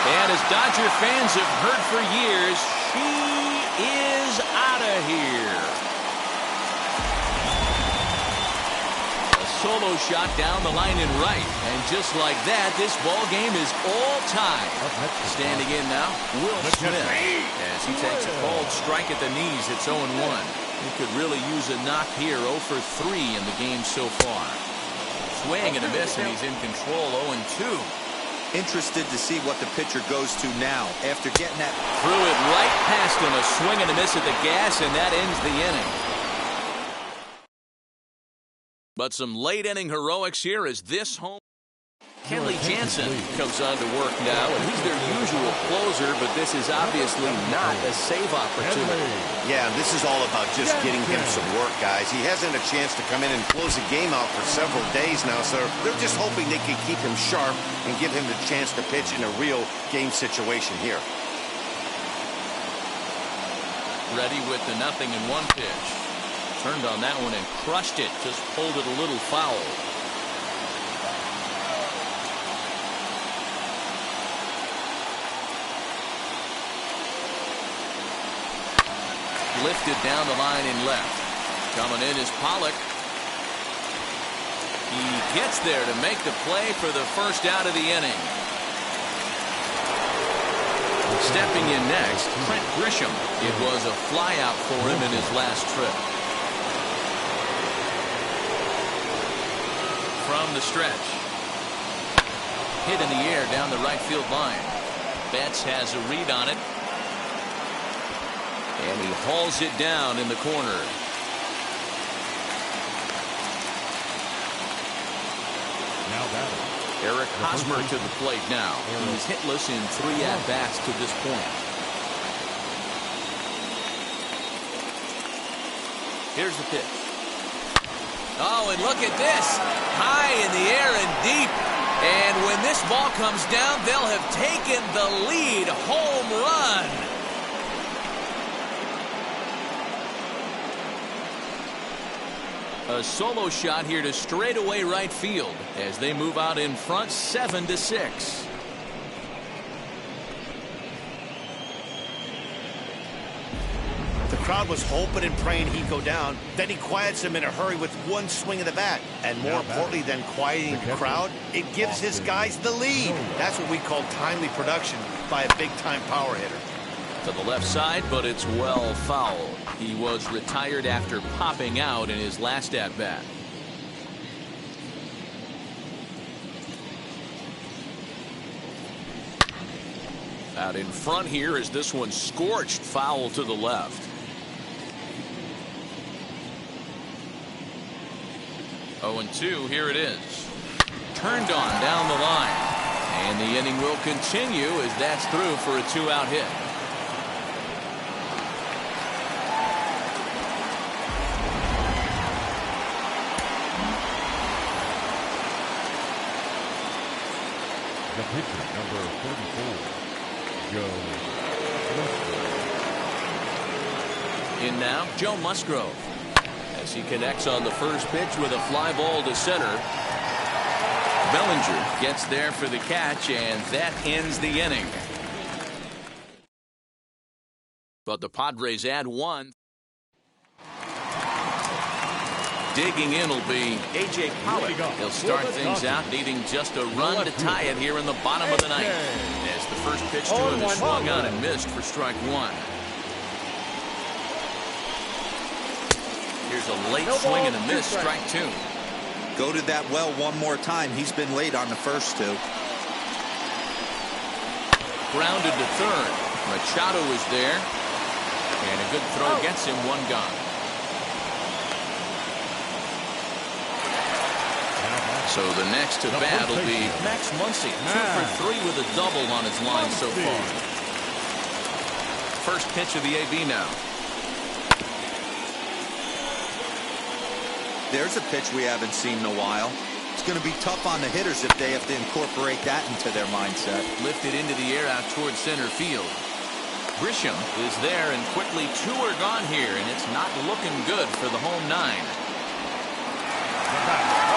And as Dodger fans have heard for years, she is out of here. A solo shot down the line in right. And just like that, this ball game is all tied. Standing in now, Will Smith. As he takes a cold strike at the knees, it's 0-1. He could really use a knock here. 0 for 3 in the game so far. Swing and a miss, and he's in control. 0-2. Interested to see what the pitcher goes to now after getting that. Threw it right past him. A swing and a miss at the gas, and that ends the inning. But some late inning heroics here as this home. Kenley Jansen comes on to work now, and he's their usual closer, but this is obviously not a save opportunity. Yeah, this is all about just getting him some work, guys. He hasn't a chance to come in and close the game out for several days now, so they're just hoping they can keep him sharp and give him the chance to pitch in a real game situation here. Ready with the 0-1 pitch. Turned on that one and crushed it, just pulled it a little foul. Lifted down the line in left. Coming in is Pollock. He gets there to make the play for the first out of the inning. Stepping in next, Trent Grisham. It was a flyout for him in his last trip. From the stretch. Hit in the air down the right field line. Betts has a read on it. And he hauls it down in the corner. Now batting. Eric Hosmer to the plate now. He's hitless in 3 at-bats to this point. Here's the pitch. Oh, and look at this. High in the air and deep. And when this ball comes down, they'll have taken the lead. Home run. A solo shot here to straightaway right field as they move out in front 7-6. The crowd was hoping and praying he'd go down. Then he quiets him in a hurry with one swing of the bat. And more importantly than quieting the crowd, it gives his guys the lead. That's what we call timely production by a big-time power hitter. To the left side, but it's well fouled. He was retired after popping out in his last at-bat. Out in front here is this one scorched foul to the left. 0-2, here it is. Turned on down the line. And the inning will continue as that's through for a 2-out hit. The pitcher, number 34, Joe Musgrove. In now, Joe Musgrove. As he connects on the first pitch with a fly ball to center. Bellinger gets there for the catch, and that ends the inning. But the Padres add one. Digging in will be A.J. Pollock. He'll start things out needing just a run to tie it here in the bottom of the ninth. As the first pitch to him is swung on and missed for strike one. Here's a late swing and a miss, strike two. Go to that well one more time. He's been late on the first two. Grounded to third. Machado is there. And a good throw gets him one gone. So the next to bat will be Max Muncy. 2 for 3 with a double on his line so far. First pitch of the AB now. There's a pitch we haven't seen in a while. It's going to be tough on the hitters if they have to incorporate that into their mindset. Lifted into the air out towards center field. Grisham is there, and quickly 2 are gone here, and it's not looking good for the home 9.